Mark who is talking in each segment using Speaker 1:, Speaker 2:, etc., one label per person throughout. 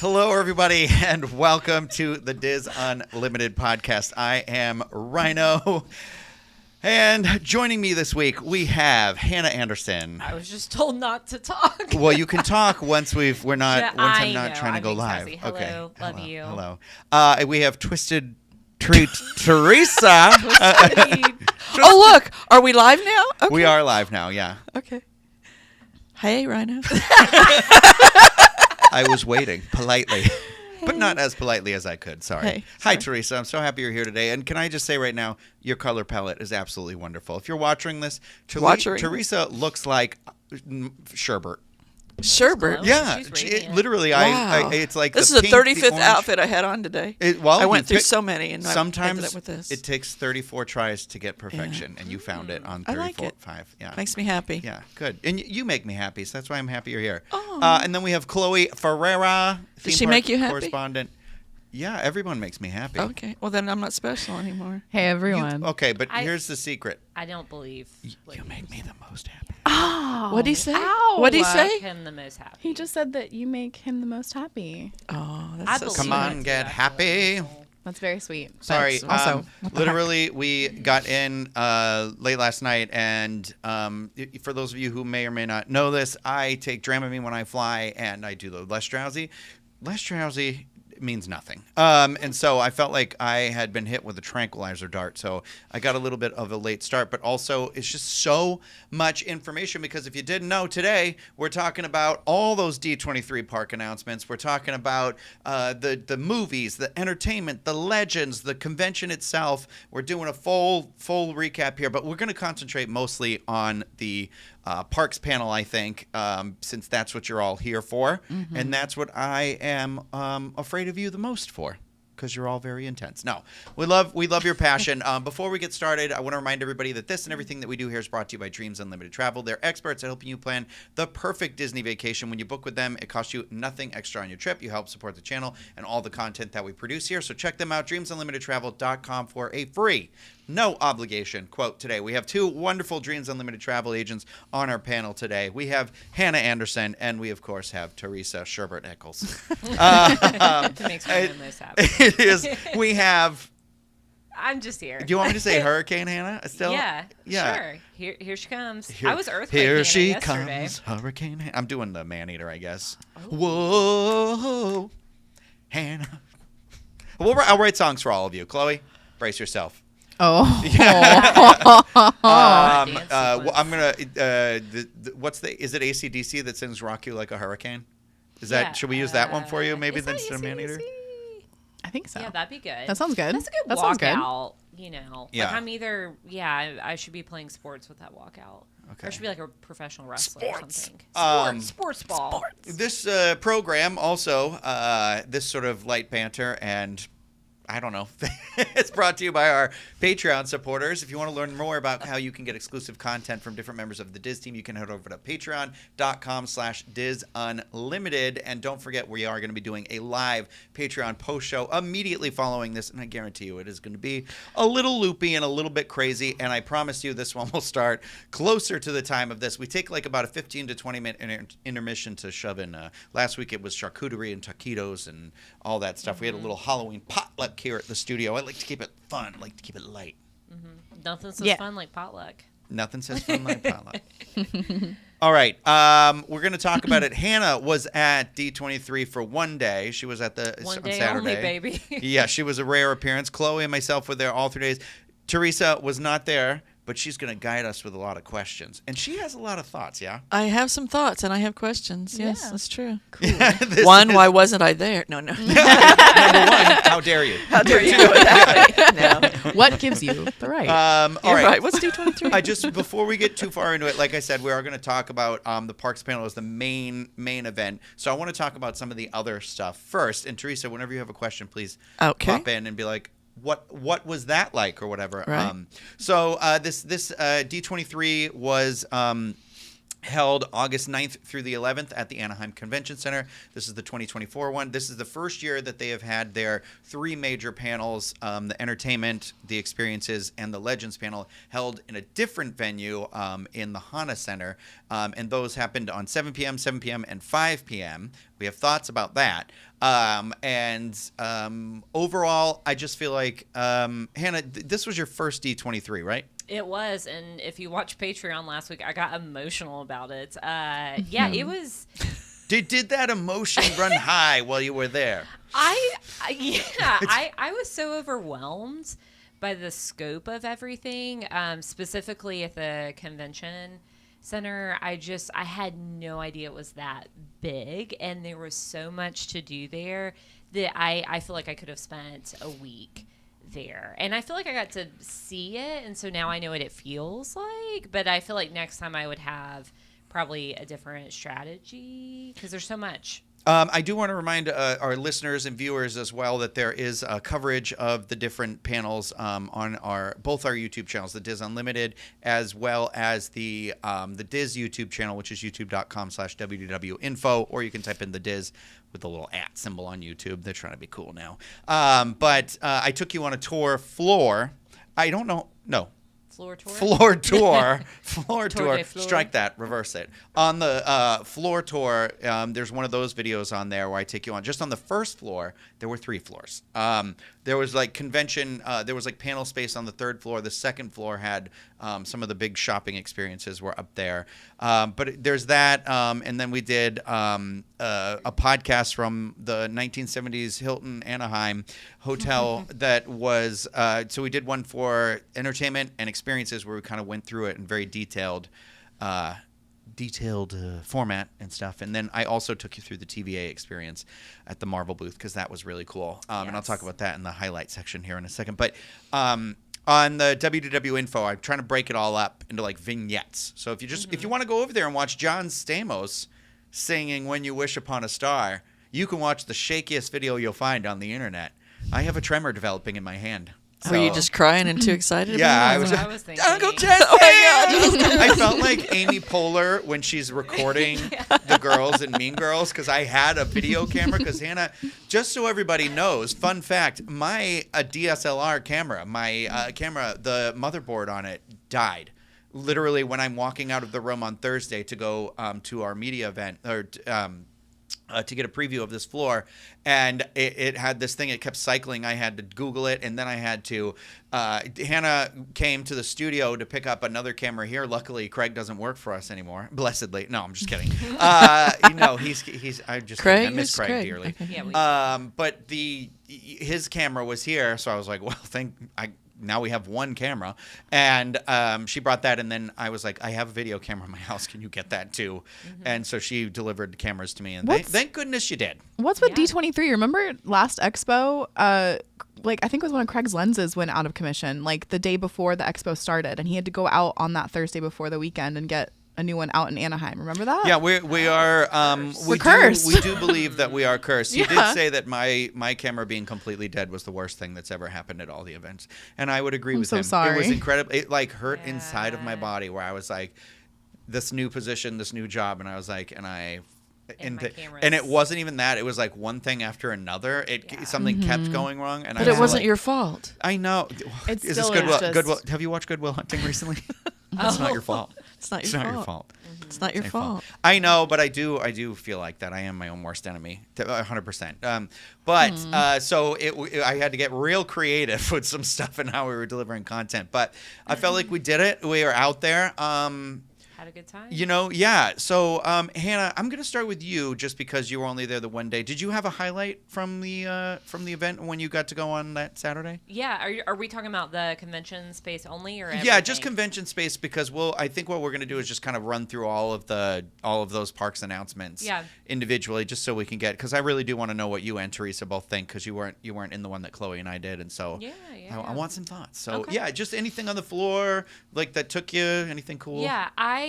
Speaker 1: Hello, everybody, and welcome to the Diz Unlimited podcast. I am Rhino, and joining me this week, we have Hannah Anderson.
Speaker 2: I was just told not to talk.
Speaker 1: Well, you can talk once I'm not trying to go live.
Speaker 2: Sassy. Hello,
Speaker 1: okay.
Speaker 2: love you.
Speaker 1: Hello. We have Twisted Treat Teresa.
Speaker 3: Oh, look. Are we live now? Okay.
Speaker 1: We are live now, yeah.
Speaker 3: Okay. Hey, Rhino.
Speaker 1: I was waiting politely, but not as politely as I could. Sorry.
Speaker 3: Hey,
Speaker 1: Hi, Teresa. I'm so happy you're here today. And can I just say right now, your color palette is absolutely wonderful. If you're watching this, Teresa looks like Sherbert.
Speaker 3: Sherbert?
Speaker 1: Yeah. Literally,
Speaker 3: wow.
Speaker 1: it's like
Speaker 3: this
Speaker 1: the
Speaker 3: is the
Speaker 1: pink,
Speaker 3: 35th outfit I had on today. I went through so many, and
Speaker 1: sometimes
Speaker 3: I ended up with this.
Speaker 1: It takes 34 tries to get perfection, and you found it on 34.
Speaker 3: I like it.
Speaker 1: 5. Yeah.
Speaker 3: Makes me happy.
Speaker 1: Yeah, good. And you make me happy, so that's why I'm happy you're here.
Speaker 3: Oh.
Speaker 1: And then we have Chloe Ferreira,
Speaker 3: Does she make you happy?
Speaker 1: Correspondent. Yeah, everyone makes me happy.
Speaker 3: Okay. Well, then I'm not special anymore.
Speaker 4: Hey, everyone.
Speaker 1: But here's the secret.
Speaker 2: I don't believe.
Speaker 1: You make me the most happy.
Speaker 4: Oh.
Speaker 3: What'd he say?
Speaker 4: Ow.
Speaker 3: What'd he say?
Speaker 2: Him the most happy.
Speaker 4: He just said that you make him the most happy.
Speaker 3: Oh, that's so
Speaker 1: Come
Speaker 3: sweet.
Speaker 1: on, get happy.
Speaker 4: That's very sweet.
Speaker 1: Sorry.
Speaker 4: Thanks. Also,
Speaker 1: literally, we got in late last night, and for those of you who may or may not know this, I take Dramamine when I fly, and I do the less drowsy. Less drowsy means nothing. And so I felt like I had been hit with a tranquilizer dart. So I got a little bit of a late start, but also it's just so much information because if you didn't know, today we're talking about all those D23 park announcements. We're talking about the movies, the entertainment, the legends, the convention itself. We're doing a full recap here, but we're going to concentrate mostly on the parks panel, I think, since that's what you're all here for. Mm-hmm. And that's what I am afraid of you the most for, because you're all very intense. No, we love your passion. Before we get started, I want to remind everybody that this and everything that we do here is brought to you by Dreams Unlimited Travel. They're experts at helping you plan the perfect Disney vacation. When you book with them, it costs you nothing extra on your trip. You help support the channel and all the content that we produce here. So check them out, dreamsunlimitedtravel.com, for a free, no obligation quote today. We have two wonderful Dreams Unlimited travel agents on our panel today. We have Hannah Anderson, and we, of course, have Teresa Sherbert-Eccles.
Speaker 2: It makes me the most happy.
Speaker 1: It is. We have...
Speaker 2: I'm just here.
Speaker 1: Do you want me to say Hurricane Hannah still?
Speaker 2: Yeah. Sure. Here she comes. I was Earthquake
Speaker 1: Here
Speaker 2: Hannah
Speaker 1: she
Speaker 2: yesterday.
Speaker 1: comes, Hurricane Hannah. I'm doing the man-eater, I guess. Oh. Whoa, Hannah. I'll write songs for all of you. Chloe, brace yourself.
Speaker 4: Oh.
Speaker 1: I'm gonna. Is it AC/DC that sings "Rock You Like a Hurricane"? Is that? Should we use that one for you? Maybe instead of Man Eater.
Speaker 4: I think so.
Speaker 2: Yeah, that'd be good.
Speaker 4: That sounds good.
Speaker 2: That's a good
Speaker 4: that sounds good.
Speaker 2: walkout. You know,
Speaker 1: yeah.
Speaker 2: Like I'm either. Yeah, I should be playing sports with that walkout. Okay. Or I should be like a professional wrestler or something. Sports ball.
Speaker 1: This program also this sort of light banter and. I don't know. It's brought to you by our Patreon supporters. If you want to learn more about how you can get exclusive content from different members of the Diz team, you can head over to patreon.com/DizUnlimited. And don't forget, we are going to be doing a live Patreon post show immediately following this. And I guarantee you it is going to be a little loopy and a little bit crazy. And I promise you this one will start closer to the time of this. We take like about a 15 to 20 minute intermission to shove in. Last week it was charcuterie and taquitos and all that stuff. Mm-hmm. We had a little Halloween potluck here at the studio. I like to keep it fun. I like to keep it light.
Speaker 2: Mm-hmm. Nothing says fun like potluck.
Speaker 1: Nothing says fun like potluck. All right. We're going to talk about it. Hannah was at D23 for one day. She was at on Saturday.
Speaker 2: Only, baby.
Speaker 1: Yeah, she was a rare appearance. Chloe and myself were there all 3 days. Teresa was not there, but she's going to guide us with a lot of questions. And she has a lot of thoughts, yeah?
Speaker 3: I have some thoughts, and I have questions. Yes, that's true.
Speaker 4: Cool.
Speaker 3: One, why wasn't I there? No.
Speaker 1: Number one, how dare you?
Speaker 3: How dare you do it that way? No.
Speaker 4: What gives you the right?
Speaker 1: All right.
Speaker 3: What's D23?
Speaker 1: Before we get too far into it, like I said, we are going to talk about the Parks panel as the main event. So I want to talk about some of the other stuff first. And Teresa, whenever you have a question, please pop in and be like, what was that like, or whatever.
Speaker 3: Right.
Speaker 1: So this D23 was held August 9th through the 11th at the Anaheim Convention Center. This is the 2024 one. This is the first year that they have had their 3 major panels, the entertainment, the experiences, and the legends panel, held in a different venue in the Hana Center. And those happened on 7 p.m., 7 p.m., and 5 p.m. We have thoughts about that. Overall, I just feel like, Hannah, this was your first D23, right?
Speaker 2: It was, and if you watched Patreon last week, I got emotional about it. Yeah, it was.
Speaker 1: Did that emotion run high while you were there?
Speaker 2: I was so overwhelmed by the scope of everything, specifically at the convention center. I had no idea it was that big, and there was so much to do there that I feel like I could have spent a week there, and I feel like I got to see it, and so now I know what it feels like. But I feel like next time I would have probably a different strategy because there's so much.
Speaker 1: I do want to remind our listeners and viewers as well that there is coverage of the different panels on both our YouTube channels, the Diz Unlimited, as well as the Diz YouTube channel, which is youtube.com/wwinfo, or you can type in the Diz with the little @ symbol on YouTube. They're trying to be cool now. But I took you on a tour floor. I don't know. No.
Speaker 2: Floor tour?
Speaker 1: Floor tour.
Speaker 2: Tour de floor.
Speaker 1: Strike that. Reverse it. On the floor tour, there's one of those videos on there where I take you on. Just on the first floor, there were 3 floors. There was like convention. There was like panel space on the 3rd floor. The 2nd floor had some of the big shopping experiences were up there. But there's that. And then we did a podcast from the 1970s Hilton Anaheim Hotel that was, so we did one for entertainment and experiences where we kind of went through it in very detailed format and stuff. And then I also took you through the TVA experience at the Marvel booth because that was really cool. And I'll talk about that in the highlight section here in a second. But on the WDW info, I'm trying to break it all up into like vignettes. So if you just if you want to go over there and watch John Stamos singing "When You Wish Upon a Star," you can watch the shakiest video you'll find on the internet. I have a tremor developing in my hand.
Speaker 3: Were you just crying and too excited?
Speaker 1: Yeah,
Speaker 3: about
Speaker 1: I was.
Speaker 2: I was thinking.
Speaker 1: Uncle Jesse! Oh my God! I felt like Amy Poehler when she's recording the girls in Mean Girls because I had a video camera. Because Hannah, just so everybody knows, fun fact: my DSLR camera, the motherboard on it died. Literally, when I'm walking out of the room on Thursday to go to our media event or. To get a preview of this floor, and it had this thing. It kept cycling. I had to Google it, and then I had to. Hannah came to the studio to pick up another camera here. Luckily, Craig doesn't work for us anymore. Blessedly, no, I'm just kidding. He's. I miss Craig dearly.
Speaker 3: Okay.
Speaker 2: Yeah,
Speaker 1: but his camera was here, so I was like, well, now we have one camera, and she brought that, and then I was like, I have a video camera in my house. Can you get that too? And so she delivered the cameras to me, and thank goodness you did.
Speaker 4: What's with D23? Remember last expo? Like I think it was one of Craig's lenses went out of commission, like the day before the expo started, and he had to go out on that Thursday before the weekend and get a new one out in Anaheim. Remember that?
Speaker 1: Yeah, we are.
Speaker 4: We're cursed.
Speaker 1: We do believe that we are cursed. He
Speaker 4: Yeah.
Speaker 1: did say that my camera being completely dead was the worst thing that's ever happened at all the events, and I would agree with
Speaker 4: so
Speaker 1: him.
Speaker 4: sorry.
Speaker 1: It was incredible. It like hurt inside of my body where I was like, this new position, this new job, and I was like, and it wasn't even that. It was like one thing after another. Something kept going wrong, and
Speaker 3: But it wasn't your fault.
Speaker 1: I know.
Speaker 4: It
Speaker 1: Is
Speaker 4: still
Speaker 1: this Goodwill?
Speaker 4: is just-
Speaker 1: Goodwill? Have you watched Good Will Hunting recently? It's not your fault.
Speaker 3: It's not
Speaker 1: It's
Speaker 3: your
Speaker 1: not
Speaker 3: fault.
Speaker 1: your fault.
Speaker 3: It's not your fault.
Speaker 1: I know, but I do feel like that. I am my own worst enemy, 100%. So I had to get real creative with some stuff and how we were delivering content. But I felt like we did it. We were out there.
Speaker 2: Had a good time.
Speaker 1: Yeah. So, Hannah, I'm going to start with you just because you were only there the one day. Did you have a highlight from the event when you got to go on that Saturday?
Speaker 2: Yeah. Are we talking about the convention space only or
Speaker 1: Yeah, just
Speaker 2: everything?
Speaker 1: convention space because I think what we're going to do is just kind of run through all of those parks announcements individually just so we can get, because I really do want to know what you and Teresa both think because you weren't in the one that Chloe and I did, and so I want some thoughts. So just anything on the floor like that took you, anything cool?
Speaker 2: Yeah, I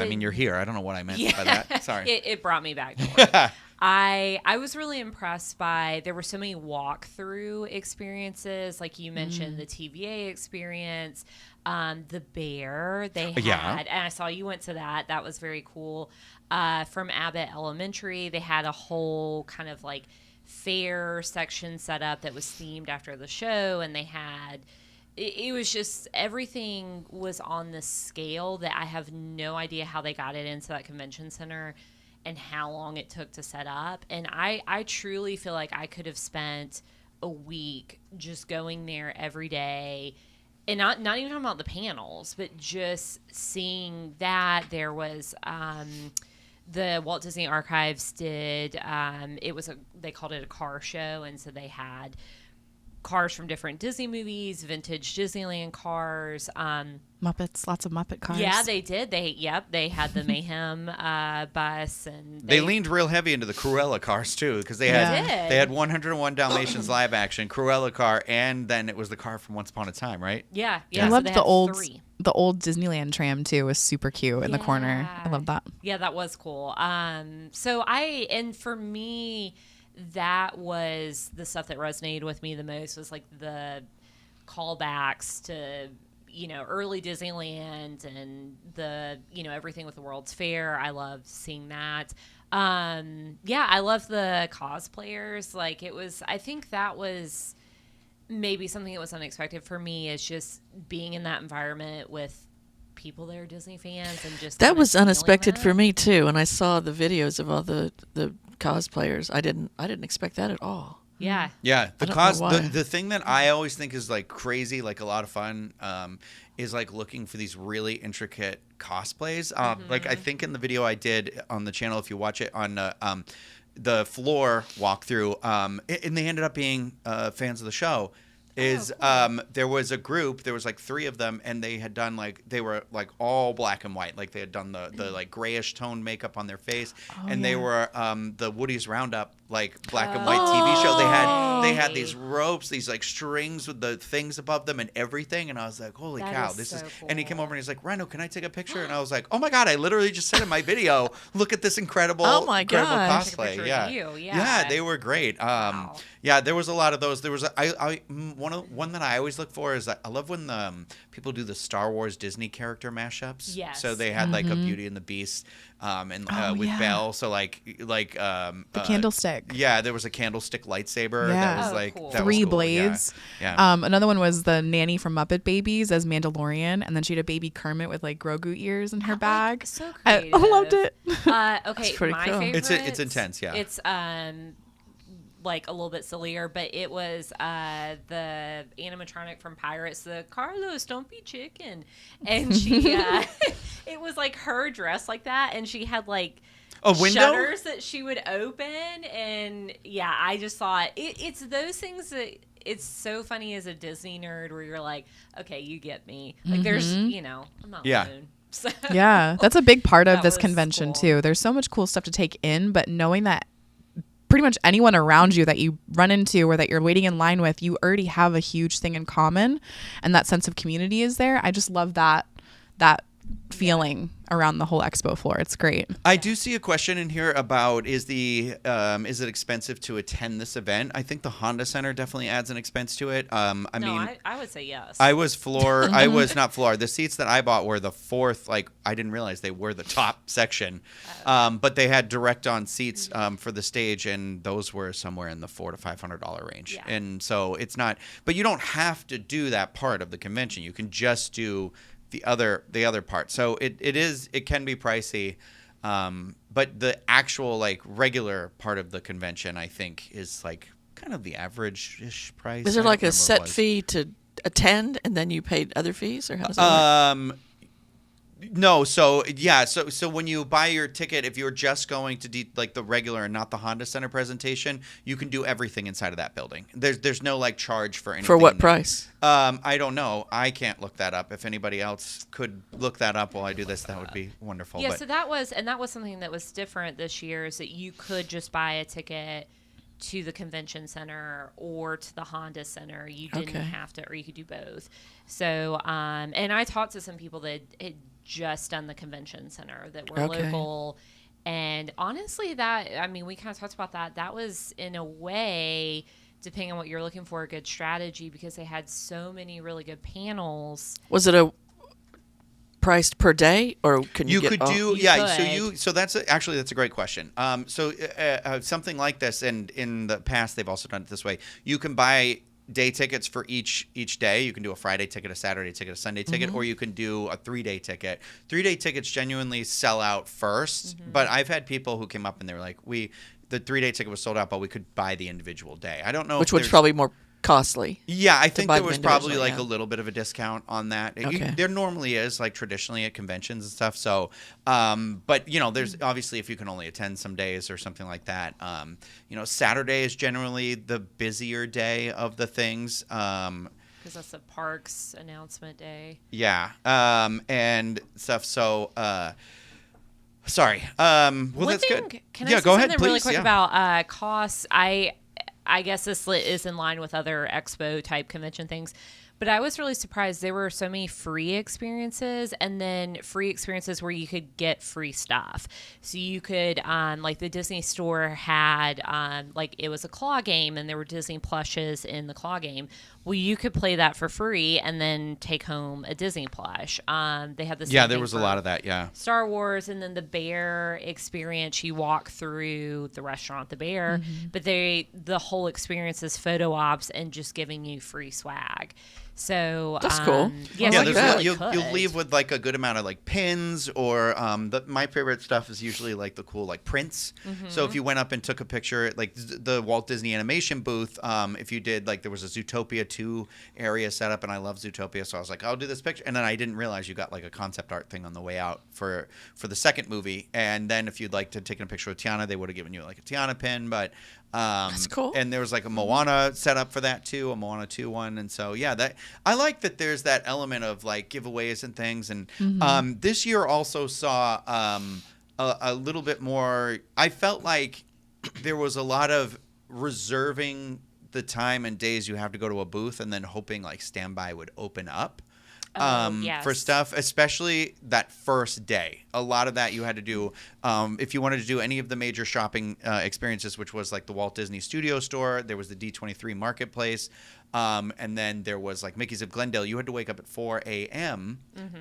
Speaker 1: mean, you're here. I don't know what I meant by that. Sorry.
Speaker 2: It brought me back. Don't worry. I was really impressed by, there were so many walkthrough experiences, like you mentioned, the TVA experience, the bear they had,
Speaker 1: Yeah.
Speaker 2: and I saw you went to that. That was very cool. From Abbott Elementary, they had a whole kind of like fair section set up that was themed after the show, and they had, it was just, everything was on this scale that I have no idea how they got it into that convention center and how long it took to set up. And I truly feel like I could have spent a week just going there every day, and not even talking about the panels, but just seeing that. There was the Walt Disney Archives did, they called it a car show, and so they had cars from different Disney movies, vintage Disneyland cars,
Speaker 4: Muppets, lots of Muppet cars.
Speaker 2: yeah, they did. They had the Mayhem bus, and
Speaker 1: They leaned real heavy into the Cruella cars too, because they
Speaker 4: Yeah.
Speaker 1: had they had 101 Dalmatians live action, Cruella car, and then it was the car from Once Upon a Time, right?
Speaker 2: Yeah,
Speaker 4: I
Speaker 2: yeah. so
Speaker 4: loved
Speaker 2: they
Speaker 4: the
Speaker 2: had
Speaker 4: old
Speaker 2: three.
Speaker 4: the old Disneyland tram too. Was super cute in the corner. I love that.
Speaker 2: Yeah, that was cool. And for me, that was the stuff that resonated with me the most, was like the callbacks to, early Disneyland and the, everything with the World's Fair. I loved seeing that. I love the cosplayers. Like, I think that was maybe something that was unexpected for me, is just being in that environment with people that are Disney fans, and just
Speaker 3: That was
Speaker 2: feeling
Speaker 3: unexpected
Speaker 2: that.
Speaker 3: for me too. When I saw the videos of all the cosplayers, I didn't expect that at all.
Speaker 2: Yeah.
Speaker 1: Yeah,
Speaker 3: I don't know why.
Speaker 1: the thing that I always think is like crazy, like a lot of fun, is like looking for these really intricate cosplays. Like I think in the video I did on the channel, if you watch it on the floor walkthrough, and they ended up being fans of the show. There was a group, there was like 3 of them, and they had done they were like all black and white, like they had done the like grayish tone makeup on their face, and they were the Woody's Roundup like black and white TV show. They had these ropes, these like strings with the things above them and everything, and I was like, holy
Speaker 2: That
Speaker 1: cow,
Speaker 2: is
Speaker 1: this
Speaker 2: so
Speaker 1: is. And he
Speaker 2: cool.
Speaker 1: came over and he's like, Reno, can I take a picture? And I was like, oh my god, I literally just said in my video, look at this incredible,
Speaker 3: Oh my
Speaker 1: incredible
Speaker 3: gosh.
Speaker 2: Took a
Speaker 1: cosplay.
Speaker 2: picture of
Speaker 1: Yeah.
Speaker 2: you, yeah.
Speaker 1: They were great.
Speaker 2: Wow.
Speaker 1: Yeah, there was a lot of those. There was one that I always look for is I love when people do the Star Wars Disney character mashups.
Speaker 2: Yes.
Speaker 1: So they had like a Beauty and the Beast, and with
Speaker 4: yeah.
Speaker 1: Belle. So like
Speaker 4: The candlestick.
Speaker 1: Yeah, there was a candlestick lightsaber
Speaker 4: Yeah.
Speaker 1: that was
Speaker 2: Oh,
Speaker 1: like
Speaker 2: cool.
Speaker 1: that
Speaker 4: 3
Speaker 1: was cool.
Speaker 4: blades.
Speaker 1: Yeah.
Speaker 4: Another one was the nanny from Muppet Babies as Mandalorian, and then she had a baby Kermit with like Grogu ears in her bag.
Speaker 2: So
Speaker 4: I
Speaker 2: creative.
Speaker 4: loved it.
Speaker 2: Okay,
Speaker 3: pretty
Speaker 2: my
Speaker 3: cool.
Speaker 2: favorite.
Speaker 1: It's intense, yeah.
Speaker 2: It's like a little bit sillier, but it was the animatronic from Pirates, the Carlos, don't be chicken, and she it was like her dressed like that, and she had like
Speaker 1: A window?
Speaker 2: shutters that she would open, and yeah, I just thought it's those things that. It's so funny as a Disney nerd where you're like, okay, you get me. Like there's, I'm not
Speaker 1: Yeah.
Speaker 2: alone. So,
Speaker 4: Yeah, that's a big part of
Speaker 2: That
Speaker 4: this
Speaker 2: was
Speaker 4: convention
Speaker 2: cool.
Speaker 4: too. There's so much cool stuff to take in, but knowing that pretty much anyone around you that you run into or that you're waiting in line with, you already have a huge thing in common, and that sense of community is there. I just love that feeling around the whole expo floor. It's great.
Speaker 1: I do see a question in here about is it expensive to attend this event? I think the Honda Center definitely adds an expense to it. I
Speaker 2: would say yes.
Speaker 1: I was not floor. The seats that I bought were the 4th. Like I didn't realize they were the top section, but they had direct on seats for the stage, and those were somewhere in the $400 to $500 range.
Speaker 2: Yeah.
Speaker 1: And so it's not. But you don't have to do that part of the convention. You can just do the other part. So it can be pricey. But the actual like regular part of the convention, I think, is like kind of the average-ish price.
Speaker 3: Is
Speaker 1: I
Speaker 3: there
Speaker 1: don't
Speaker 3: like a
Speaker 1: remember what it
Speaker 3: set
Speaker 1: was.
Speaker 3: fee to attend, and then you paid other fees, or how's that work?
Speaker 1: No, so when you buy your ticket, if you're just going to like the regular and not the Honda Center presentation, you can do everything inside of that building. There's no like charge for anything.
Speaker 3: For what price?
Speaker 1: I don't know. I can't look that up. If anybody else could look that up while I do this, that would be wonderful.
Speaker 2: Yeah,
Speaker 1: But
Speaker 2: so that was something that was different this year, is that you could just buy a ticket to the convention center or to the Honda Center. You didn't
Speaker 3: Okay.
Speaker 2: have to, or you could do both. So, and I talked to some people that had just done the convention center that were
Speaker 3: Okay.
Speaker 2: local, And honestly, we kind of talked about that. That was, in a way, depending on what you're looking for, a good strategy because they had so many really good panels.
Speaker 3: Was it a priced per day, or can you
Speaker 2: could.
Speaker 1: So that's a great question. Something like this, and in the past they've also done it this way. You can buy day tickets for each day. You can do a Friday ticket, a Saturday ticket, a Sunday ticket, or you can do a 3-day ticket. 3-day tickets genuinely sell out first, but I've had people who came up and they were like, the 3-day ticket was sold out, but we could buy the individual day. I don't know.
Speaker 3: Which was probably more costly.
Speaker 1: Yeah, I think there was probably like a little bit of a discount on that.
Speaker 3: Okay.
Speaker 1: There normally is, like traditionally at conventions and stuff. So, but there's obviously if you can only attend some days or something like that. Saturday is generally the busier day of the things.
Speaker 2: Because that's the parks announcement day.
Speaker 1: Yeah, and stuff. So, sorry. That's good.
Speaker 2: Can I say
Speaker 1: go ahead,
Speaker 2: something
Speaker 1: please.
Speaker 2: really quick about costs? I guess this is in line with other expo type convention things, but I was really surprised there were so many free experiences and then free experiences where you could get free stuff. So you could, like the Disney store had, like it was a claw game and there were Disney plushes in the claw game. Well, you could play that for free and then take home a Disney plush. They had the same
Speaker 1: there
Speaker 2: thing
Speaker 1: was a
Speaker 2: for
Speaker 1: lot of that. Yeah,
Speaker 2: Star Wars, and then the bear experience. You walk through the restaurant, the bear, but the whole experience is photo ops and just giving you free swag. So
Speaker 3: that's cool.
Speaker 2: Yeah,
Speaker 1: you'll leave with like a good amount of like pins or my favorite stuff is usually like the cool like prints. So if you went up and took a picture, like the Walt Disney Animation booth, if you did like there was a Zootopia 2 area set up, and I love Zootopia, so I was like, I'll do this picture, and then I didn't realize you got like a concept art thing on the way out for the second movie, and then if you'd like to take a picture with Tiana, they would have given you like a Tiana pin, but.
Speaker 3: That's cool.
Speaker 1: And there was like a Moana set up for that too, a Moana 2 one. And so, that I like that there's that element of like giveaways and things. And this year also saw a little bit more. I felt like there was a lot of reserving the time and days you have to go to a booth and then hoping like standby would open up. For stuff, especially that first day. A lot of that you had to do if you wanted to do any of the major shopping experiences, which was like the Walt Disney Studio Store. There was the D23 Marketplace. And then there was like Mickey's of Glendale. You had to wake up at 4 a.m.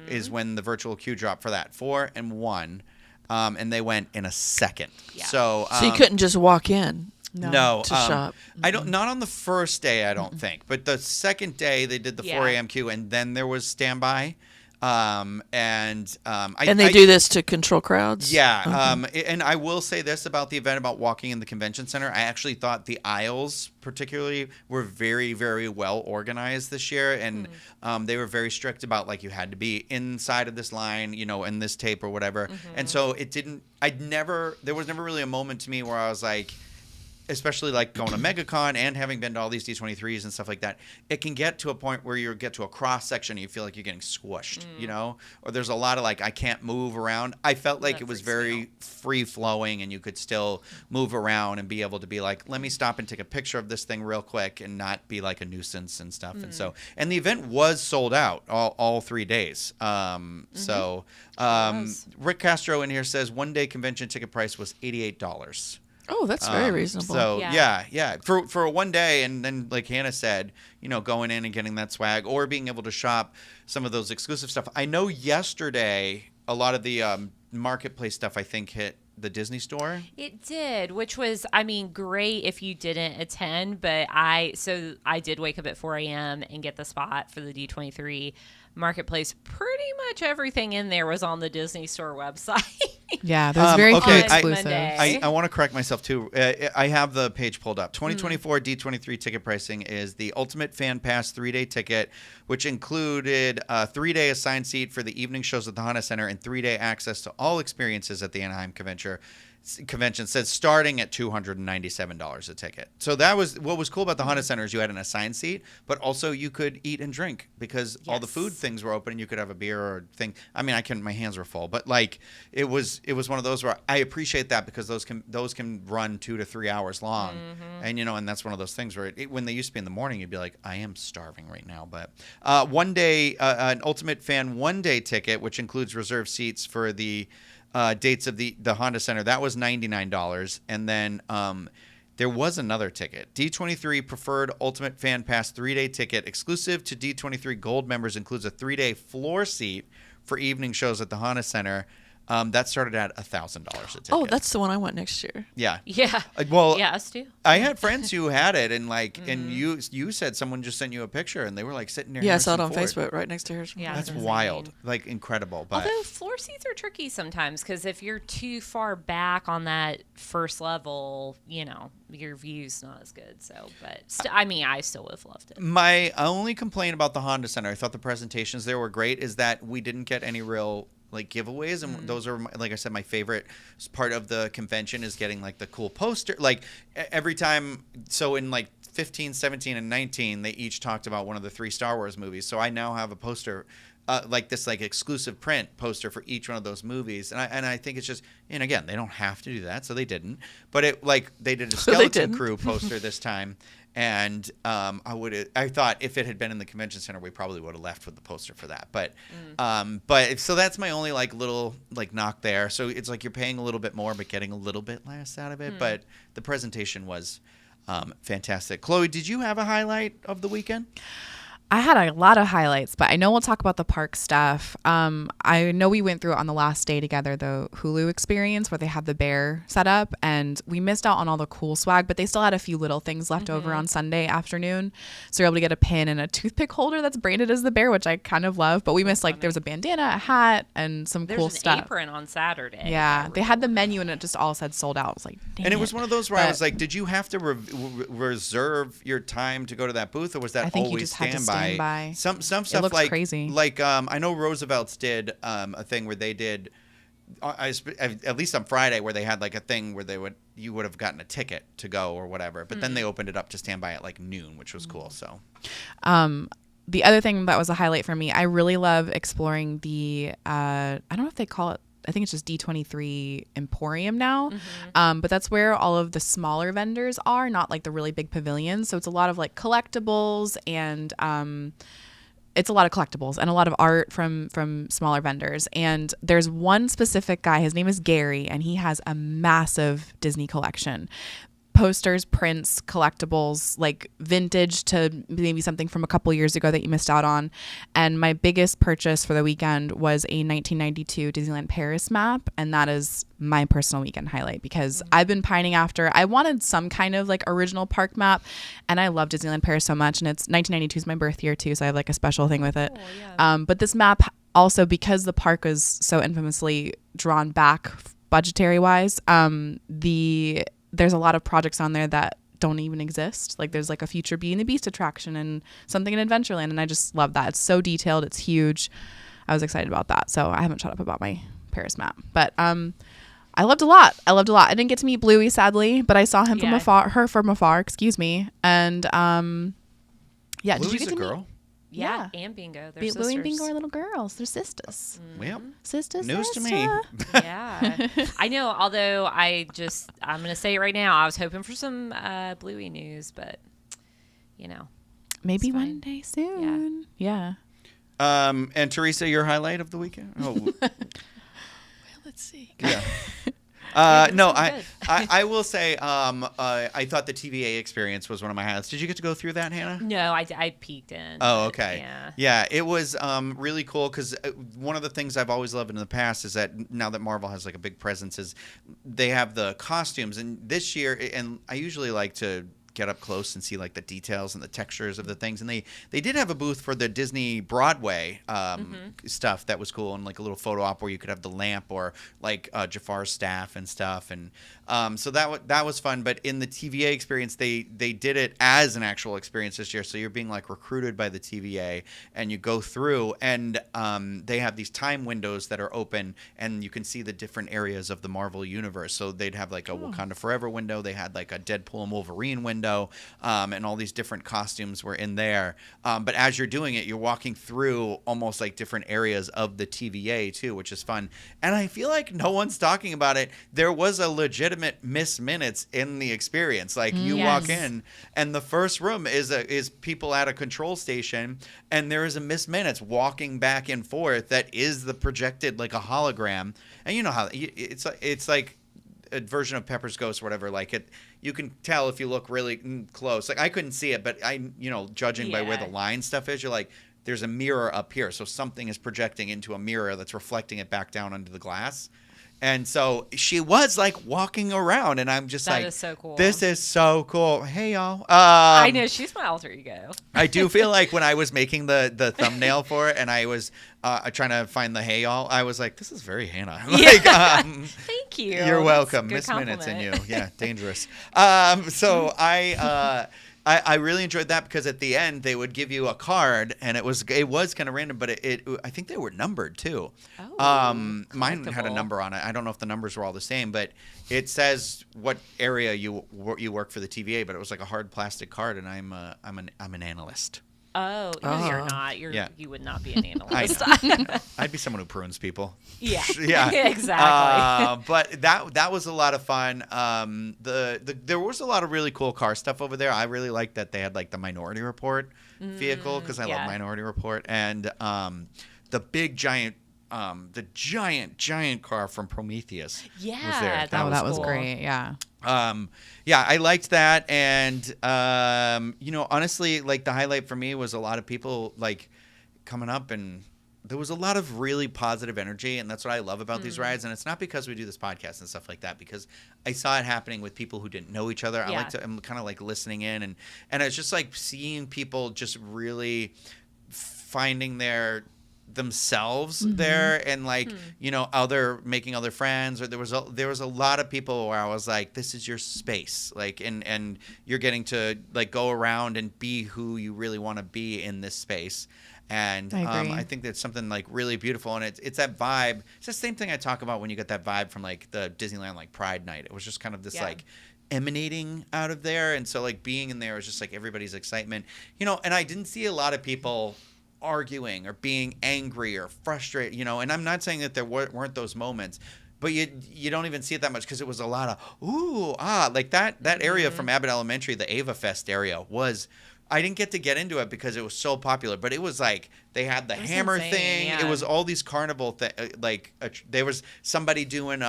Speaker 1: is when the virtual queue dropped for that. 4 and 1. And they went in a second.
Speaker 2: Yeah.
Speaker 1: So
Speaker 3: you couldn't just walk in.
Speaker 1: No,
Speaker 3: to shop.
Speaker 1: I don't. Not on the first day, I don't think. But the second day, they did the 4 a.m. queue, and then there was standby. And
Speaker 3: they do this to control crowds.
Speaker 1: Yeah. And I will say this about the event about walking in the convention center. I actually thought the aisles, particularly, were very, very well organized this year, and they were very strict about like you had to be inside of this line, in this tape or whatever. And so it didn't. There was never really a moment to me where I was like. Especially like going to MegaCon and having been to all these D23s and stuff like that, it can get to a point where you get to a cross section and you feel like you're getting squished, or there's a lot of like, I can't move around. I felt like it was very free flowing and you could still move around and be able to be like, let me stop and take a picture of this thing real quick and not be like a nuisance and stuff. And the event was sold out all 3 days. Rick Castro in here says 1 day convention ticket price was $88.
Speaker 3: Oh, that's very reasonable.
Speaker 1: So yeah. For a 1 day, and then like Hannah said, going in and getting that swag or being able to shop some of those exclusive stuff. I know yesterday a lot of the marketplace stuff I think hit the Disney store.
Speaker 2: It did, which was, great if you didn't attend, but I did wake up at 4 a.m. and get the spot for the D23 marketplace. Pretty much everything in there was on the Disney store website.
Speaker 4: Yeah, there's very few exclusives.
Speaker 1: I want to correct myself too. I have the page pulled up. 2024 D23 ticket pricing is the Ultimate Fan Pass 3-day ticket, which included a 3-day assigned seat for the evening shows at the Honda Center and 3-day access to all experiences at the Anaheim Convention. Says starting at $297 a ticket. So that was what was cool about the Honda Center is you had an assigned seat, but also you could eat and drink because all the food things were open and you could have a beer or thing. My hands were full, but like it was one of those where I appreciate that because those can run 2 to 3 hours long, and and that's one of those things where when they used to be in the morning, you'd be like, I am starving right now. But 1 day, an Ultimate Fan 1 day ticket, which includes reserved seats for the dates of the Honda Center. That was $99, and then there was another ticket. D23 Preferred Ultimate Fan Pass 3-day ticket exclusive to D23 Gold members includes a 3-day floor seat for evening shows at the Honda Center. That started at $1,000 a ticket.
Speaker 3: Oh, that's the one I want next year.
Speaker 1: Yeah.
Speaker 2: Yeah.
Speaker 1: Well,
Speaker 2: yeah, us too.
Speaker 1: I had friends who had it, and and you said someone just sent you a picture, and they were like sitting there.
Speaker 3: Yeah, I saw it on
Speaker 1: Harrison Ford.
Speaker 3: Facebook right next to Harrison.
Speaker 2: Yeah,
Speaker 3: Ford.
Speaker 1: That's wild, like incredible. But
Speaker 2: Although floor seats are tricky sometimes because if you're too far back on that first level, your view's not as good. So, but I still would have loved it.
Speaker 1: my only complaint about the Honda Center, I thought the presentations there were great, is that we didn't get any real giveaways, and those are like I said, my favorite part of the convention is getting the cool poster. Every time, so in 15, 17, and 19, they each talked about one of the 3 Star Wars movies. So I now have a poster, this exclusive print poster for each one of those movies, and I think it's just, and again, they don't have to do that, so they didn't. But they did a Skeleton Crew poster this time. And I thought if it had been in the convention center, we probably would have left with the poster for that. But so that's my only little knock there. So it's you're paying a little bit more, but getting a little bit less out of it. But the presentation was fantastic. Chloe, did you have a highlight of the weekend?
Speaker 4: I had a lot of highlights, but I know we'll talk about the park stuff. I know we went through it on the last day together, the Hulu experience where they had the bear set up, and we missed out on all the cool swag, but they still had a few little things left over on Sunday afternoon. So you're able to get a pin and a toothpick holder that's branded as the bear, which I kind of love. But we missed there was a bandana, a hat, and some cool stuff.
Speaker 2: There's an apron on Saturday.
Speaker 4: Yeah, they had the menu and it just all said sold out. I was like, dang
Speaker 1: And it was one of those where I was like, did you have to reserve your time to go to that booth, or was that
Speaker 4: I think you
Speaker 1: always
Speaker 4: just had to stand by.
Speaker 1: Some stuff
Speaker 4: looks crazy.
Speaker 1: I know Roosevelt's did a thing where they did at least on Friday where they had a thing where you would have gotten a ticket to go or whatever, but then they opened it up to stand by at noon, which was cool. So
Speaker 4: the other thing that was a highlight for me, I really love exploring the I don't know if they call it, I think it's just D23 Emporium now. But that's where all of the smaller vendors are, not the really big pavilions. So it's a lot of collectibles and it's a lot of collectibles and a lot of art from smaller vendors. And there's one specific guy, his name is Gary, and he has a massive Disney collection. Posters, prints, collectibles, vintage to maybe something from a couple years ago that you missed out on. And my biggest purchase for the weekend was a 1992 Disneyland Paris map, and that is my personal weekend highlight because I've been pining after. I wanted some kind of original park map, and I love Disneyland Paris so much, and it's 1992 is my birth year too, so I have a special thing with it.
Speaker 2: Oh, yeah.
Speaker 4: But this map also, because the park was so infamously drawn back budgetary wise, there's a lot of projects on there that don't even exist. There's a future Beauty and the Beast attraction and something in Adventureland, and I just love that. It's so detailed, it's huge. I was excited about that, so I haven't shut up about my Paris map. But I loved a lot. I didn't get to meet Bluey, sadly, but I saw him from afar, excuse me. And yeah,
Speaker 1: Bluey's
Speaker 4: did you get to
Speaker 1: a girl?
Speaker 4: meet?
Speaker 2: Yeah, and Bingo. They're sisters.
Speaker 4: Bluey and Bingo are little girls. They're sisters.
Speaker 1: Well,
Speaker 4: Sisters.
Speaker 1: news to me.
Speaker 2: Yeah, I know. Although I'm gonna say it right now. I was hoping for some Bluey news, but
Speaker 4: Maybe
Speaker 2: it's
Speaker 4: one
Speaker 2: fine.
Speaker 4: day soon. Yeah.
Speaker 1: And Teresa, your highlight of the weekend? Oh,
Speaker 3: Well, let's see.
Speaker 1: yeah.
Speaker 2: Yeah,
Speaker 1: No,
Speaker 2: that sounds
Speaker 1: I will say I thought the TVA experience was one of my highlights. Did you get to go through that, Hannah?
Speaker 2: No, I peeked in.
Speaker 1: Oh,
Speaker 2: but,
Speaker 1: okay.
Speaker 2: Yeah.
Speaker 1: It was really cool because one of the things I've always loved in the past is that now that Marvel has a big presence, is they have the costumes. And this year, and I usually like to get up close and see the details and the textures of the things, and they did have a booth for the Disney Broadway stuff that was cool, and a little photo op where you could have the lamp or Jafar's staff and stuff, and so that was fun. But in the TVA experience, they did it as an actual experience this year, so you're being recruited by the TVA, and you go through, and they have these time windows that are open, and you can see the different areas of the Marvel universe. So they'd have a Wakanda Forever window, they had a Deadpool and Wolverine window, and all these different costumes were in there. But as you're doing it, you're walking through almost different areas of the TVA too, which is fun. And I feel like no one's talking about it. There was a legit legitimate missed minutes in the experience. Like you
Speaker 2: Yes.
Speaker 1: walk in and the first room is people at a control station, and there is a missed minutes walking back and forth that is the projected like a hologram. And you know how it's like a version of Pepper's Ghost or whatever. Like you can tell if you look really close. Like I couldn't see it, but judging by where the line stuff is, you're like, there's a mirror up here, so something is projecting into a mirror that's reflecting it back down onto the glass. And so she was like walking around, and I'm just
Speaker 2: That
Speaker 1: like,
Speaker 2: is so cool.
Speaker 1: this is so cool. Hey, y'all.
Speaker 2: I know, she's my alter ego.
Speaker 1: I do feel like when I was making the thumbnail for it, and I was trying to find the hey, y'all, I was like, this is very Hannah. Like,
Speaker 2: Thank you.
Speaker 1: You're welcome.
Speaker 2: That's
Speaker 1: Miss
Speaker 2: a good
Speaker 1: Minutes in you.
Speaker 2: compliment.
Speaker 1: Yeah, dangerous. So I really enjoyed that because at the end they would give you a card, and it was kind of random, but I think they were numbered too.
Speaker 2: Oh,
Speaker 1: mine had a
Speaker 2: collectible.
Speaker 1: number on it. I don't know if the numbers were all the same, but it says what area you work for the TVA. But it was like a hard plastic card, and I'm an analyst.
Speaker 2: Oh, no, you're not.
Speaker 1: Yeah.
Speaker 2: You would not be an
Speaker 1: I
Speaker 2: analyst.
Speaker 1: know. I'd be someone who prunes people.
Speaker 2: Yeah.
Speaker 1: Yeah.
Speaker 2: Exactly.
Speaker 1: But that was a lot of fun. There was a lot of really cool car stuff over there. I really liked that they had like the Minority Report vehicle because I love
Speaker 2: yeah.
Speaker 1: Minority Report, and the big giant car from Prometheus was there.
Speaker 2: Yeah,
Speaker 4: That was
Speaker 2: cool.
Speaker 4: great. Yeah.
Speaker 1: Yeah, I liked that, and honestly, like the highlight for me was a lot of people like coming up, and there was a lot of really positive energy, and that's what I love about these rides. And it's not because we do this podcast and stuff like that, because I saw it happening with people who didn't know each other.
Speaker 2: Yeah.
Speaker 1: I'm kind of like listening in, and it's just like seeing people just really finding themselves there, and like making other friends, or there was a lot of people where I was like, this is your space, like, and you're getting to like go around and be who you really want to be in this space. And
Speaker 4: I agree.
Speaker 1: I think that's something like really beautiful, and it's that vibe. It's the same thing I talk about when you get that vibe from like the Disneyland like Pride Night. It was just kind of this like emanating out of there, and so like being in there was just like everybody's excitement, and I didn't see a lot of people arguing or being angry or frustrated, and I'm not saying that there weren't those moments, but you don't even see it that much because it was a lot of like that area from Abbott Elementary, the Ava Fest area was. I didn't get to get into it because it was so popular, but it was like they had the hammer
Speaker 2: insane,
Speaker 1: thing.
Speaker 2: yeah.
Speaker 1: It was all these carnival there was somebody doing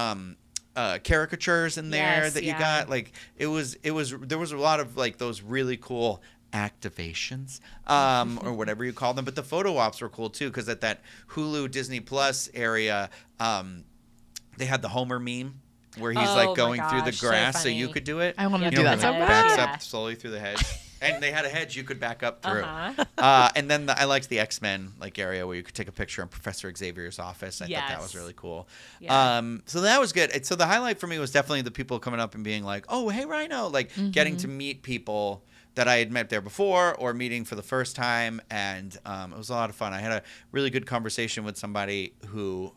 Speaker 1: caricatures in there
Speaker 2: Yes,
Speaker 1: that you
Speaker 2: yeah.
Speaker 1: got. Like there was a lot of like those really cool activations or whatever you call them, but the photo ops were cool too, because at that Hulu Disney Plus area they had the Homer meme where he's
Speaker 2: Oh
Speaker 1: like
Speaker 2: my
Speaker 1: going through the
Speaker 2: gosh, so
Speaker 1: grass, so
Speaker 2: funny.
Speaker 1: you could do it.
Speaker 4: I want to
Speaker 2: Yeah,
Speaker 4: do that so
Speaker 2: the
Speaker 4: bad.
Speaker 1: Backs
Speaker 2: Yeah.
Speaker 1: up slowly through the hedge. And they had a hedge you could back up through.
Speaker 2: Uh-huh.
Speaker 1: And then I liked the X-Men like area where you could take a picture in Professor Xavier's office. I thought that was
Speaker 2: Yes.
Speaker 1: really cool.
Speaker 2: Yeah.
Speaker 1: So that was good. So the highlight for me was definitely the people coming up and being like, oh, hey, Rhino. Like getting to meet people that I had met there before or meeting for the first time. And it was a lot of fun. I had a really good conversation with somebody who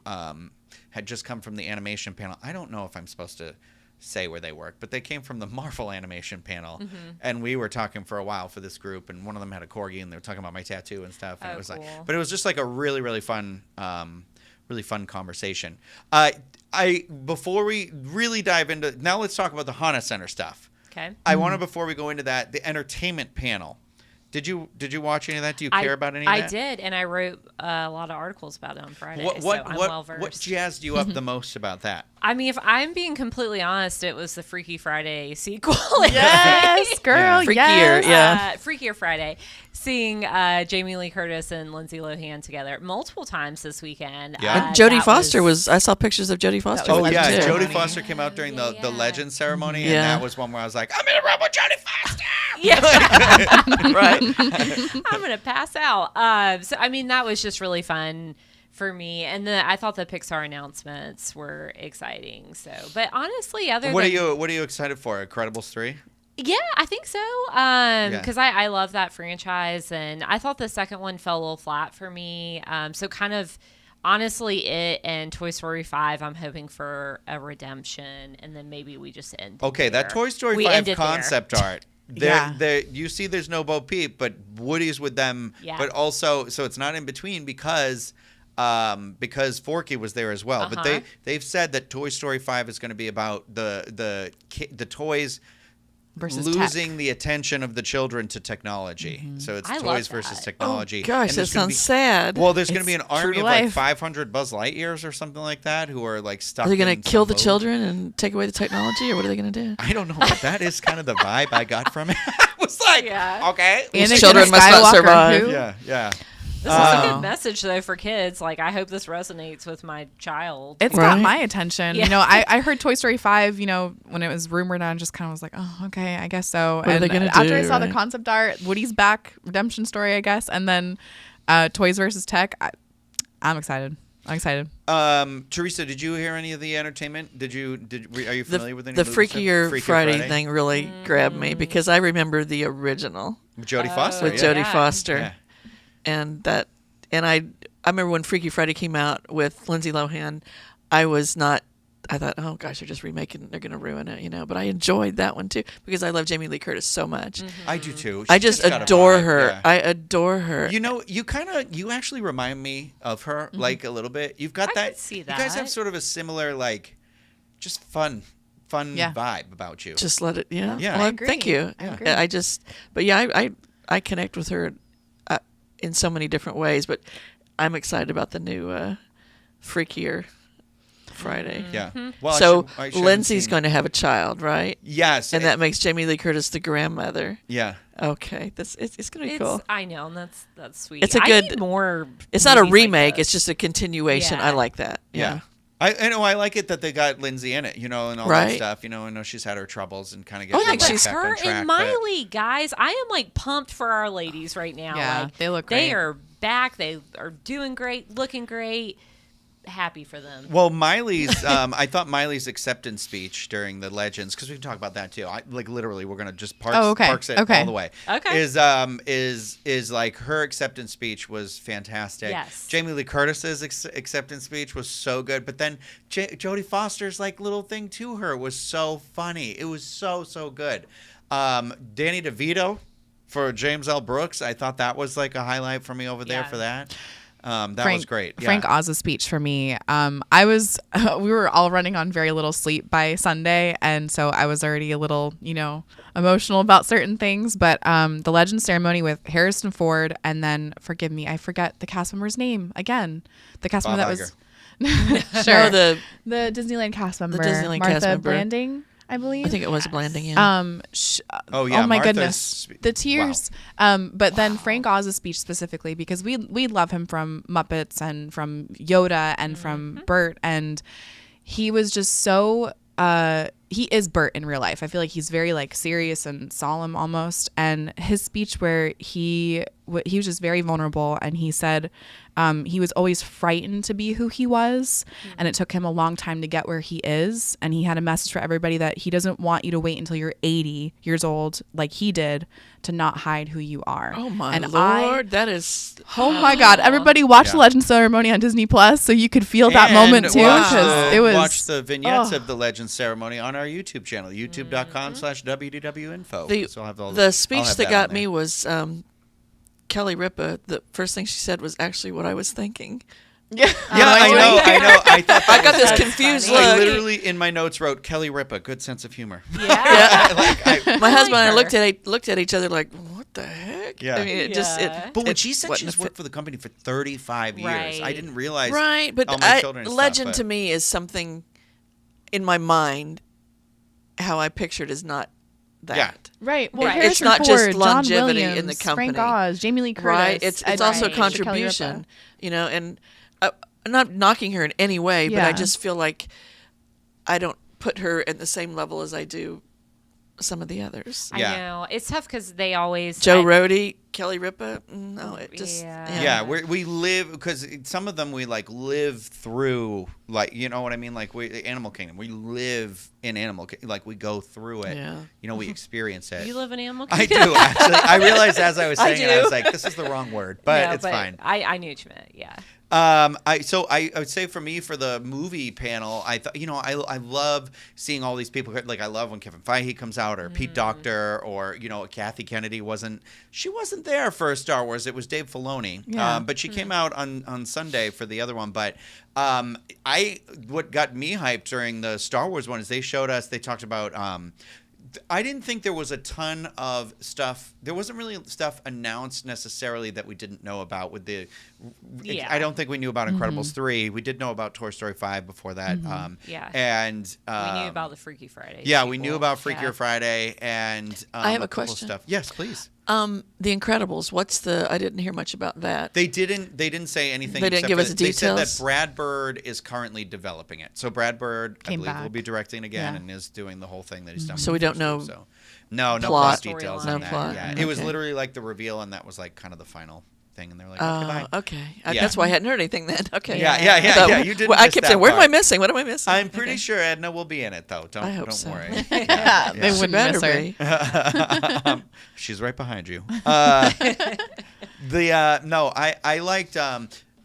Speaker 1: had just come from the animation panel. I don't know if I'm supposed to say where they work, but they came from the Marvel animation panel, and we were talking for a while for this group, and one of them had a corgi, and they were talking about my tattoo and stuff, and
Speaker 2: Oh,
Speaker 1: it was like,
Speaker 2: cool.
Speaker 1: but it was just like a really, really fun conversation. Before we really dive into, now let's talk about the Hana Center stuff.
Speaker 2: Okay.
Speaker 1: I wanted, before we go into that, the entertainment panel. Did you watch any of that? Do you care about any of that?
Speaker 2: I did, and I wrote a lot of articles about it on Friday.
Speaker 1: What
Speaker 2: so I'm well versed.
Speaker 1: what jazzed you up the most about that?
Speaker 2: I mean, if I'm being completely honest, it was the Freaky Friday sequel.
Speaker 4: Yes, girl.
Speaker 3: Freakier,
Speaker 4: Yes.
Speaker 3: yeah.
Speaker 2: Freakier Friday. Seeing Jamie Lee Curtis and Lindsay Lohan together multiple times this weekend.
Speaker 1: Yeah.
Speaker 3: And Jodie
Speaker 2: that
Speaker 3: Foster I saw pictures of Jodie Foster.
Speaker 4: was
Speaker 1: Oh
Speaker 3: with
Speaker 1: yeah,
Speaker 3: them, too.
Speaker 1: Jodie Foster came out during the
Speaker 2: Yeah.
Speaker 1: Legend ceremony, and
Speaker 3: Yeah.
Speaker 1: that was one where I was like, I'm in a room with Jodie Foster.
Speaker 2: Yeah.
Speaker 3: Right?
Speaker 2: I'm gonna pass out. So I mean, that was just really fun for me, and I thought the Pixar announcements were exciting. So, but honestly,
Speaker 1: What are you excited for? Incredibles 3?
Speaker 2: Yeah, I think so. Because I love that franchise, and I thought the second one fell a little flat for me. So kind of. Honestly, it and Toy Story 5, I'm hoping for a redemption, and then maybe we just end.
Speaker 1: Okay, that
Speaker 2: there.
Speaker 1: Toy Story
Speaker 2: We
Speaker 1: 5
Speaker 2: ended there.
Speaker 1: concept art.
Speaker 4: Yeah.
Speaker 1: You see there's no Bo Peep, but Woody's with them.
Speaker 2: Yeah.
Speaker 1: But also, so it's not in between because because Forky was there as well. But they've said that Toy Story 5 is going to be about the toys
Speaker 4: Versus
Speaker 1: losing
Speaker 4: tech.
Speaker 1: the attention of the children to technology. So it's
Speaker 2: I love
Speaker 1: toys versus
Speaker 2: that.
Speaker 1: technology.
Speaker 3: Oh, gosh,
Speaker 1: And
Speaker 3: that
Speaker 1: there's gonna
Speaker 3: sounds
Speaker 1: be-
Speaker 3: sad.
Speaker 1: Well, there's going to
Speaker 4: It's
Speaker 1: be an
Speaker 4: true
Speaker 1: army
Speaker 4: to
Speaker 1: of like
Speaker 4: life.
Speaker 1: 500 Buzz Lightyears or something like that who are like stuck.
Speaker 3: Are they going
Speaker 1: in
Speaker 3: to kill
Speaker 1: some
Speaker 3: the
Speaker 1: mode.
Speaker 3: children and take away the technology, or what are they going to do?
Speaker 1: I don't know, but that is kind of the vibe I got from it. I was like,
Speaker 2: Yeah.
Speaker 1: okay.
Speaker 3: These
Speaker 4: Anakin
Speaker 3: children must not
Speaker 4: Skywalker,
Speaker 3: survive.
Speaker 4: who-
Speaker 1: Yeah.
Speaker 2: This is a good message though for kids. Like I hope this resonates with my child.
Speaker 4: It's
Speaker 3: Right.
Speaker 4: got my attention.
Speaker 2: Yeah.
Speaker 4: You know, I heard Toy Story 5, you know, when it was rumored, and I just kind of was like, oh, okay, I guess so.
Speaker 3: What are
Speaker 4: and
Speaker 3: they gonna
Speaker 4: after I
Speaker 3: do,
Speaker 4: saw the
Speaker 3: right?
Speaker 4: concept art, Woody's back, redemption story, I guess, and then Toys versus Tech, I'm excited. I'm excited.
Speaker 1: Teresa, did you hear any of the entertainment? Are you familiar with any
Speaker 3: The
Speaker 1: of the
Speaker 3: Freakier
Speaker 1: Freakier
Speaker 3: Friday thing really grabbed me because I remember the original
Speaker 1: With Jodie Foster?
Speaker 3: with
Speaker 1: yeah.
Speaker 3: Jodie
Speaker 2: Yeah.
Speaker 3: Foster,
Speaker 1: Yeah.
Speaker 3: and I remember when Freaky Friday came out with Lindsay Lohan. I thought, oh gosh, they're just remaking. They're going to ruin it, you know. But I enjoyed that one too because I love Jamie Lee Curtis so much.
Speaker 1: I do too.
Speaker 3: I
Speaker 1: She's
Speaker 3: just
Speaker 1: got a
Speaker 3: adore
Speaker 1: vibe,
Speaker 3: her.
Speaker 1: yeah.
Speaker 3: I adore her.
Speaker 1: You know, you actually remind me of her, like a little bit. You've got
Speaker 2: I
Speaker 1: that.
Speaker 2: could see
Speaker 1: You guys have
Speaker 2: that.
Speaker 1: sort of a similar, like, just fun
Speaker 4: Yeah.
Speaker 1: vibe about you.
Speaker 3: Just let it, yeah.
Speaker 1: Yeah.
Speaker 3: Well,
Speaker 1: I
Speaker 4: agree.
Speaker 3: thank you.
Speaker 4: I agree.
Speaker 3: But yeah, I connect with her in so many different ways. But I'm excited about the new Freakier Friday.
Speaker 1: yeah. Well,
Speaker 3: So
Speaker 1: I should
Speaker 3: Lindsay's
Speaker 1: seen-
Speaker 3: going to have a child, right?
Speaker 1: Yes,
Speaker 3: And that makes Jamie Lee Curtis the grandmother.
Speaker 1: yeah.
Speaker 3: Okay, it's going to be cool.
Speaker 2: I know, and that's sweet.
Speaker 3: It's a
Speaker 2: I
Speaker 3: good-
Speaker 2: need more.
Speaker 3: It's not a
Speaker 2: movies like
Speaker 3: remake.
Speaker 2: this.
Speaker 3: It's just a continuation.
Speaker 2: Yeah.
Speaker 3: I like that.
Speaker 1: Yeah. I know I like it that they got Lindsay in it, you know, and all that
Speaker 3: Right.
Speaker 1: stuff. You know, I know she's had her troubles and kind of
Speaker 3: Oh,
Speaker 1: getting
Speaker 3: yeah,
Speaker 1: like,
Speaker 3: she's
Speaker 1: back
Speaker 2: her
Speaker 1: on track.
Speaker 2: and
Speaker 1: but-
Speaker 2: Miley, guys. I am like pumped for our ladies right now.
Speaker 4: Yeah,
Speaker 2: like,
Speaker 4: they look
Speaker 2: They
Speaker 4: great.
Speaker 2: are back. They are doing great, looking great. Happy for them.
Speaker 1: Well, Miley's, I thought Miley's acceptance speech during the Legends, because we can talk about that too. Like literally, we're gonna just parks it
Speaker 4: Okay.
Speaker 1: all the way.
Speaker 2: Okay.
Speaker 1: Is like her acceptance speech was fantastic.
Speaker 2: Yes.
Speaker 1: Jamie Lee Curtis's acceptance speech was so good, but then Jodie Foster's like little thing to her was so funny. It was so good. Danny DeVito for James L. Brooks, I thought that was like a highlight for me over there
Speaker 2: Yeah.
Speaker 1: for that. That was great. Yeah.
Speaker 4: Frank Oz's speech for me. We were all running on very little sleep by Sunday, and so I was already a little, emotional about certain things. But the Legend ceremony with Harrison Ford, and then forgive me, I forget the cast member's name again. The cast member that was sure
Speaker 3: No, the
Speaker 4: the Disneyland cast member,
Speaker 3: Disneyland
Speaker 4: Martha
Speaker 3: cast member.
Speaker 4: Blanding, I believe.
Speaker 3: I think it was Blanding. Yeah.
Speaker 1: Oh, yeah,
Speaker 4: Oh my
Speaker 1: Martha's
Speaker 4: goodness,
Speaker 1: spe-
Speaker 4: the tears. But then Frank Oz's speech specifically, because we love him from Muppets and from Yoda and from Bert, and he was just so. He is Bert in real life. I feel like he's very like serious and solemn almost. And his speech where he was just very vulnerable, and he said he was always frightened to be who he was, and it took him a long time to get where he is. And he had a message for everybody that he doesn't want you to wait until you're 80 years old like he did to not hide who you are.
Speaker 3: Oh my
Speaker 4: and
Speaker 3: lord, that is.
Speaker 4: Oh my God! Everybody watch the
Speaker 1: Yeah.
Speaker 4: Legend ceremony on Disney Plus, so you could feel that
Speaker 1: And
Speaker 4: moment too,
Speaker 1: watch
Speaker 4: because
Speaker 1: the-
Speaker 4: it was.
Speaker 1: watch the vignettes
Speaker 4: oh.
Speaker 1: of the Legend ceremony on our YouTube channel, youtube.com/wwinfo.
Speaker 3: The,
Speaker 1: So I'll have all
Speaker 3: the
Speaker 1: I'll
Speaker 3: speech
Speaker 1: have
Speaker 3: that
Speaker 1: on
Speaker 3: got
Speaker 1: there.
Speaker 3: me was Kelly Ripa. The first thing she said was actually what I was thinking.
Speaker 4: Yeah,
Speaker 1: Yeah, I know. I thought
Speaker 3: I got this
Speaker 2: That's
Speaker 3: confused
Speaker 2: funny.
Speaker 1: I
Speaker 3: look.
Speaker 1: literally in my notes wrote Kelly Ripa, good sense of humor.
Speaker 2: Yeah.
Speaker 3: My husband and I
Speaker 2: her.
Speaker 3: looked at each other like, what the heck?
Speaker 1: Yeah.
Speaker 3: I mean, it just.
Speaker 2: Yeah.
Speaker 1: But when
Speaker 3: it
Speaker 1: she said
Speaker 3: wasn't
Speaker 1: she's
Speaker 3: a
Speaker 1: worked for the company for 35 years, I
Speaker 2: Right.
Speaker 1: didn't realize.
Speaker 3: right, but
Speaker 1: all my children and stuff,
Speaker 3: legend
Speaker 1: but-
Speaker 3: to me is something in my mind. How I pictured is not that.
Speaker 1: Yeah.
Speaker 4: right. Well,
Speaker 2: Right.
Speaker 4: Harrison
Speaker 3: It's not
Speaker 4: Ford,
Speaker 3: just
Speaker 4: John
Speaker 3: longevity
Speaker 4: Williams,
Speaker 3: in the
Speaker 4: Frank
Speaker 3: company.
Speaker 4: Oz, Jamie Lee Curtis,
Speaker 3: Right. It's
Speaker 4: Ed
Speaker 3: also
Speaker 4: Knight, Kelly
Speaker 3: contribution,
Speaker 4: Ripa.
Speaker 3: and I'm not knocking her in any way, but I
Speaker 4: Yeah.
Speaker 3: just feel like I don't put her at the same level as I do some of the others.
Speaker 2: I
Speaker 1: Yeah.
Speaker 2: know it's tough because they always
Speaker 3: Joe Rody, Kelly Ripa, no, it just
Speaker 2: Yeah.
Speaker 1: Yeah, we live because some of them we like live through, like, you know what I mean, like Animal Kingdom. We live in like we go through it.
Speaker 3: Yeah.
Speaker 1: You know, we experience it.
Speaker 2: You live in Animal
Speaker 1: I
Speaker 2: Kingdom?
Speaker 1: do actually. I realized as I was
Speaker 3: I
Speaker 1: saying it, I was
Speaker 3: do.
Speaker 1: like, this is the wrong word, but
Speaker 2: No,
Speaker 1: it's fine.
Speaker 2: I knew what you meant. Yeah.
Speaker 1: I would say for me, for the movie panel, I thought, I love seeing all these people. Like I love when Kevin Feige comes out, or Pete Docter, or Kathy Kennedy wasn't there for Star Wars. It was Dave Filoni.
Speaker 4: Yeah.
Speaker 1: But she came out on Sunday for the other one. But what got me hyped during the Star Wars one is they talked about I didn't think there was a ton of stuff. There wasn't really stuff announced necessarily that we didn't know about with the
Speaker 2: Yeah.
Speaker 1: I don't think we knew about Incredibles 3. We did know about Toy Story 5 before that.
Speaker 2: Yeah.
Speaker 1: And
Speaker 2: we knew about the Freaky Friday.
Speaker 1: yeah, we
Speaker 2: sequel.
Speaker 1: knew about Freakier
Speaker 2: Yeah.
Speaker 1: Friday and
Speaker 3: I have a
Speaker 1: couple
Speaker 3: question.
Speaker 1: stuff. Yes, please.
Speaker 3: The Incredibles. I didn't hear much about that.
Speaker 1: They didn't say anything.
Speaker 3: They didn't
Speaker 1: except
Speaker 3: give
Speaker 1: for
Speaker 3: us
Speaker 1: that They said that
Speaker 3: details?
Speaker 1: Brad Bird is currently developing it. So Brad Bird, I
Speaker 4: Came
Speaker 1: believe, will
Speaker 4: back.
Speaker 1: be directing again
Speaker 4: Yeah.
Speaker 1: and is doing the whole thing that he's done.
Speaker 3: So
Speaker 1: with
Speaker 3: we
Speaker 1: the
Speaker 3: don't
Speaker 1: first two,
Speaker 3: know
Speaker 1: So no
Speaker 3: plot.
Speaker 1: plot details
Speaker 2: Storyline.
Speaker 1: on
Speaker 3: No
Speaker 1: that.
Speaker 3: plot.
Speaker 1: Yeah, it was
Speaker 3: Okay.
Speaker 1: literally like the reveal, and that was like kind of the final thing. And they're like, okay, bye.
Speaker 3: Okay.
Speaker 1: Yeah.
Speaker 3: That's why I hadn't heard anything then. Okay.
Speaker 1: Yeah.
Speaker 3: I thought,
Speaker 1: You didn't.
Speaker 3: well, I
Speaker 1: miss
Speaker 3: kept
Speaker 1: that
Speaker 3: saying, what am I
Speaker 1: part.
Speaker 3: missing? What am I missing?
Speaker 1: I'm pretty sure Edna will be in it though.
Speaker 3: I hope
Speaker 1: don't
Speaker 3: so.
Speaker 1: worry.
Speaker 4: Yeah, they
Speaker 3: She
Speaker 4: wouldn't
Speaker 3: better
Speaker 4: miss her.
Speaker 3: be.
Speaker 1: She's right behind you. I liked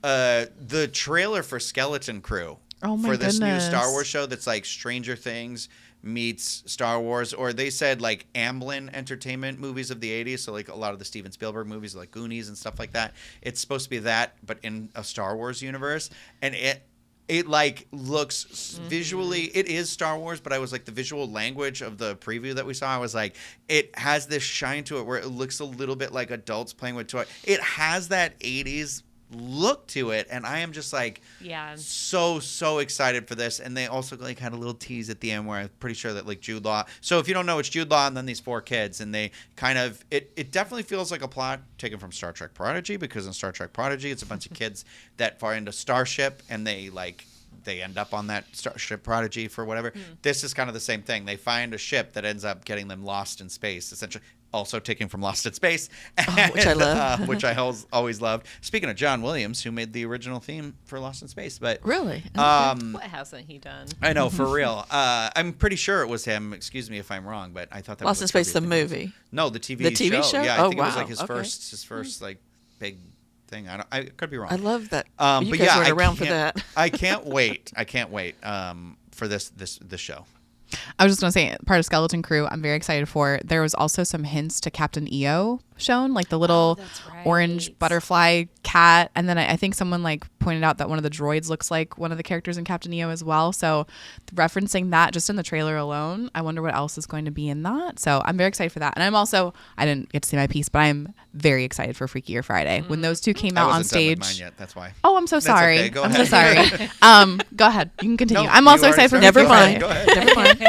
Speaker 1: the trailer for Skeleton Crew
Speaker 4: Oh my
Speaker 1: for this new
Speaker 4: goodness.
Speaker 1: Star Wars show that's like Stranger Things meets Star Wars, or they said like Amblin Entertainment movies of the 80s, so like a lot of the Steven Spielberg movies like Goonies and stuff like that. It's supposed to be that, but in a Star Wars universe, and it like looks visually, it is Star Wars, but I was like the visual language of the preview that we saw, I was like, it has this shine to it where it looks a little bit like adults playing with toys. It has that 80s look to it, and I am just like so excited for this. And they also like had a little tease at the end where I'm pretty sure that like Jude Law, so if you don't know, it's Jude Law and then these 4 kids, and they kind of it definitely feels like a plot taken from Star Trek Prodigy, because in Star Trek Prodigy it's a bunch of kids that fly into Starship and they end up on that Starship Prodigy for whatever. This is kind of the same thing. They find a ship that ends up getting them lost in space, essentially. Also taken from Lost in Space,
Speaker 3: which I love.
Speaker 1: which I always loved. Speaking of John Williams, who made the original theme for Lost in Space, but
Speaker 3: Really?
Speaker 2: What hasn't he done?
Speaker 1: I know, for real. I'm pretty sure it was him. Excuse me if I'm wrong, but I thought that
Speaker 3: Lost in
Speaker 1: was
Speaker 3: Space, the
Speaker 1: tribute thing.
Speaker 3: movie.
Speaker 1: No, the TV,
Speaker 3: The TV show?
Speaker 1: Yeah, I
Speaker 3: Oh,
Speaker 1: think it was
Speaker 3: wow.
Speaker 1: like his
Speaker 3: Okay.
Speaker 1: first like big thing. I could be wrong.
Speaker 3: I love that. You
Speaker 1: but
Speaker 3: guys
Speaker 1: yeah,
Speaker 3: weren't around for
Speaker 1: can't-
Speaker 3: that.
Speaker 1: I can't wait. For this show.
Speaker 4: I was just going to say, part of Skeleton Crew, I'm very excited for. There was also some hints to Captain EO shown, like the little
Speaker 2: that's right.
Speaker 4: orange butterfly cat. And then I think someone like pointed out that one of the droids looks like one of the characters in Captain EO as well. So referencing that just in the trailer alone, I wonder what else is going to be in that. So I'm very excited for that. And I didn't get to see my piece, but I'm very excited for Freakier Friday. When those two came out
Speaker 1: I
Speaker 4: on
Speaker 1: wasn't done with
Speaker 4: stage.
Speaker 1: mine yet. That's why.
Speaker 4: Oh, I'm so
Speaker 1: That's
Speaker 4: sorry.
Speaker 1: okay. Go
Speaker 4: I'm so
Speaker 1: ahead.
Speaker 4: sorry. Go ahead. You can continue.
Speaker 1: No,
Speaker 4: I'm
Speaker 1: you
Speaker 4: also
Speaker 1: already
Speaker 4: excited for
Speaker 1: started.
Speaker 3: Never
Speaker 4: Freakier
Speaker 3: mind.
Speaker 4: Friday.
Speaker 1: Go ahead.
Speaker 3: Never mind.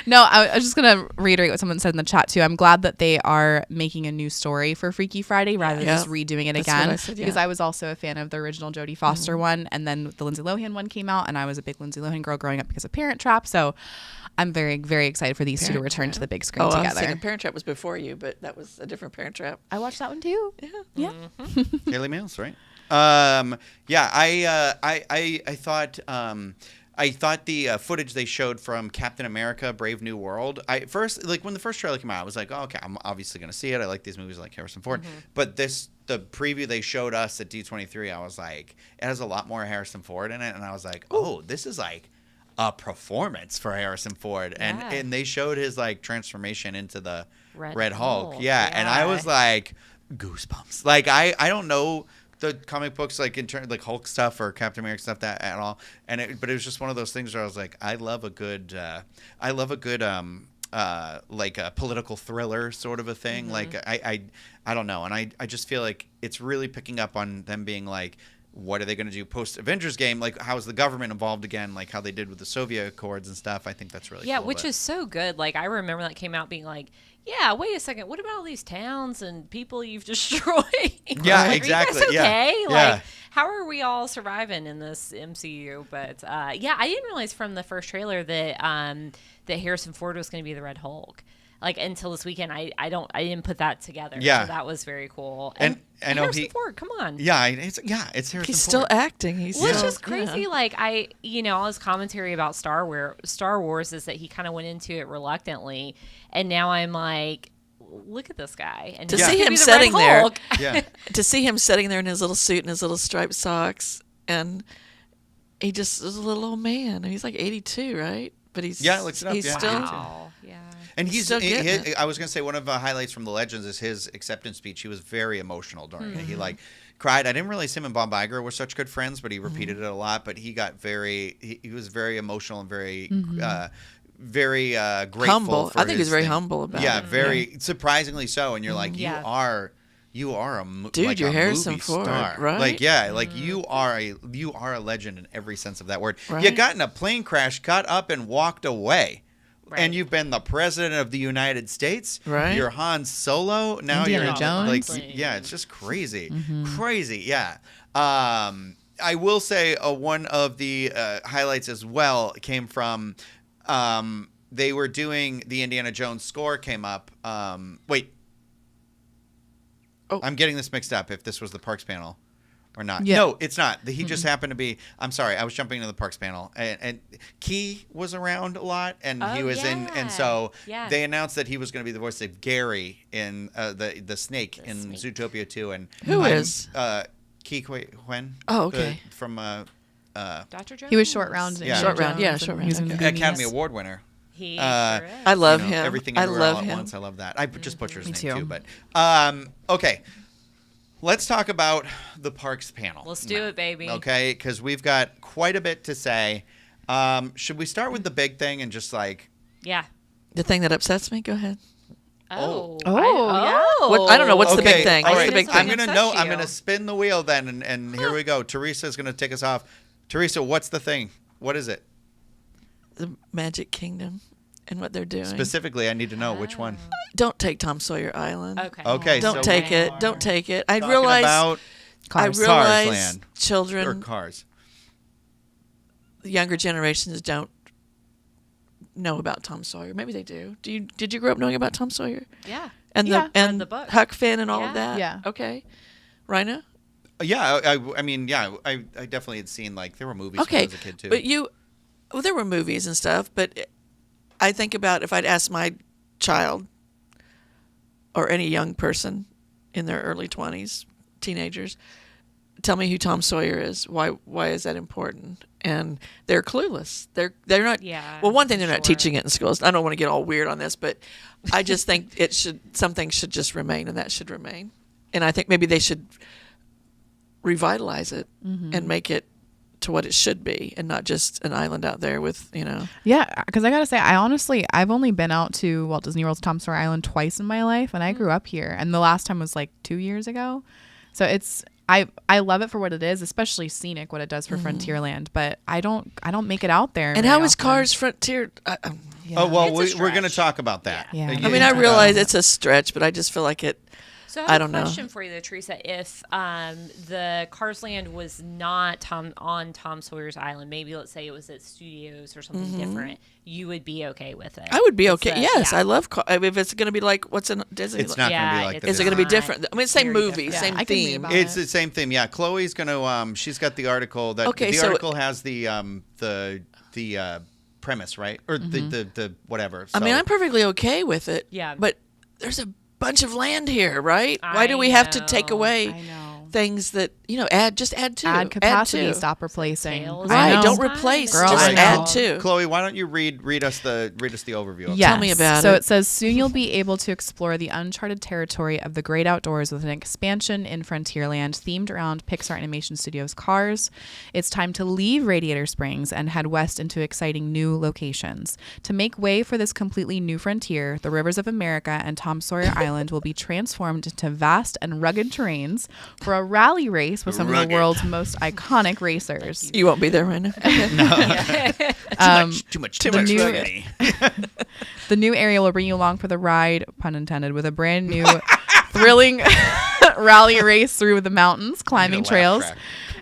Speaker 4: No, I was just going to reiterate what someone said in the chat too. I'm glad that they are making a new story for Freaky Friday rather than
Speaker 3: Yeah.
Speaker 4: just redoing it
Speaker 3: That's what
Speaker 4: again.
Speaker 3: I said,
Speaker 4: Because
Speaker 3: yeah.
Speaker 4: I was also a fan of the original Jodie Foster one, and then the Lindsay Lohan one came out, and I was a big Lindsay Lohan girl growing up because of Parent Trap. So I'm very, very excited for these two to
Speaker 3: Parent
Speaker 4: return
Speaker 3: Trap.
Speaker 4: to the big screen
Speaker 3: I was
Speaker 4: together.
Speaker 3: thinking Parent Trap was before you, but that was a different Parent Trap.
Speaker 4: I watched that one too. Yeah.
Speaker 1: Daily Mails, right? Yeah, I thought the footage they showed from Captain America: Brave New World. When the first trailer came out, I was like, oh, okay, I'm obviously gonna see it. I like these movies, I like Harrison Ford. But the preview they showed us at D23, I was like, it has a lot more Harrison Ford in it, and I was like, oh, this is like a performance for Harrison Ford.
Speaker 2: Yeah.
Speaker 1: And they showed his like transformation into the
Speaker 2: Red
Speaker 1: Hulk.
Speaker 2: Hulk,
Speaker 1: Yeah, and I
Speaker 2: yeah.
Speaker 1: was like, goosebumps. Like I don't know the comic books like in terms like Hulk stuff or Captain America stuff that at all, but it was just one of those things where I was like, I love a good like a political thriller sort of a thing. Like I don't know, and I just feel like it's really picking up on them being like, what are they going to do post Avengers game? Like, how is the government involved again? Like how they did with the Soviet Accords and stuff. I think that's really cool,
Speaker 2: which is so good. Like I remember that came out being like, yeah, wait a second, what about all these towns and people you've destroyed?
Speaker 1: Yeah,
Speaker 2: Like,
Speaker 1: exactly,
Speaker 2: Are you guys okay?
Speaker 1: yeah.
Speaker 2: Like
Speaker 1: Yeah.
Speaker 2: how are we all surviving in this MCU? But yeah, I didn't realize from the first trailer that that Harrison Ford was going to be the Red Hulk. Like until this weekend, I didn't put that together.
Speaker 1: Yeah.
Speaker 2: So that was very cool.
Speaker 1: And I know
Speaker 2: Harrison Ford, come on.
Speaker 1: it's Harrison
Speaker 3: He's
Speaker 1: Ford.
Speaker 3: still acting. He's
Speaker 2: Well, it's
Speaker 3: still,
Speaker 2: just crazy.
Speaker 3: yeah.
Speaker 2: Like all his commentary about Star Wars is that he kind of went into it reluctantly, and now I'm like, look at this guy. And
Speaker 3: To
Speaker 2: he's
Speaker 3: see
Speaker 2: gonna
Speaker 3: him
Speaker 2: be the
Speaker 3: sitting
Speaker 2: Red
Speaker 3: there.
Speaker 2: Hulk.
Speaker 1: Yeah.
Speaker 3: To see him sitting there in his little suit and his little striped socks, and he just is a little old man. And he's like 82, right? But he's
Speaker 1: Yeah, it looks it up,
Speaker 3: he's
Speaker 1: yeah.
Speaker 3: still
Speaker 2: Wow. Yeah.
Speaker 1: And
Speaker 3: Still getting it.
Speaker 1: I was going to say one of the highlights from the Legends is his acceptance speech. He was very emotional during it. He like cried. I didn't realize him and Bob Iger were such good friends, but he repeated it a lot. But he got he was very emotional and very very grateful.
Speaker 3: Humble.
Speaker 1: For
Speaker 3: I think he's
Speaker 1: his
Speaker 3: very
Speaker 1: thing.
Speaker 3: humble about it.
Speaker 1: Yeah, very surprisingly so. And you're like,
Speaker 2: Yeah.
Speaker 1: you are a
Speaker 3: Dude,
Speaker 1: like
Speaker 3: you're
Speaker 1: a
Speaker 3: Harrison
Speaker 1: movie
Speaker 3: Ford,
Speaker 1: star.
Speaker 3: right?
Speaker 1: Like like you are a legend in every sense of that word.
Speaker 3: Right.
Speaker 1: You got in a plane crash, got up and walked away.
Speaker 2: Right.
Speaker 1: And you've been the president of the United States.
Speaker 3: Right.
Speaker 1: You're Han Solo. Now
Speaker 4: Indiana
Speaker 1: you're
Speaker 4: Jones.
Speaker 1: like, yeah, it's just crazy, crazy. Yeah. I will say one of the highlights as well came from they were doing the Indiana Jones score came up. Wait.
Speaker 3: Oh.
Speaker 1: I'm getting this mixed up. If this was the Parks panel. Or not?
Speaker 4: Yeah.
Speaker 1: No, it's not. He just happened to be. I'm sorry, I was jumping into the Parks panel, and Key was around a lot, and he
Speaker 2: Oh,
Speaker 1: was in, and so
Speaker 2: yeah.
Speaker 1: they announced that he was going to be the voice of Gary in the snake in
Speaker 2: snake.
Speaker 1: Zootopia 2, and
Speaker 3: Who is?
Speaker 1: Key Huen?
Speaker 3: Oh, okay.
Speaker 1: From
Speaker 2: Dr. Jones.
Speaker 4: He was short round. in
Speaker 1: Yeah.
Speaker 3: Short
Speaker 4: Indiana
Speaker 3: round, yeah,
Speaker 4: Jones,
Speaker 3: short
Speaker 4: and
Speaker 3: round,
Speaker 4: he was in
Speaker 3: okay.
Speaker 4: the Goonies.
Speaker 1: Academy Award winner.
Speaker 2: He
Speaker 1: Uh,
Speaker 2: sure is.
Speaker 3: I love
Speaker 1: You know,
Speaker 3: him.
Speaker 1: Everything
Speaker 3: I
Speaker 1: Everywhere
Speaker 3: love
Speaker 1: All at
Speaker 3: him.
Speaker 1: Once. I love that. I just butchered his
Speaker 4: Me
Speaker 1: name
Speaker 4: too.
Speaker 1: too, but okay. Let's talk about the Parks panel.
Speaker 2: Let's do it, baby.
Speaker 1: Okay, because we've got quite a bit to say. Should we start with the big thing and just like
Speaker 2: Yeah.
Speaker 3: The thing that upsets me. Go ahead.
Speaker 2: Oh.
Speaker 4: Oh,
Speaker 2: yeah.
Speaker 3: What- I don't know, what's the big thing?
Speaker 1: all
Speaker 3: What's
Speaker 1: right,
Speaker 3: the big
Speaker 1: I'm
Speaker 3: thing?
Speaker 1: I'm gonna spin the wheel then, and here we go. Teresa's gonna take us off. Teresa, what's the thing? What is it
Speaker 3: The Magic Kingdom and what they're doing.
Speaker 1: specifically? I need to know which one.
Speaker 3: Don't take Tom Sawyer Island.
Speaker 2: Okay.
Speaker 1: Okay,
Speaker 3: Don't
Speaker 1: so
Speaker 3: take
Speaker 1: we
Speaker 3: it.
Speaker 1: are
Speaker 3: Don't take it. I
Speaker 1: talking
Speaker 3: realize.
Speaker 1: about
Speaker 3: I
Speaker 4: Cars.
Speaker 3: realize
Speaker 1: Land. or
Speaker 3: children,
Speaker 1: Cars.
Speaker 3: the younger generations don't know about Tom Sawyer. Maybe they do. Did you grow up knowing about Tom Sawyer
Speaker 2: Yeah.
Speaker 3: and
Speaker 4: Yeah.
Speaker 3: and
Speaker 2: the book.
Speaker 3: Huck Finn and all of
Speaker 2: Yeah.
Speaker 3: that?
Speaker 4: Yeah.
Speaker 3: Okay. Rhino.
Speaker 1: Yeah, I mean, yeah, I definitely had seen like there were movies when I
Speaker 3: Okay,
Speaker 1: was a kid too.
Speaker 3: but well, there were movies and stuff. But I think about if I'd asked my child or any young person in their early 20s, teenagers, tell me who Tom Sawyer is. Why is that important? And they're clueless. They're not.
Speaker 2: Yeah,
Speaker 3: Well, one thing they're not
Speaker 2: sure.
Speaker 3: teaching it in schools. I don't want to get all weird on this, but I just think something should just remain, and that should remain. And I think maybe they should revitalize it and make it to what it should be, and not just an island out there with
Speaker 4: Yeah, because I gotta say, I've only been out to Walt Disney World's Tom Sawyer Island twice in my life, and I grew up here, and the last time was like 2 years ago. So I love it for what it is, especially scenic, what it does for Frontierland. But I don't make it out there.
Speaker 3: And
Speaker 4: very
Speaker 3: how is
Speaker 4: often.
Speaker 3: Cars Frontier?
Speaker 4: Yeah.
Speaker 1: Oh well,
Speaker 2: It's a
Speaker 1: we're going to
Speaker 2: stretch.
Speaker 1: talk about that.
Speaker 4: Yeah.
Speaker 3: I mean, I realize it's a stretch, but I just feel like it.
Speaker 2: So I
Speaker 3: I
Speaker 2: have
Speaker 3: don't
Speaker 2: a
Speaker 3: know.
Speaker 2: question for you, though, Teresa. If the Cars Land was not on Tom Sawyer's Island, maybe let's say it was at Studios or something different, you would be okay with it.
Speaker 3: I would be
Speaker 2: It's
Speaker 3: okay.
Speaker 2: a-
Speaker 3: Yes,
Speaker 2: yeah.
Speaker 3: I love. If it's going to be like what's in Disney,
Speaker 1: It's not going to
Speaker 2: Yeah,
Speaker 1: be like
Speaker 2: it's
Speaker 1: that.
Speaker 3: Is it going to be
Speaker 2: not
Speaker 3: different? I mean, same
Speaker 2: very
Speaker 3: movie,
Speaker 2: different.
Speaker 3: same
Speaker 4: I can think
Speaker 3: theme.
Speaker 4: about
Speaker 1: It's the same theme. Yeah, Chloe's going to. She's got the article that
Speaker 3: Okay,
Speaker 1: the
Speaker 3: so-
Speaker 1: article has the premise, right, or the whatever.
Speaker 3: I mean,
Speaker 1: So-
Speaker 3: I'm perfectly okay with it.
Speaker 2: Yeah.
Speaker 3: But there's a bunch of land here, right? Why
Speaker 2: I
Speaker 3: do we have to take
Speaker 2: know.
Speaker 3: away
Speaker 4: I know.
Speaker 3: things that add to?
Speaker 4: Add capacity,
Speaker 3: to.
Speaker 4: stop replacing.
Speaker 2: Tails.
Speaker 4: I
Speaker 3: Right.
Speaker 4: know.
Speaker 3: Don't replace.
Speaker 4: Girl,
Speaker 3: just
Speaker 4: I know.
Speaker 3: add to.
Speaker 1: Chloe, why don't you read us the overview? Of it?
Speaker 4: Yes.
Speaker 3: Tell me about
Speaker 4: so
Speaker 3: it.
Speaker 4: it says, soon you'll be able to explore the uncharted territory of the great outdoors with an expansion in Frontierland themed around Pixar Animation Studios Cars. It's time to leave Radiator Springs and head west into exciting new locations. To make way for this completely new frontier, the rivers of America and Tom Sawyer Island will be transformed into vast and rugged terrains for a rally race with some of
Speaker 1: Rugged.
Speaker 4: the world's most iconic racers.
Speaker 3: You won't be there right now.
Speaker 1: Too much
Speaker 4: the new-
Speaker 1: scrutiny.
Speaker 4: The new area will bring you along for the ride, pun intended, with a brand new thrilling rally race through the mountains, climbing
Speaker 1: laugh
Speaker 4: trails,
Speaker 1: track.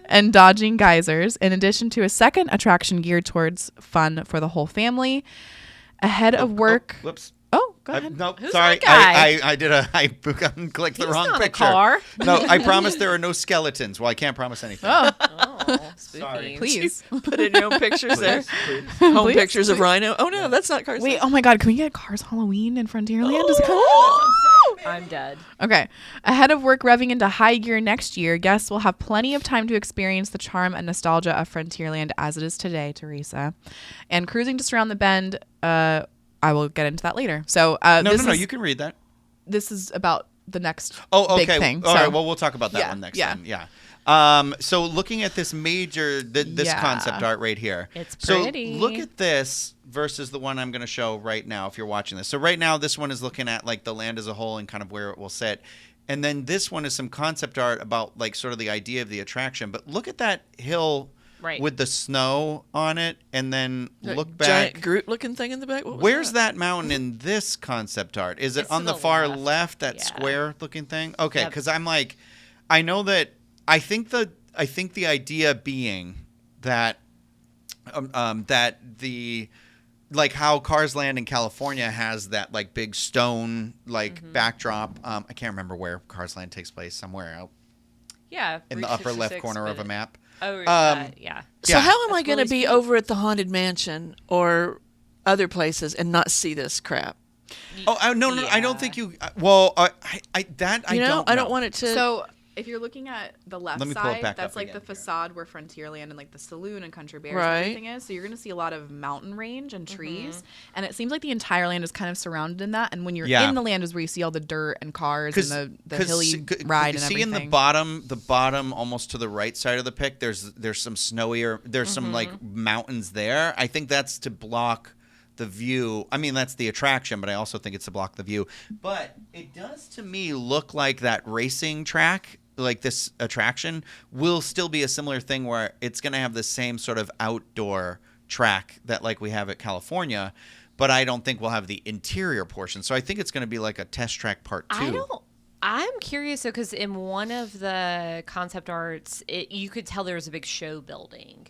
Speaker 4: and dodging geysers, in addition to a second attraction geared towards fun for the whole family. Ahead of work.
Speaker 1: Whoops.
Speaker 4: Oh, go ahead.
Speaker 1: No,
Speaker 2: Who's
Speaker 1: sorry.
Speaker 2: that guy?
Speaker 1: I did I clicked the
Speaker 2: He's
Speaker 1: wrong
Speaker 2: not a
Speaker 1: picture.
Speaker 2: car.
Speaker 1: No, I promise there are no skeletons. Well, I can't promise anything.
Speaker 2: Oh, spooky.
Speaker 1: Sorry.
Speaker 4: Please.
Speaker 3: Put in your own pictures there. Home
Speaker 4: Please?
Speaker 3: pictures of Rhino. Oh no, that's not Cars.
Speaker 4: Wait, oh my God. Can we get Cars Halloween in Frontierland? Does it come?
Speaker 2: I'm dead.
Speaker 4: Okay. Ahead of work revving into high gear next year, guests will have plenty of time to experience the charm and nostalgia of Frontierland as it is today, Teresa. And cruising just around the bend, I will get into that later. So
Speaker 1: No, you can read that.
Speaker 4: This is about the next
Speaker 1: okay.
Speaker 4: big thing.
Speaker 1: All
Speaker 4: so.
Speaker 1: right. Well, we'll talk about that one next time. Yeah. So looking at this this concept art right here.
Speaker 2: It's pretty.
Speaker 1: So look at this versus the one I'm going to show right now if you're watching this. So right now this one is looking at like the land as a whole and kind of where it will sit. And then this one is some concept art about like sort of the idea of the attraction. But look at that hill with the snow on it, and then look back.
Speaker 3: Giant Groot looking thing in the back.
Speaker 1: Where's that mountain in this concept art? Is it on the far left, that
Speaker 2: Yeah.
Speaker 1: square looking thing? Okay, because I'm like, I know that. I think the idea being that that the like how Cars Land in California has that like big stone like backdrop. I can't remember where Cars Land takes place, somewhere out in the upper left corner of a map.
Speaker 2: Oh, yeah.
Speaker 3: So how am I
Speaker 2: That's
Speaker 3: going to
Speaker 2: Willie's
Speaker 3: be
Speaker 2: feet.
Speaker 3: over at the Haunted Mansion or other places and not see this crap?
Speaker 1: Oh, no, I don't think you. Well, I don't know.
Speaker 3: I don't want it to.
Speaker 4: So if you're looking at the left
Speaker 1: Let me pull it
Speaker 4: side,
Speaker 1: back
Speaker 4: that's
Speaker 1: up
Speaker 4: like
Speaker 1: again
Speaker 4: the
Speaker 1: here.
Speaker 4: facade where Frontierland and like the saloon and Country Bears
Speaker 3: Right.
Speaker 4: and everything is. So you're going to see a lot of mountain range and trees. And it seems like the entire land is kind of surrounded in that. And when you're in the land is where you see all the dirt and cars and the hilly ride and
Speaker 1: see
Speaker 4: everything.
Speaker 1: in the bottom almost to the right side of the pic, there's some snowier, there's some like mountains there. I think that's to block the view. I mean, that's the attraction, but I also think it's to block the view. But it does to me look like that racing track, like this attraction, will still be a similar thing where it's going to have the same sort of outdoor track that like we have at California, but I don't think we'll have the interior portion. So I think it's going to be like a test track part 2.
Speaker 2: I'm curious though, because in one of the concept arts, you could tell there was a big show building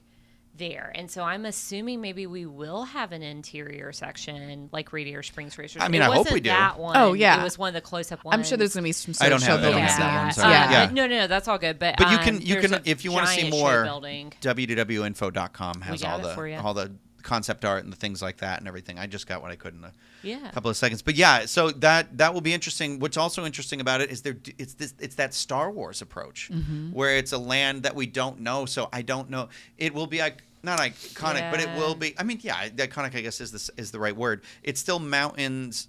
Speaker 2: there, and so I'm assuming maybe we will have an interior section like Radiator Springs Racers.
Speaker 1: I mean, I hope we do.
Speaker 2: That one.
Speaker 4: Oh, yeah.
Speaker 2: It was one of the close-up ones.
Speaker 4: I'm sure there's going to be some
Speaker 1: I
Speaker 4: sort
Speaker 1: don't
Speaker 4: of show
Speaker 1: have
Speaker 4: building
Speaker 1: that
Speaker 4: scene.
Speaker 1: one, sorry. Yeah.
Speaker 2: No, that's all good. But
Speaker 1: But you
Speaker 2: there's
Speaker 1: can
Speaker 2: a
Speaker 1: if you want to see
Speaker 2: giant show
Speaker 1: more,
Speaker 2: building.
Speaker 1: www.info.com
Speaker 2: We
Speaker 1: has
Speaker 2: got it for ya.
Speaker 1: all the concept art and the things like that and everything. I just got what I could in
Speaker 2: Yeah.
Speaker 1: a couple of seconds. But yeah, so that will be interesting. What's also interesting about it is it's that Star Wars approach where it's a land that we don't know. So I don't know. It will be not iconic, but it will be. I mean, yeah, iconic I guess is the right word. It's still mountains.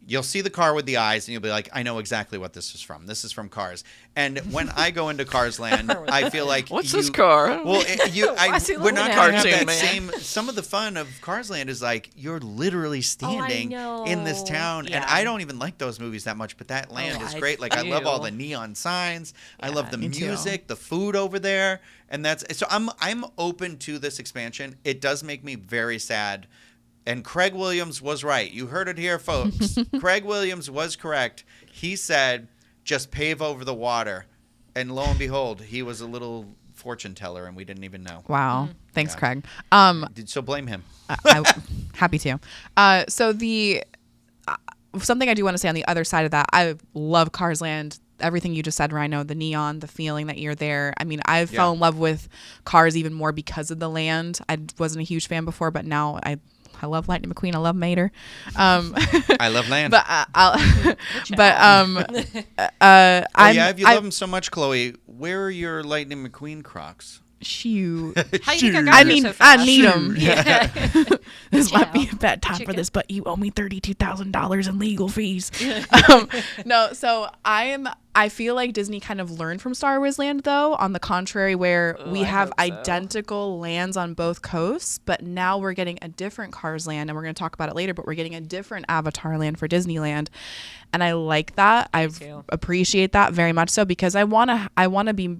Speaker 1: You'll see the car with the eyes, and you'll be like, I know exactly what this is from. This is from Cars. And when I go into Cars Land, I feel like
Speaker 3: What's this car?
Speaker 1: Well, we're not going to have that
Speaker 3: man?
Speaker 1: same. Some of the fun of Cars Land is like you're literally standing in this town, and I don't even like those movies that much, but that land is
Speaker 2: I
Speaker 1: great. Like I love all
Speaker 2: do.
Speaker 1: the neon signs. I love the
Speaker 4: me too.
Speaker 1: music, the food over there, and that's so. I'm open to this expansion. It does make me very sad. And Craig Williams was right. You heard it here, folks. Craig Williams was correct. He said, just pave over the water. And lo and behold, he was a little fortune teller, and we didn't even know.
Speaker 4: Wow. Thanks,
Speaker 1: Yeah.
Speaker 4: Craig.
Speaker 1: So blame him.
Speaker 4: Happy to. So the something I do want to say on the other side of that, I love Cars Land. Everything you just said, Rhino, the neon, the feeling that you're there. I mean, I fell in love with Cars even more because of the land. I wasn't a huge fan before, but now I love Lightning McQueen. I love Mater.
Speaker 1: I love land.
Speaker 4: But
Speaker 1: if you love him so much, Chloe, where are your Lightning McQueen Crocs?
Speaker 4: shoot.
Speaker 2: How you think I got here so fast?
Speaker 4: I need them.
Speaker 2: Yeah.
Speaker 4: This might be
Speaker 2: Ciao.
Speaker 4: a bad time for
Speaker 2: Chicken.
Speaker 4: this, but you owe me $32,000 in legal fees. No, so I feel like Disney kind of learned from Star Wars Land, though, on the contrary, where we have identical lands on both coasts, but now we're getting a different Cars Land, and we're going to talk about it later, but we're getting a different Avatar Land for Disneyland. And I like that. I appreciate that very much so, because I want to be,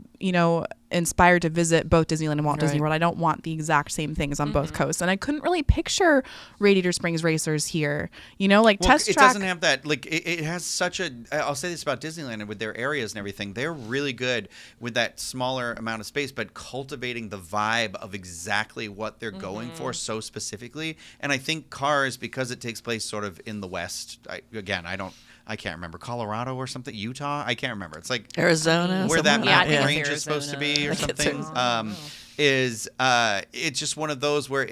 Speaker 4: inspired to visit both Disneyland and Walt Disney World. I don't want the exact same things on both coasts. And I couldn't really picture Radiator Springs Racers here. Test
Speaker 1: it
Speaker 4: track.
Speaker 1: doesn't have that. Like it has such a. I'll say this about Disneyland and with their areas and everything. They're really good with that smaller amount of space, but cultivating the vibe of exactly what they're going for so specifically. And I think Cars, because it takes place sort of in the West. I can't remember, Colorado or something, Utah. I can't remember. It's like
Speaker 3: Arizona,
Speaker 1: where that
Speaker 3: somewhere like
Speaker 1: mountain
Speaker 2: I think
Speaker 1: range
Speaker 2: it's
Speaker 1: is supposed to be, or
Speaker 3: I think it's
Speaker 1: something. It's just one of those where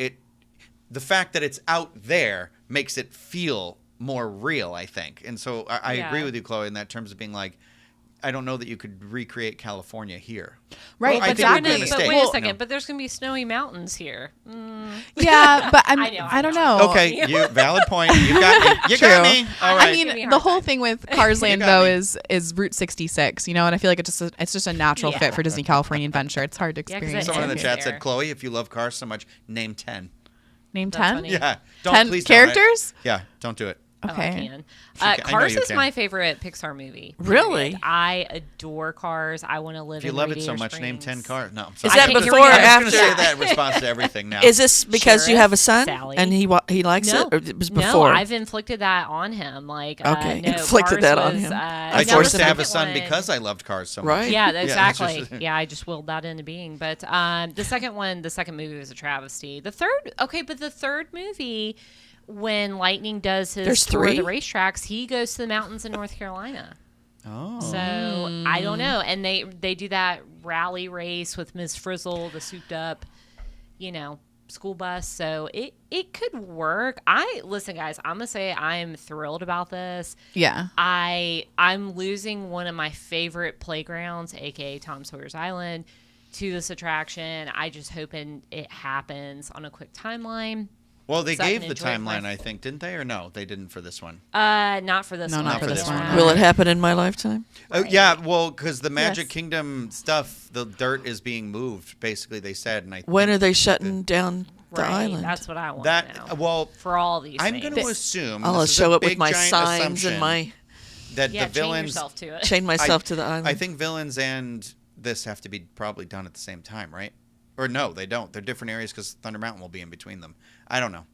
Speaker 1: the fact that it's out there makes it feel more real, I think. And so I agree with you, Chloe, in that terms of being like, I don't know that you could recreate California here.
Speaker 4: Right,
Speaker 1: I
Speaker 2: But,
Speaker 1: think
Speaker 2: they're
Speaker 1: we've made a
Speaker 2: gonna, but
Speaker 1: mistake.
Speaker 2: wait a second.
Speaker 1: No.
Speaker 2: But there's going to be snowy mountains here.
Speaker 4: Yeah, but
Speaker 2: I know,
Speaker 4: I don't
Speaker 2: I
Speaker 4: know.
Speaker 1: Okay, you valid point. You got me. You got
Speaker 4: True.
Speaker 1: me. All right.
Speaker 4: I
Speaker 2: Give me a
Speaker 4: mean,
Speaker 2: hard
Speaker 4: the whole
Speaker 2: time.
Speaker 4: thing with Cars Land
Speaker 1: got
Speaker 4: though
Speaker 1: me.
Speaker 4: is Route 66, you know, and I feel like it's just a natural
Speaker 2: Yeah.
Speaker 4: fit for Disney California Adventure. It's hard to
Speaker 2: Yeah, 'cause
Speaker 4: experience.
Speaker 2: it
Speaker 1: Someone in the
Speaker 2: ends
Speaker 1: chat
Speaker 2: there.
Speaker 1: said, Chloe, if you love cars so much, name 10.
Speaker 4: Name
Speaker 2: That's
Speaker 4: 10?
Speaker 2: funny.
Speaker 1: Yeah. Don't
Speaker 4: 10
Speaker 1: please don't, right?
Speaker 4: characters?
Speaker 1: Yeah, don't do it.
Speaker 2: Oh, I
Speaker 4: Okay.
Speaker 2: can.
Speaker 1: I know
Speaker 2: Cars
Speaker 1: you
Speaker 2: is
Speaker 1: can.
Speaker 2: my favorite Pixar movie.
Speaker 3: Really?
Speaker 2: period. I adore Cars. I want to live
Speaker 1: If you
Speaker 2: in
Speaker 1: love it so
Speaker 2: Radiator
Speaker 1: much, name 10
Speaker 2: Springs.
Speaker 1: cars. No, I'm
Speaker 3: Is
Speaker 1: sorry.
Speaker 3: that
Speaker 2: Okay, here we
Speaker 3: before
Speaker 2: go.
Speaker 3: or
Speaker 1: I was
Speaker 3: after?
Speaker 1: going to say that in response to everything now.
Speaker 3: Is this because you
Speaker 2: Sheriff,
Speaker 3: have a son
Speaker 2: Sally.
Speaker 3: and he likes
Speaker 2: No,
Speaker 3: it, or it was
Speaker 2: no,
Speaker 3: before?
Speaker 2: I've inflicted that on him. Like,
Speaker 3: Okay,
Speaker 2: no,
Speaker 3: inflicted
Speaker 2: Cars
Speaker 3: that on
Speaker 2: was,
Speaker 3: him.
Speaker 1: I
Speaker 2: no,
Speaker 1: chose
Speaker 2: the
Speaker 1: to have a
Speaker 2: second
Speaker 1: son
Speaker 2: one-
Speaker 1: because I loved cars so much.
Speaker 3: Right?
Speaker 2: Yeah,
Speaker 1: that's
Speaker 2: exactly.
Speaker 1: just-
Speaker 2: Yeah, I just willed that into being. But the second movie was a travesty. The third movie, when Lightning does his
Speaker 3: There's
Speaker 2: tour of the
Speaker 3: 3?
Speaker 2: racetracks, he goes to the mountains in North Carolina.
Speaker 1: Oh.
Speaker 2: So I don't know, and they do that rally race with Ms. Frizzle, the souped up, school bus. So it could work. Listen, guys. I'm gonna say I'm thrilled about this.
Speaker 4: Yeah.
Speaker 2: I'm losing one of my favorite playgrounds, aka Tom Sawyer's Island, to this attraction. I just hoping it happens on a quick timeline.
Speaker 1: Well, they
Speaker 2: So I
Speaker 1: gave
Speaker 2: can
Speaker 1: the
Speaker 2: enjoy my-
Speaker 1: timeline, I think, didn't they? Or no, they didn't for this one.
Speaker 2: Not for this
Speaker 4: No,
Speaker 2: one.
Speaker 4: not for this one.
Speaker 3: Will it happen in my lifetime?
Speaker 1: Oh, yeah, well, because the Magic
Speaker 4: Yes.
Speaker 1: Kingdom stuff, the dirt is being moved, basically, they said. And I
Speaker 3: When
Speaker 1: think
Speaker 3: are they shutting down the
Speaker 2: Right,
Speaker 3: island?
Speaker 2: that's what I want
Speaker 1: that,
Speaker 2: now.
Speaker 1: well,
Speaker 2: For all these
Speaker 1: I'm
Speaker 2: things.
Speaker 1: going to assume
Speaker 3: I'll
Speaker 1: this is
Speaker 3: show
Speaker 1: a
Speaker 3: up with
Speaker 1: big,
Speaker 3: my
Speaker 1: giant
Speaker 3: signs
Speaker 1: assumption
Speaker 3: and my
Speaker 1: that
Speaker 2: Yeah,
Speaker 1: the villains.
Speaker 2: chain yourself to it.
Speaker 3: chain myself to the island.
Speaker 1: I think villains and this have to be probably done at the same time, right? Or no, they don't. They're different areas because Thunder Mountain will be in between them. I don't know.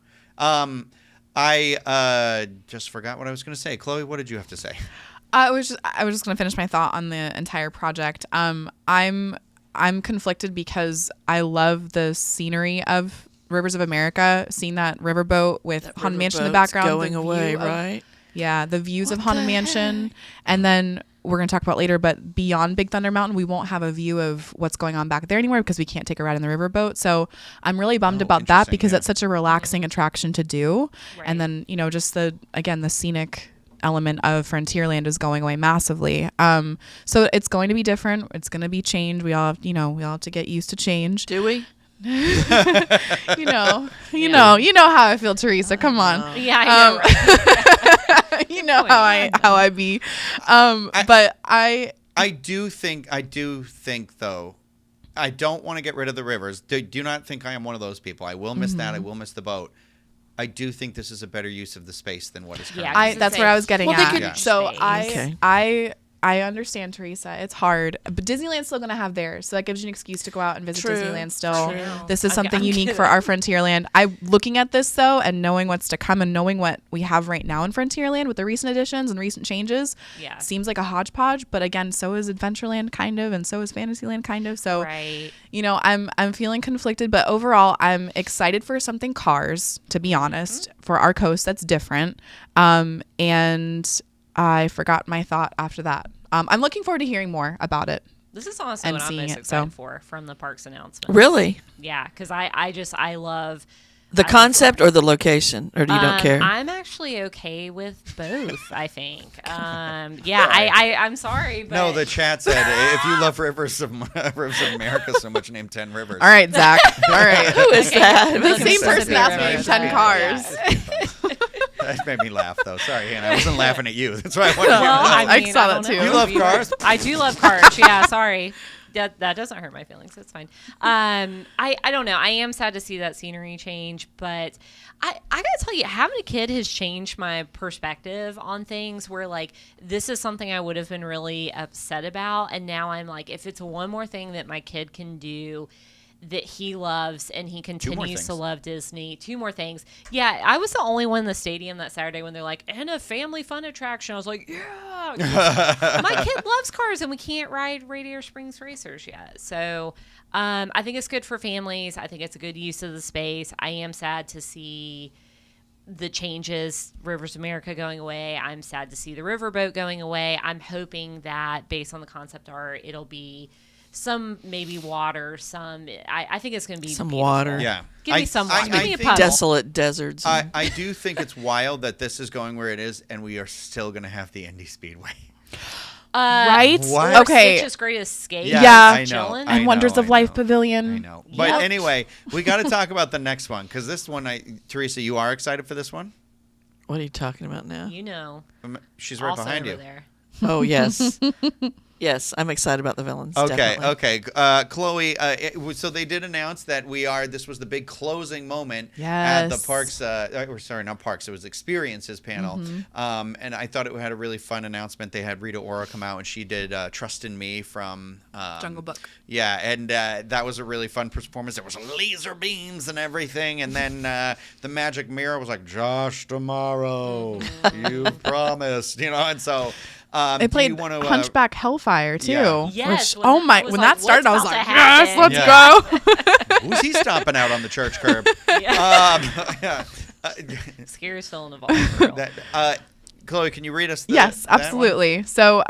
Speaker 1: I just forgot what I was going to say. Chloe, what did you have to say?
Speaker 4: I was just going to finish my thought on the entire project. I'm conflicted because I love the scenery of Rivers of America, seeing that riverboat with Haunted Mansion in the
Speaker 3: Riverboat's
Speaker 4: background.
Speaker 3: going
Speaker 4: the
Speaker 3: away,
Speaker 4: view of-
Speaker 3: right?
Speaker 4: Yeah, the views of
Speaker 3: What
Speaker 4: Haunted
Speaker 3: the
Speaker 4: Mansion. And then we're going to talk about later, but beyond Big Thunder Mountain, we won't have a view of what's going on back there anymore because we can't take a ride in the riverboat. So I'm really bummed
Speaker 1: Oh,
Speaker 4: about that
Speaker 1: interesting,
Speaker 4: because
Speaker 1: yeah.
Speaker 4: it's such a relaxing attraction to do.
Speaker 2: Right.
Speaker 4: And then, just the scenic element of Frontierland is going away massively. So it's going to be different. It's going to be changed. We all have to get used to change.
Speaker 3: Do we?
Speaker 4: You know how I feel, Teresa. Come on.
Speaker 2: Yeah, I know. Right?
Speaker 4: You know how I be. But I
Speaker 1: do think though, I don't want to get rid of the rivers. Do not think I am one of those people. I will miss that. I will miss the boat. I do think this is a better use of the space than what is currently.
Speaker 2: Yeah,
Speaker 4: that's what I was getting
Speaker 3: Well, they
Speaker 4: at.
Speaker 3: could-
Speaker 1: Yeah.
Speaker 4: So
Speaker 2: Okay.
Speaker 4: I understand, Teresa. It's hard, but Disneyland's still going to have theirs, so that gives you an excuse to go out and visit
Speaker 3: True,
Speaker 4: Disneyland still.
Speaker 3: true.
Speaker 4: This is
Speaker 2: I'm
Speaker 4: something unique
Speaker 2: kidding.
Speaker 4: for our Frontierland. Looking at this though, and knowing what's to come, and knowing what we have right now in Frontierland with the recent additions and recent changes,
Speaker 2: Yeah.
Speaker 4: seems like a hodgepodge. But again, so is Adventureland kind of, and so is Fantasyland kind of. So
Speaker 2: Right.
Speaker 4: I'm feeling conflicted, but overall, I'm excited for something Cars, to be honest, for our coast that's different. And I forgot my thought after that. I'm looking forward to hearing more about it.
Speaker 2: This is honestly
Speaker 4: And
Speaker 2: what I'm
Speaker 4: seeing
Speaker 2: most
Speaker 4: it,
Speaker 2: excited
Speaker 4: so.
Speaker 2: for from the parks announcement.
Speaker 3: Really?
Speaker 2: Yeah, because I love
Speaker 3: The
Speaker 2: I love
Speaker 3: concept or the location, or do you don't care?
Speaker 2: I'm actually okay with both. I think. I'm sorry, but
Speaker 1: No, the chat said if you love Rivers of America so much, name 10 rivers.
Speaker 4: All right, Zach. All right.
Speaker 3: Who is that?
Speaker 4: The same
Speaker 1: Mississippi
Speaker 4: person asked me
Speaker 1: River.
Speaker 4: to name 10 cars.
Speaker 1: That made me laugh though. Sorry, Hannah. I wasn't laughing at you. That's why I wanted you to
Speaker 2: Well,
Speaker 1: know.
Speaker 4: I saw
Speaker 2: don't
Speaker 4: that too.
Speaker 2: know
Speaker 1: You love
Speaker 2: if
Speaker 1: cars?
Speaker 2: I do love cars. Yeah, sorry. That doesn't hurt my feelings. It's fine. I don't know. I am sad to see that scenery change, but I gotta tell you, having a kid has changed my perspective on things. Where like this is something I would have been really upset about, and now I'm like, if it's one more thing that my kid can do that he loves and he continues to
Speaker 1: things.
Speaker 2: love Disney. 2 more things. Yeah, I was the only one in the stadium that Saturday when they're like, and a family fun attraction. I was like, yeah. My kid loves cars and we can't ride Radiator Springs Racers yet. So I think it's good for families. I think it's a good use of the space. I am sad to see the changes, Rivers of America going away. I'm sad to see the riverboat going away. I'm hoping that based on the concept art, it'll be some maybe water, I think it's going to be
Speaker 3: Some
Speaker 2: beautiful.
Speaker 3: water.
Speaker 1: Yeah.
Speaker 2: Give me some water. Give me a
Speaker 1: think-
Speaker 2: puddle.
Speaker 3: Desolate deserts.
Speaker 1: I do think it's wild that this is going where it is, and we are still going to have the Indy Speedway.
Speaker 4: Right?
Speaker 1: What?
Speaker 4: Okay.
Speaker 2: Stitch's Great Escape.
Speaker 4: Yeah.
Speaker 1: I know.
Speaker 2: Chillin'.
Speaker 4: And Wonders of Life Pavilion.
Speaker 1: I know. But
Speaker 2: Yep.
Speaker 1: anyway, we got to talk about the next one because this one, Teresa, you are excited for this one?
Speaker 3: What are you talking about now?
Speaker 2: You know.
Speaker 1: She's right
Speaker 2: Also
Speaker 1: behind
Speaker 2: over
Speaker 1: you.
Speaker 2: there.
Speaker 3: Oh, yes. Yes, I'm excited about the villains. Definitely.
Speaker 1: Chloe, so they did announce that this was the big closing moment at
Speaker 4: Yes.
Speaker 1: the parks, not parks, it was experiences panel. And I thought it had a really fun announcement. They had Rita Ora come out and she did Trust in Me from
Speaker 4: Jungle Book.
Speaker 1: Yeah, and that was a really fun performance. There was laser beams and everything. And then the magic mirror was like, Josh, tomorrow, you promised, and so...
Speaker 4: They played Hunchback Hellfire too.
Speaker 1: Yeah.
Speaker 2: Yes,
Speaker 4: Which,
Speaker 2: when
Speaker 4: when
Speaker 2: like,
Speaker 4: that started, I was
Speaker 2: what's
Speaker 4: like,
Speaker 2: about to
Speaker 4: yes,
Speaker 2: happen?
Speaker 4: let's go.
Speaker 1: Who's he stomping out on the church curb?
Speaker 2: Yeah. Scariest villain of all. For real.
Speaker 1: Chloe, can you read us
Speaker 4: Yes,
Speaker 1: that one?
Speaker 4: absolutely. So,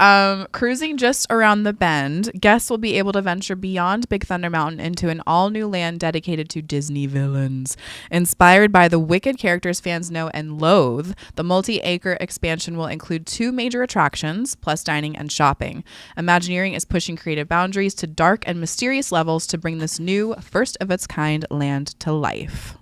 Speaker 4: cruising just around the bend, guests will be able to venture beyond Big Thunder Mountain into an all-new land dedicated to Disney villains. Inspired by the wicked characters fans know and loathe, the multi-acre expansion will include 2 major attractions, plus dining and shopping. Imagineering is pushing creative boundaries to dark and mysterious levels to bring this new, first-of-its-kind land to life.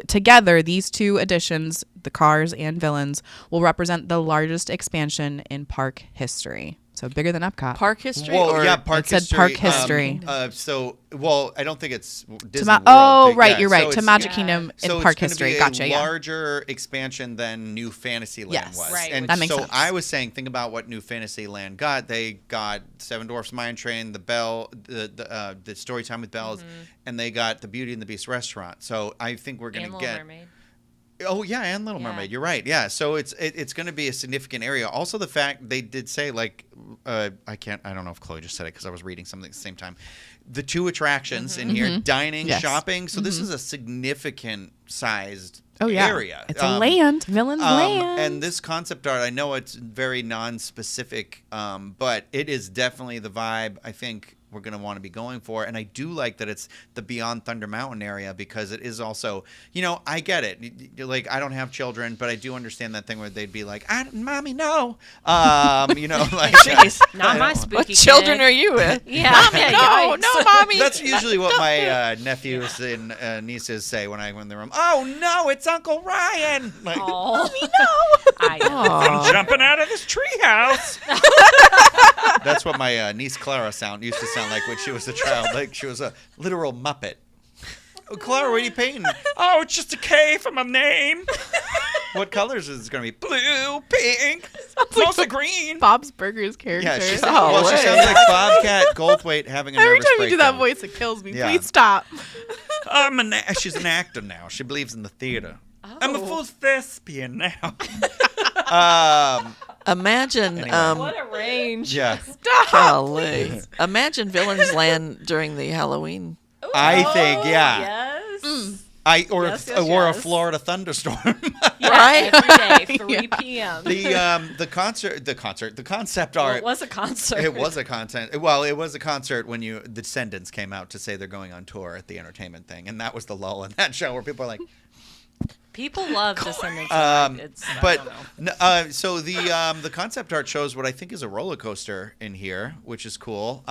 Speaker 4: Together, these 2 additions, the cars and villains, will represent the largest expansion in park history. So bigger than Epcot.
Speaker 3: Park history?
Speaker 1: Well,
Speaker 3: or
Speaker 1: yeah, park
Speaker 4: It said
Speaker 1: history.
Speaker 4: park history.
Speaker 1: I don't think it's Disney
Speaker 4: Ma-
Speaker 1: World.
Speaker 4: oh,
Speaker 1: thing.
Speaker 4: right,
Speaker 1: Yeah,
Speaker 4: you're right.
Speaker 1: so
Speaker 4: To
Speaker 1: it's-
Speaker 4: Magic
Speaker 2: Yeah.
Speaker 4: Kingdom in
Speaker 1: so
Speaker 4: park
Speaker 1: it's gonna
Speaker 4: history.
Speaker 1: be
Speaker 4: Gotcha.
Speaker 1: a
Speaker 4: Yeah.
Speaker 1: larger expansion than New Fantasyland
Speaker 4: Yes.
Speaker 1: was.
Speaker 2: Right.
Speaker 1: And
Speaker 4: That makes
Speaker 1: so
Speaker 4: sense.
Speaker 1: I was saying, think about what New Fantasyland got. They got Seven Dwarfs Mine Train, the Belle, the Storytime with Bells, and they got the Beauty and the Beast restaurant. So I think we're going
Speaker 2: And
Speaker 1: to
Speaker 2: Little
Speaker 1: get.
Speaker 2: Mermaid.
Speaker 1: Oh yeah, and Little
Speaker 2: Yeah.
Speaker 1: Mermaid. You're right. Yeah, so it's going to be a significant area. Also, the fact they did say I don't know if Chloe just said it because I was reading something at the same time. The 2 attractions in here, dining,
Speaker 4: Yes.
Speaker 1: shopping. So this is a significant sized
Speaker 4: Oh, yeah.
Speaker 1: area.
Speaker 4: It's a land. Villains land.
Speaker 1: And this concept art, I know it's very non-specific, but it is definitely the vibe I think we're going to want to be going for. And I do like that it's the Beyond Thunder Mountain area because it is also, I get it. Like, I don't have children, but I do understand that thing where they'd be like, Mommy, no. Like,
Speaker 3: Jeez.
Speaker 2: Not my spooky
Speaker 3: What children
Speaker 2: kid.
Speaker 3: are you with?
Speaker 2: Yeah.
Speaker 3: No,
Speaker 2: yikes.
Speaker 3: no, Mommy.
Speaker 1: That's usually what my nephews and nieces say when I'm in the room. Oh, no, it's Uncle Ryan. Like,
Speaker 2: Oh, no. I know.
Speaker 3: Aw.
Speaker 1: jumping out of this treehouse. That's what my niece Clara used to sound like when she was a child. Like she was a literal Muppet. Oh, Clara, what are you painting? Oh, it's just a K for my name. What colors is it going to be? Blue, pink, mostly green.
Speaker 4: Bob's Burgers character.
Speaker 1: Yeah, she
Speaker 3: way.
Speaker 1: sounds like Bobcat Goldthwait having a
Speaker 4: Every
Speaker 1: nervous
Speaker 4: time you do that
Speaker 1: breakdown.
Speaker 4: voice, it kills me.
Speaker 1: Yeah.
Speaker 4: Please stop.
Speaker 1: She's an actor now. She believes in the theater. I'm a
Speaker 2: Oh.
Speaker 1: full thespian now.
Speaker 3: Imagine,
Speaker 1: Anyway.
Speaker 2: What a range.
Speaker 1: Yeah.
Speaker 3: golly. Imagine Villains Land during the Halloween.
Speaker 1: I think, yeah.
Speaker 2: Yes. Yes,
Speaker 1: A
Speaker 2: yes.
Speaker 1: Florida thunderstorm.
Speaker 2: Yeah,
Speaker 3: Right?
Speaker 2: every day, 3 p.m.
Speaker 1: the concept
Speaker 2: Well,
Speaker 1: art.
Speaker 2: it was a concert.
Speaker 1: It was a content. Well, it was a concert when the Descendants came out to say they're going on tour at the entertainment thing, and that was the lull in that show where people are like.
Speaker 2: People love Descendants. I
Speaker 1: But
Speaker 2: don't know.
Speaker 1: so the concept art shows what I think is a roller coaster in here, which is cool.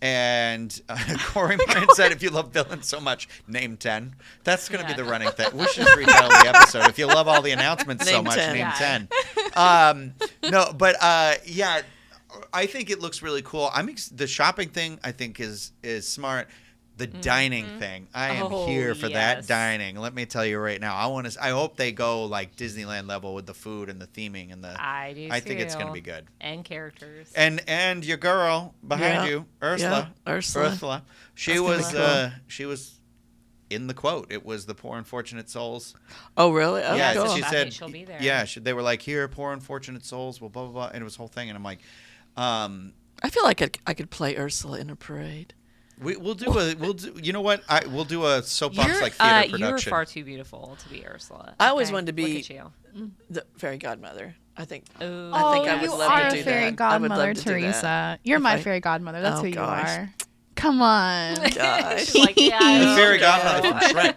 Speaker 1: And Corey Moran said, if you love villains so much, name 10. That's going to be
Speaker 2: Yeah.
Speaker 1: the running thing. We should just retitle the episode. If you love all the announcements so
Speaker 3: Name
Speaker 1: much,
Speaker 3: 10.
Speaker 1: name
Speaker 2: Yeah.
Speaker 1: 10. No, but yeah, I think it looks really cool. The shopping thing I think is smart. The dining thing, I am
Speaker 2: Oh,
Speaker 1: here for
Speaker 2: yes.
Speaker 1: that dining. Let me tell you right now. I hope they go like Disneyland level with the food and the theming and the.
Speaker 2: I do.
Speaker 1: I think it's
Speaker 2: too.
Speaker 1: going to be good.
Speaker 2: And characters.
Speaker 1: And your girl behind
Speaker 3: Yeah.
Speaker 1: you, Ursula.
Speaker 3: Yeah, Ursula.
Speaker 1: Ursula. She
Speaker 3: That's gonna
Speaker 1: was
Speaker 3: be cool.
Speaker 1: she was in the quote. It was the poor unfortunate souls.
Speaker 3: Oh, really? Oh,
Speaker 1: Yeah,
Speaker 3: cool.
Speaker 1: she
Speaker 2: I
Speaker 1: said.
Speaker 2: think she'll be there.
Speaker 1: Yeah, they were like, here, poor unfortunate souls. Well, blah blah blah, and it was a whole thing. And I'm like,
Speaker 3: I feel like I could play Ursula in a parade.
Speaker 1: we'll do. You know what? We'll do a soapbox like theater
Speaker 2: You're
Speaker 1: production.
Speaker 2: far too beautiful to be Ursula.
Speaker 3: I always
Speaker 2: Okay?
Speaker 3: wanted to be-
Speaker 2: Look at you.
Speaker 3: The fairy godmother. I think.
Speaker 2: Ooh.
Speaker 3: I think I would
Speaker 4: you
Speaker 3: love
Speaker 4: are
Speaker 3: to do
Speaker 4: a fairy
Speaker 3: that. I would love
Speaker 4: godmother,
Speaker 3: to do that.
Speaker 4: Teresa. You're my
Speaker 3: If I-
Speaker 4: fairy godmother. That's
Speaker 3: Oh,
Speaker 4: who you
Speaker 3: gosh.
Speaker 4: are. Come on.
Speaker 3: Gosh.
Speaker 2: She's like, yeah,
Speaker 1: The
Speaker 2: I
Speaker 1: fairy
Speaker 2: don't
Speaker 1: godmother
Speaker 2: know.
Speaker 1: from Shrek.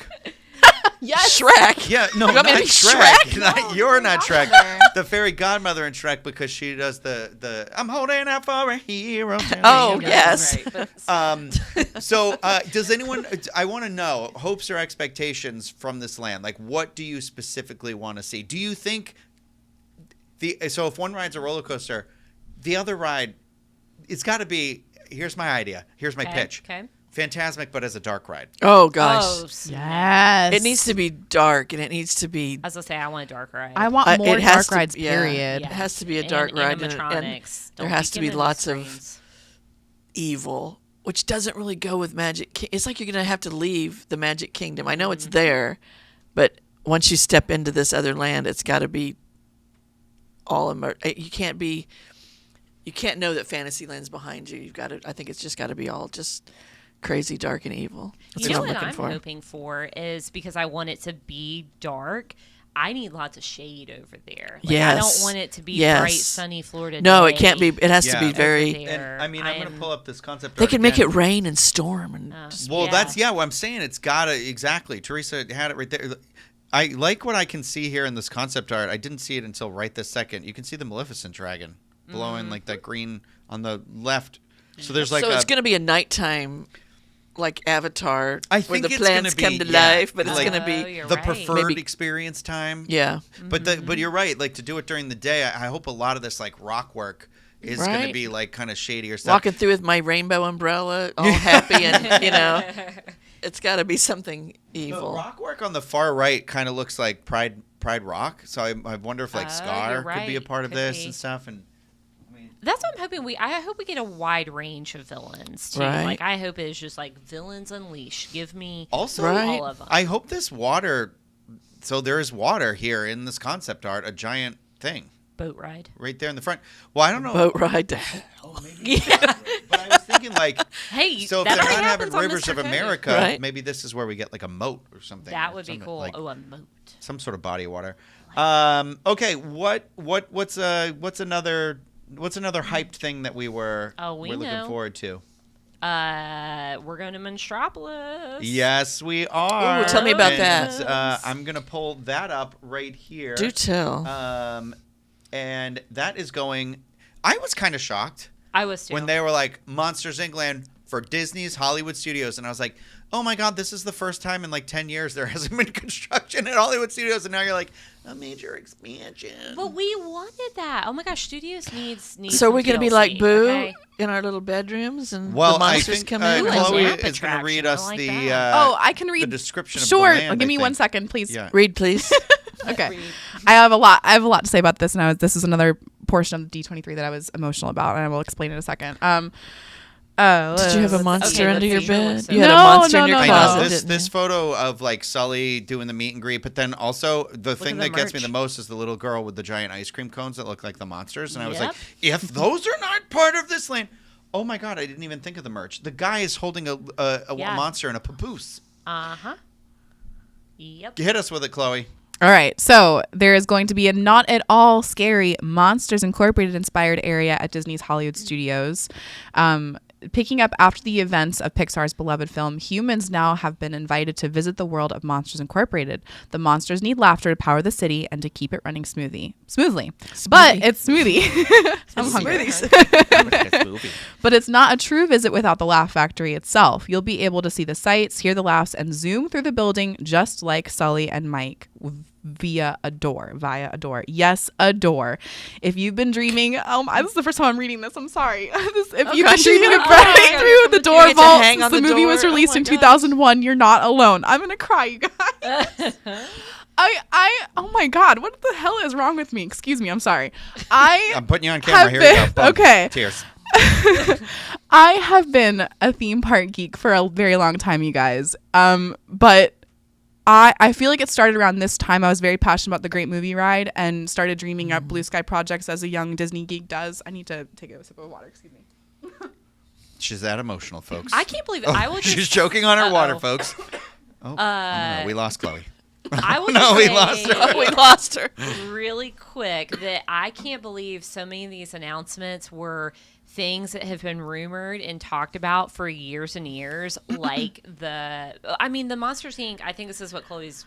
Speaker 4: Yes.
Speaker 3: Shrek.
Speaker 1: Yeah, no,
Speaker 3: You
Speaker 1: not
Speaker 3: want me to be
Speaker 1: Shrek.
Speaker 3: Shrek?
Speaker 1: You're not Shrek.
Speaker 2: Godmother.
Speaker 1: The fairy godmother in Shrek because she does the I'm holding out for a hero.
Speaker 3: Oh,
Speaker 2: Yeah,
Speaker 3: yes.
Speaker 2: right, but
Speaker 1: So, does anyone? I want to know hopes or expectations from this land. Like, what do you specifically want to see? Do you think so? If one ride's a roller coaster, the other ride, it's got to be. Here's my idea. Here's my pitch.
Speaker 2: Okay.
Speaker 1: Fantasmic, but as a dark ride.
Speaker 3: Oh gosh.
Speaker 2: Oh, snap.
Speaker 4: Yes.
Speaker 3: It needs to be dark, and it needs to be.
Speaker 2: I was gonna say I want a dark ride.
Speaker 4: I want more
Speaker 3: it has
Speaker 4: dark
Speaker 3: to-
Speaker 4: rides.
Speaker 3: yeah.
Speaker 4: Period.
Speaker 3: It has to be a dark ride, and
Speaker 2: animatronics.
Speaker 3: there
Speaker 2: Don't
Speaker 3: has
Speaker 2: be
Speaker 3: to be
Speaker 2: giving
Speaker 3: lots
Speaker 2: them
Speaker 3: of
Speaker 2: screens.
Speaker 3: evil, which doesn't really go with Magic. It's like you're gonna have to leave the Magic Kingdom. I know it's there, but once you step into this other land, it's got to be all you can't be. You can't know that Fantasyland's behind you. You've got to. I think it's just got to be all just crazy, dark, and evil. That's
Speaker 2: You know
Speaker 3: what I'm
Speaker 2: what
Speaker 3: looking
Speaker 2: I'm
Speaker 3: for.
Speaker 2: hoping for is because I want it to be dark. I need lots of shade over there. Like, I
Speaker 3: Yes.
Speaker 2: don't want it to be
Speaker 3: Yes.
Speaker 2: bright, sunny Florida.
Speaker 3: No,
Speaker 2: day
Speaker 3: it can't be. It has to
Speaker 1: Yeah.
Speaker 3: be
Speaker 1: Over
Speaker 3: very.
Speaker 1: And I mean, I'm going to pull up this concept.
Speaker 3: They
Speaker 1: art
Speaker 3: can make
Speaker 1: again.
Speaker 3: it rain and storm and. just,
Speaker 1: Well,
Speaker 2: Yeah.
Speaker 1: that's what I'm saying. It's gotta exactly. Teresa had it right there. I like what I can see here in this concept art. I didn't see it until right this second. You can see the Maleficent dragon blowing like that green on the left. So there's like
Speaker 3: so it's going to be a nighttime, like Avatar,
Speaker 1: I
Speaker 3: where
Speaker 1: think
Speaker 3: the
Speaker 1: it's
Speaker 3: plants
Speaker 1: gonna
Speaker 3: come
Speaker 1: be-
Speaker 3: to
Speaker 1: yeah,
Speaker 3: life, but it's
Speaker 1: like-
Speaker 3: going to
Speaker 2: Oh,
Speaker 3: be.
Speaker 2: you're
Speaker 1: the
Speaker 2: right.
Speaker 1: preferred
Speaker 3: Maybe-
Speaker 1: experience time.
Speaker 3: Yeah.
Speaker 1: But you're right. Like to do it during the day, I hope a lot of this like rock work is going to
Speaker 3: Right.
Speaker 1: be like kind of shadier stuff.
Speaker 3: Walking through with my rainbow umbrella, all happy, and it's got to be something
Speaker 1: The
Speaker 3: evil.
Speaker 1: rock work on the far right kind of looks like Pride Rock. So I wonder if like
Speaker 2: Oh,
Speaker 1: Scar
Speaker 2: you're
Speaker 1: could be a
Speaker 2: right.
Speaker 1: part of
Speaker 2: Could
Speaker 1: this
Speaker 2: be.
Speaker 1: and stuff. And
Speaker 2: That's what I'm hoping. I hope we get a wide range of villains too.
Speaker 3: Right.
Speaker 2: Like I hope it's just like villains unleashed. Give me
Speaker 1: also,
Speaker 3: Right.
Speaker 2: all of them.
Speaker 1: I hope this water. So there is water here in this concept art, a giant thing
Speaker 2: Boat ride.
Speaker 1: right there in the front. Well, I don't know.
Speaker 3: Boat ride to hell.
Speaker 1: But I was thinking like,
Speaker 2: Hey,
Speaker 1: so if
Speaker 2: that
Speaker 1: they're
Speaker 2: already
Speaker 1: not having
Speaker 2: happens on
Speaker 1: Rivers
Speaker 2: Mr.
Speaker 1: of
Speaker 2: Code.
Speaker 1: America,
Speaker 3: Right.
Speaker 1: maybe this is where we get like a moat or something.
Speaker 2: That
Speaker 1: or
Speaker 2: would be
Speaker 1: something,
Speaker 2: cool.
Speaker 1: like
Speaker 2: Oh, a moat.
Speaker 1: some sort of body of water. Okay, what's another hyped thing that we're looking
Speaker 2: know.
Speaker 1: forward to?
Speaker 2: We're going to Monstropolis.
Speaker 1: Yes, we are.
Speaker 3: Ooh, tell me about
Speaker 1: And,
Speaker 3: that.
Speaker 1: I'm gonna pull that up right here.
Speaker 3: Do tell.
Speaker 1: And that is going. I was kind of shocked
Speaker 2: I was too.
Speaker 1: when they were like Monsters Inc. Land for Disney's Hollywood Studios, and I was like, oh my god, this is the first time in like 10 years there hasn't been construction at Hollywood Studios, and now you're like a major expansion.
Speaker 2: But we wanted that. Oh my gosh, studios needs.
Speaker 3: So we're
Speaker 2: going to
Speaker 3: be like Boo
Speaker 2: Okay?
Speaker 3: in our little bedrooms, and
Speaker 1: Well,
Speaker 3: the
Speaker 1: I
Speaker 3: monsters
Speaker 1: think
Speaker 3: come in.
Speaker 2: Ooh, a
Speaker 1: Chloe
Speaker 2: lamp
Speaker 1: is going to read
Speaker 2: attraction. I
Speaker 1: us
Speaker 2: like
Speaker 1: the.
Speaker 2: that.
Speaker 4: I can read
Speaker 1: the description.
Speaker 4: Sure.
Speaker 1: Of the land,
Speaker 4: Give me
Speaker 1: I
Speaker 4: 1
Speaker 1: think.
Speaker 4: second, please.
Speaker 1: Yeah.
Speaker 3: Read, please.
Speaker 4: Okay. I have a lot to say about this, and this is another portion of the D23 that I was emotional about, and I will explain in a second.
Speaker 3: Did you have a
Speaker 2: let's-
Speaker 3: monster
Speaker 2: okay,
Speaker 3: under your
Speaker 2: let's see.
Speaker 3: bed?
Speaker 2: So-
Speaker 3: You had
Speaker 4: No,
Speaker 3: a monster in your
Speaker 4: no,
Speaker 1: I
Speaker 4: no.
Speaker 3: closet.
Speaker 1: know this
Speaker 3: didn't you?
Speaker 1: photo of like Sully doing the meet and greet, but then also the thing
Speaker 2: at the
Speaker 1: that gets me
Speaker 2: merch.
Speaker 1: the most is the little girl with the giant ice cream cones that look like the monsters, and I was like,
Speaker 2: Yep.
Speaker 1: if those are not part of this land, oh my god, I didn't even think of the merch. The guy is holding a
Speaker 2: Yeah.
Speaker 1: monster in a papoose.
Speaker 2: Uh-huh. Yep.
Speaker 1: Hit us with it, Chloe.
Speaker 4: All right, so there is going to be a not at all scary Monsters Incorporated inspired area at Disney's Hollywood Studios. Picking up after the events of Pixar's beloved film, humans now have been invited to visit the world of Monsters Incorporated. The monsters need laughter to power the city and to keep it running smoothly. But it's smoothie. I'm hungry. But it's not a true visit without the Laugh Factory itself. You'll be able to see the sights, hear the laughs, and zoom through the building just like Sully and Mike via a door. Yes, a door. If you've been dreaming, this is the first time I'm reading this. I'm sorry. If you've been
Speaker 3: gosh,
Speaker 4: dreaming
Speaker 3: you
Speaker 4: of
Speaker 3: are.
Speaker 4: breaking through the door
Speaker 3: get to
Speaker 4: vault
Speaker 3: hang
Speaker 4: since
Speaker 3: on
Speaker 4: the
Speaker 3: the
Speaker 4: movie
Speaker 3: door.
Speaker 4: was released
Speaker 3: Oh my
Speaker 4: in
Speaker 3: gosh.
Speaker 4: 2001, you're not alone. I'm gonna cry, you guys. Oh my god, what the hell is wrong with me? Excuse me, I'm sorry.
Speaker 1: I'm putting you on camera.
Speaker 4: have
Speaker 1: Here
Speaker 4: been-
Speaker 1: we go. Boom.
Speaker 4: okay.
Speaker 1: Tears.
Speaker 4: I have been a theme park geek for a very long time, you guys. But I feel like it started around this time. I was very passionate about the Great Movie Ride and started dreaming up blue sky projects as a young Disney geek does. I need to take a sip of water. Excuse me.
Speaker 1: She's that emotional, folks.
Speaker 2: I can't believe it. I will just,
Speaker 1: She's choking on her water,
Speaker 2: Uh-oh.
Speaker 1: folks. Oh, no, we lost Chloe.
Speaker 2: I will
Speaker 1: No,
Speaker 2: just
Speaker 1: we
Speaker 2: say
Speaker 1: lost her.
Speaker 3: Oh, we lost her.
Speaker 2: really quick that I can't believe so many of these announcements were things that have been rumored and talked about for years and years, like the Monsters Inc. I think this is what Chloe's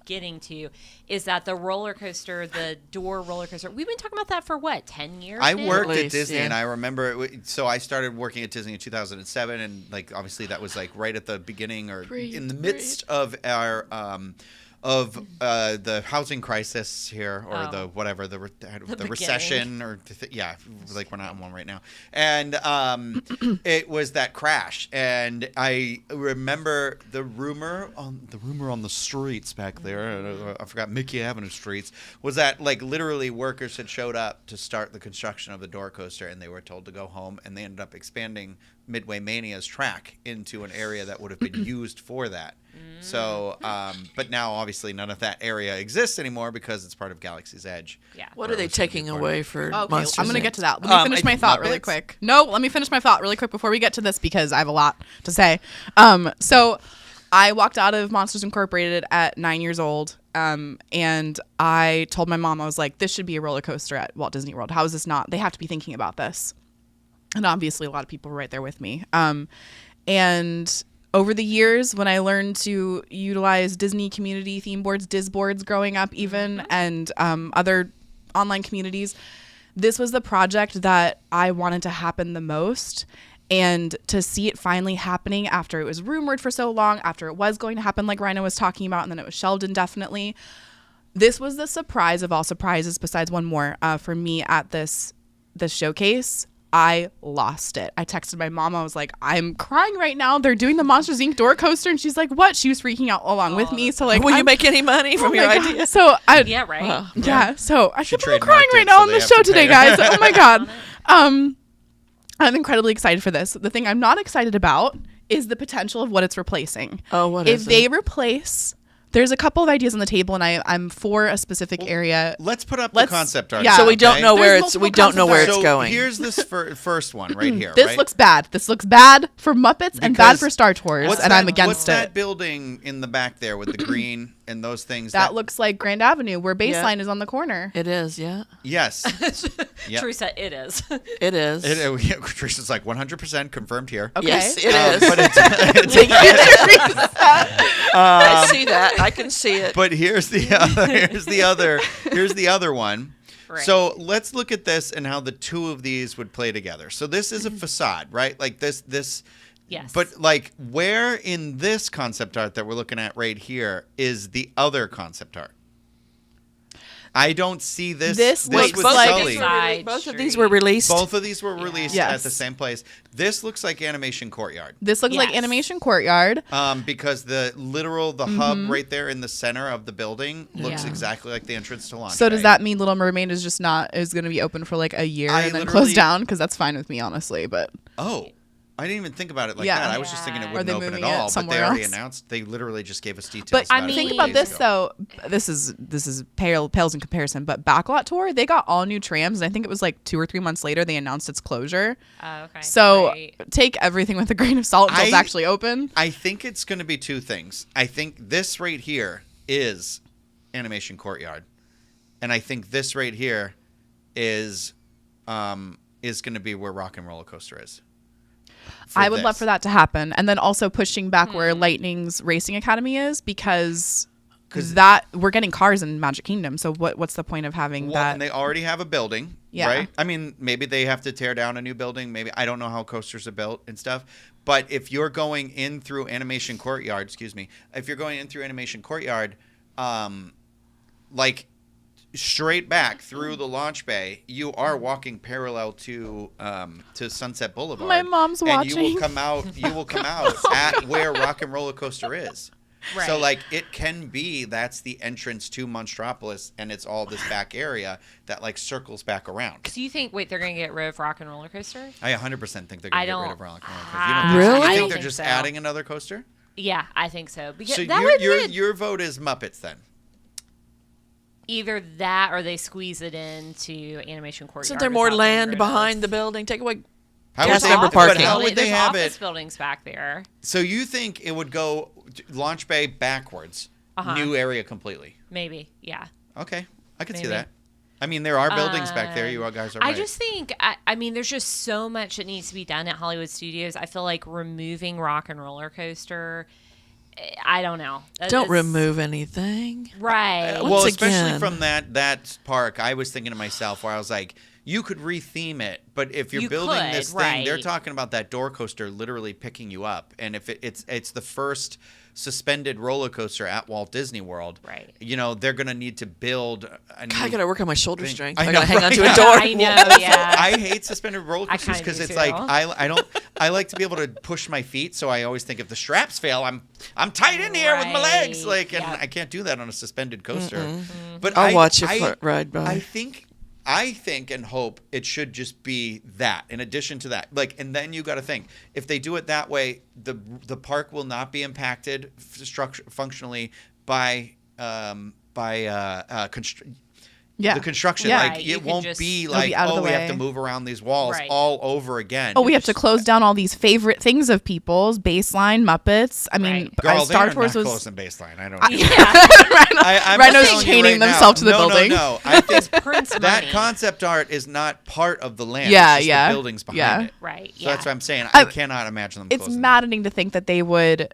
Speaker 2: getting to is that the roller coaster, the door roller coaster, we've been talking about that for what, 10 years
Speaker 1: I
Speaker 2: now?
Speaker 1: worked
Speaker 3: At
Speaker 1: at
Speaker 3: least,
Speaker 1: Disney,
Speaker 3: yeah.
Speaker 1: and I remember. So I started working at Disney in 2007, and like obviously that was like right at the beginning or in the midst of our the housing crisis here, or the whatever the recession, or like we're not in one right now, and it was that crash, and I remember the rumor on the streets back there. I forgot Mickey Avenue streets was that like literally workers had showed up to start the construction of the door coaster, and they were told to go home, and they ended up expanding Midway Mania's track into an area that would have been used for that. So, but now obviously none of that area exists anymore because it's part of Galaxy's Edge.
Speaker 2: Yeah.
Speaker 3: What are they taking away for
Speaker 4: Okay,
Speaker 3: Monsters,
Speaker 4: I'm going to
Speaker 3: Inc.?
Speaker 4: get to that. Let me finish my thought really quick. No, let me finish my thought really quick before we get to this because I have a lot to say. So I walked out of Monsters Incorporated at 9 years old, and I told my mom, I was like, this should be a roller coaster at Walt Disney World. How is this not? They have to be thinking about this. And obviously a lot of people were right there with me. And over the years, when I learned to utilize Disney community theme boards, Disboards growing up even, and other online communities, this was the project that I wanted to happen the most. And to see it finally happening after it was rumored for so long, after it was going to happen like Rhino was talking about, and then it was shelved indefinitely. This was the surprise of all surprises, besides one more, for me at this showcase. I lost it. I texted my mom. I was like, I'm crying right now. They're doing the Monsters Inc. door coaster. And she's like, what? She was freaking out along with me. So like,
Speaker 3: Will you make any money from your
Speaker 4: my God.
Speaker 3: idea?
Speaker 4: So
Speaker 2: Yeah, right.
Speaker 3: Wow.
Speaker 4: yeah. So I feel like I'm
Speaker 1: trademarked
Speaker 4: crying
Speaker 1: it,
Speaker 4: right now
Speaker 1: so
Speaker 4: on
Speaker 1: they
Speaker 4: the
Speaker 1: have
Speaker 4: show
Speaker 1: to
Speaker 4: today,
Speaker 1: pay
Speaker 4: guys.
Speaker 1: her.
Speaker 4: Oh my God. I'm incredibly excited for this. The thing I'm not excited about is the potential of what it's replacing.
Speaker 3: Oh, what
Speaker 4: if
Speaker 3: is
Speaker 4: they
Speaker 3: it?
Speaker 4: replace? There's a couple of ideas on the table, and I'm for a specific area.
Speaker 1: Let's put up
Speaker 4: Let's-
Speaker 1: the concept art.
Speaker 4: yeah.
Speaker 3: So we don't know
Speaker 4: There's
Speaker 3: where it's
Speaker 4: multiple
Speaker 3: we don't know
Speaker 4: concept
Speaker 3: where
Speaker 4: art.
Speaker 3: it's
Speaker 1: So
Speaker 3: going.
Speaker 1: here's this first one right here.
Speaker 4: This
Speaker 1: right?
Speaker 4: looks bad. This looks bad for Muppets and bad
Speaker 1: Because
Speaker 4: for Star Tours,
Speaker 1: What's
Speaker 4: and
Speaker 1: that-
Speaker 4: I'm against
Speaker 1: What's
Speaker 4: it.
Speaker 1: that building in the back there with the green and those things?
Speaker 4: That looks like Grand Avenue, where
Speaker 3: Yeah.
Speaker 4: Baseline is on the corner.
Speaker 3: It is, yeah.
Speaker 1: Yes. Yeah.
Speaker 2: Teresa, it is.
Speaker 3: It is.
Speaker 1: Teresa's like 100% confirmed here.
Speaker 4: Okay.
Speaker 3: Yes, it is.
Speaker 1: But it's,
Speaker 3: I see that. I can see it.
Speaker 1: but here's the other one.
Speaker 2: Right.
Speaker 1: So let's look at this and how the two of these would play together. So this is a facade, right? Like this.
Speaker 2: Yes.
Speaker 1: But like, where in this concept art that we're looking at right here is the other concept art? I don't see this.
Speaker 4: This looks
Speaker 1: was
Speaker 4: like-
Speaker 1: Sully.
Speaker 2: Side
Speaker 3: Both of
Speaker 2: street.
Speaker 3: these were released.
Speaker 1: Both of these were released
Speaker 4: Yes.
Speaker 1: at the same place. This looks like Animation Courtyard.
Speaker 4: This looks like
Speaker 2: Yes.
Speaker 4: Animation Courtyard.
Speaker 1: Because the hub right there in the center of the building looks
Speaker 2: Yeah.
Speaker 1: exactly like the entrance to Launch
Speaker 4: So does
Speaker 1: Bay.
Speaker 4: that mean Little Mermaid is just is going to be open for like a year
Speaker 1: I
Speaker 4: and then
Speaker 1: literally-
Speaker 4: close down? Because that's fine with me, honestly. But
Speaker 1: Oh, I didn't even think about it like
Speaker 4: Yeah.
Speaker 1: that. I was just thinking it
Speaker 2: Yeah.
Speaker 1: wouldn't
Speaker 4: Are they
Speaker 1: open at
Speaker 4: moving it
Speaker 1: all. But they
Speaker 4: somewhere
Speaker 1: already
Speaker 4: else?
Speaker 1: announced. They literally just gave us details.
Speaker 4: but
Speaker 1: about it
Speaker 4: think
Speaker 1: 2
Speaker 4: about
Speaker 1: days
Speaker 4: this
Speaker 1: ago.
Speaker 4: though. This is pales in comparison. But Backlot Tour, they got all new trams, and I think it was like 2 or 3 months later they announced its closure.
Speaker 2: Oh, okay.
Speaker 4: So
Speaker 2: Right.
Speaker 4: take everything with a grain of salt until it's
Speaker 1: I-
Speaker 4: actually open.
Speaker 1: I think it's going to be two things. I think this right here is Animation Courtyard, and I think this right here is going to be where Rock and Roller Coaster is.
Speaker 4: I would love for that to happen, and then also pushing back where Lightning's Racing Academy is because that we're getting cars in Magic Kingdom. So what's the point of having
Speaker 1: Well,
Speaker 4: that?
Speaker 1: and they already have a building,
Speaker 4: Yeah.
Speaker 1: right? I mean, maybe they have to tear down a new building. Maybe I don't know how coasters are built and stuff. But if you're going in through Animation Courtyard, if you're going in through Animation Courtyard, like straight back through the launch bay, you are walking parallel to Sunset Boulevard.
Speaker 4: My mom's
Speaker 1: and
Speaker 4: watching.
Speaker 1: you will come out. You will come out at where Rock and Roller Coaster is.
Speaker 2: Right.
Speaker 1: So like it can be that's the entrance to Monstropolis, and it's all this back area that like circles back around.
Speaker 2: So you think, wait, they're going to get rid of Rock and Roller Coaster?
Speaker 1: I 100% think they're
Speaker 2: I
Speaker 1: going to get rid
Speaker 2: don't-
Speaker 1: of Rock and Roller Coaster.
Speaker 2: Ah,
Speaker 1: You don't think so?
Speaker 3: Really?
Speaker 1: You
Speaker 3: I
Speaker 1: think
Speaker 2: don't
Speaker 1: they're
Speaker 2: think
Speaker 1: just
Speaker 2: so.
Speaker 1: adding another coaster?
Speaker 2: Yeah, I think so. Because
Speaker 1: So
Speaker 2: that would
Speaker 1: your vote is Muppets then.
Speaker 2: either that or they squeeze it into Animation Courtyard.
Speaker 3: Isn't there more
Speaker 2: without getting
Speaker 3: land
Speaker 2: rid
Speaker 3: behind
Speaker 2: of-
Speaker 3: the building? Take away.
Speaker 1: How
Speaker 3: Cast
Speaker 1: would they,
Speaker 3: member
Speaker 1: but
Speaker 3: parking.
Speaker 1: how would they
Speaker 2: There's
Speaker 1: have
Speaker 2: office
Speaker 1: it?
Speaker 2: buildings back there.
Speaker 1: So you think it would go Launch Bay backwards, new area completely?
Speaker 2: Maybe, yeah.
Speaker 1: Okay, I could see
Speaker 2: Maybe.
Speaker 1: that. I mean, there are buildings back there. You all guys are right.
Speaker 2: I just think, I mean, there's just so much that needs to be done at Hollywood Studios. I feel like removing Rock and Roller Coaster I don't know.
Speaker 3: Don't remove anything.
Speaker 2: Right.
Speaker 1: Well,
Speaker 3: Once
Speaker 1: especially
Speaker 3: again.
Speaker 1: from that park, I was thinking to myself where I was like, you could retheme it, but if you're
Speaker 2: You
Speaker 1: building
Speaker 2: could,
Speaker 1: this thing, they're
Speaker 2: right.
Speaker 1: talking about that door coaster literally picking you up, and if it's the first suspended roller coaster at Walt Disney World,
Speaker 2: Right.
Speaker 1: You know, they're gonna need to build a new
Speaker 3: God, I got to work on my shoulder
Speaker 1: thing.
Speaker 3: strength.
Speaker 1: I
Speaker 3: I
Speaker 1: know,
Speaker 3: got to hang
Speaker 1: right?
Speaker 3: onto a door.
Speaker 2: I know, yeah.
Speaker 1: I hate suspended roller
Speaker 2: I
Speaker 1: coasters
Speaker 2: kinda
Speaker 1: because
Speaker 2: do
Speaker 1: it's
Speaker 2: too.
Speaker 1: like I like to be able to push my feet, so I always think if the straps fail, I'm tight in here with my legs,
Speaker 2: Right,
Speaker 1: and
Speaker 2: yep.
Speaker 1: I can't do that on a suspended coaster. But
Speaker 3: I'll watch you ride by.
Speaker 1: I think and hope it should just be that. In addition to that, like, and then you got to think if they do it that way, the park will not be impacted functionally by
Speaker 4: Yeah.
Speaker 1: the construction.
Speaker 4: Yeah.
Speaker 1: Like
Speaker 2: Right, you
Speaker 1: it
Speaker 2: can
Speaker 1: won't
Speaker 2: just-
Speaker 1: be
Speaker 4: It'll
Speaker 1: like
Speaker 4: be out of the
Speaker 1: we have
Speaker 4: way.
Speaker 1: to move around these walls
Speaker 2: Right.
Speaker 1: all over again.
Speaker 4: Oh, we have to close down all these favorite things of people's baseline Muppets. I mean,
Speaker 2: Right.
Speaker 1: Girl,
Speaker 4: Star
Speaker 1: they are
Speaker 4: Tours
Speaker 1: not
Speaker 4: was
Speaker 1: closing baseline. I don't.
Speaker 2: Yeah.
Speaker 1: I'm
Speaker 4: Rhino's
Speaker 1: telling you
Speaker 4: chaining
Speaker 1: right now,
Speaker 4: themselves to the
Speaker 1: no,
Speaker 4: building.
Speaker 1: No, I think
Speaker 2: Prince
Speaker 1: that
Speaker 2: money.
Speaker 1: concept art is not part of the land.
Speaker 4: Yeah,
Speaker 1: it's just
Speaker 4: yeah,
Speaker 1: the buildings behind
Speaker 4: yeah.
Speaker 1: it.
Speaker 2: Right.
Speaker 1: So
Speaker 2: Yeah.
Speaker 1: that's what I'm saying. I
Speaker 4: I-
Speaker 1: cannot imagine them.
Speaker 4: It's
Speaker 1: closing
Speaker 4: maddening to think that they would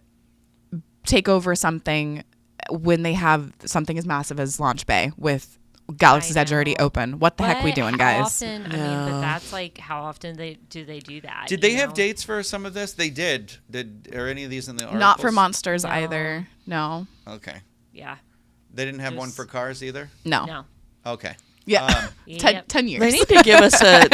Speaker 4: take over something when they have something as massive as Launch Bay with Galaxy's
Speaker 2: I
Speaker 4: Edge already
Speaker 2: know.
Speaker 4: open. What the heck we
Speaker 2: But
Speaker 4: doing,
Speaker 2: how
Speaker 4: guys?
Speaker 2: Often, I mean,
Speaker 3: Yeah.
Speaker 2: but that's like how often do they do that?
Speaker 1: Did
Speaker 2: you
Speaker 1: they have
Speaker 2: know?
Speaker 1: dates for some of this? They did. Are any of these in the articles?
Speaker 4: Not for monsters
Speaker 2: No.
Speaker 4: either. No.
Speaker 1: Okay.
Speaker 2: Yeah.
Speaker 1: They didn't have one
Speaker 2: Just-
Speaker 1: for cars either.
Speaker 4: No.
Speaker 2: No.
Speaker 1: Okay.
Speaker 4: Yeah.
Speaker 2: Yep.
Speaker 4: 10 years.
Speaker 3: They need to give us a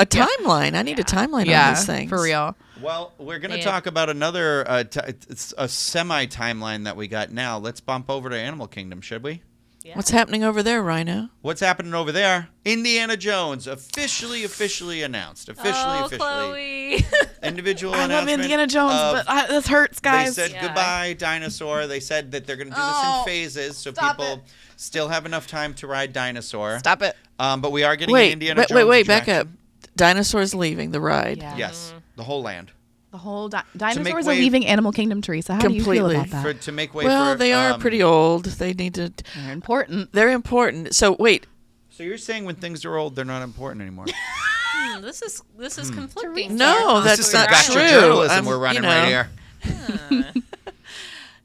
Speaker 3: timeline. I need a timeline
Speaker 4: yeah,
Speaker 3: on these things.
Speaker 4: for real.
Speaker 1: Well, we're going to
Speaker 2: Yeah.
Speaker 1: talk about another it's a semi timeline that we got now. Let's bump over to Animal Kingdom, should we?
Speaker 2: Yeah.
Speaker 3: What's happening over there, Rhino?
Speaker 1: What's happening over there? Indiana Jones officially announced. Officially.
Speaker 2: Chloe.
Speaker 1: Individual
Speaker 4: I love
Speaker 1: announcement.
Speaker 4: Indiana Jones,
Speaker 1: of-
Speaker 4: but this hurts, guys.
Speaker 1: They said
Speaker 2: Yeah.
Speaker 1: goodbye, dinosaur. They said that they're going to do this
Speaker 4: Oh,
Speaker 1: in phases, so
Speaker 4: stop
Speaker 1: people
Speaker 4: it.
Speaker 1: still have enough time to ride dinosaur.
Speaker 4: Stop it.
Speaker 1: But we are getting an
Speaker 3: Wait,
Speaker 1: Indiana Jones
Speaker 3: wait, back up.
Speaker 1: attraction.
Speaker 3: Dinosaurs leaving the ride.
Speaker 4: Yeah.
Speaker 1: Yes, the whole land.
Speaker 4: The whole dinosaurs are
Speaker 1: way-
Speaker 4: leaving Animal Kingdom, Teresa. How do you feel
Speaker 3: Completely.
Speaker 4: about that?
Speaker 1: To make way
Speaker 3: Well,
Speaker 1: for.
Speaker 3: they are pretty old. They need to.
Speaker 4: They're important.
Speaker 3: They're important. So wait,
Speaker 1: So you're saying when things are old, they're not important anymore?
Speaker 2: This is conflicting.
Speaker 3: No,
Speaker 2: for
Speaker 3: that's
Speaker 1: This is
Speaker 3: not
Speaker 1: some gotcha
Speaker 3: true.
Speaker 1: journalism
Speaker 3: I'm-
Speaker 1: we're running
Speaker 3: you
Speaker 1: right
Speaker 3: know.
Speaker 1: here.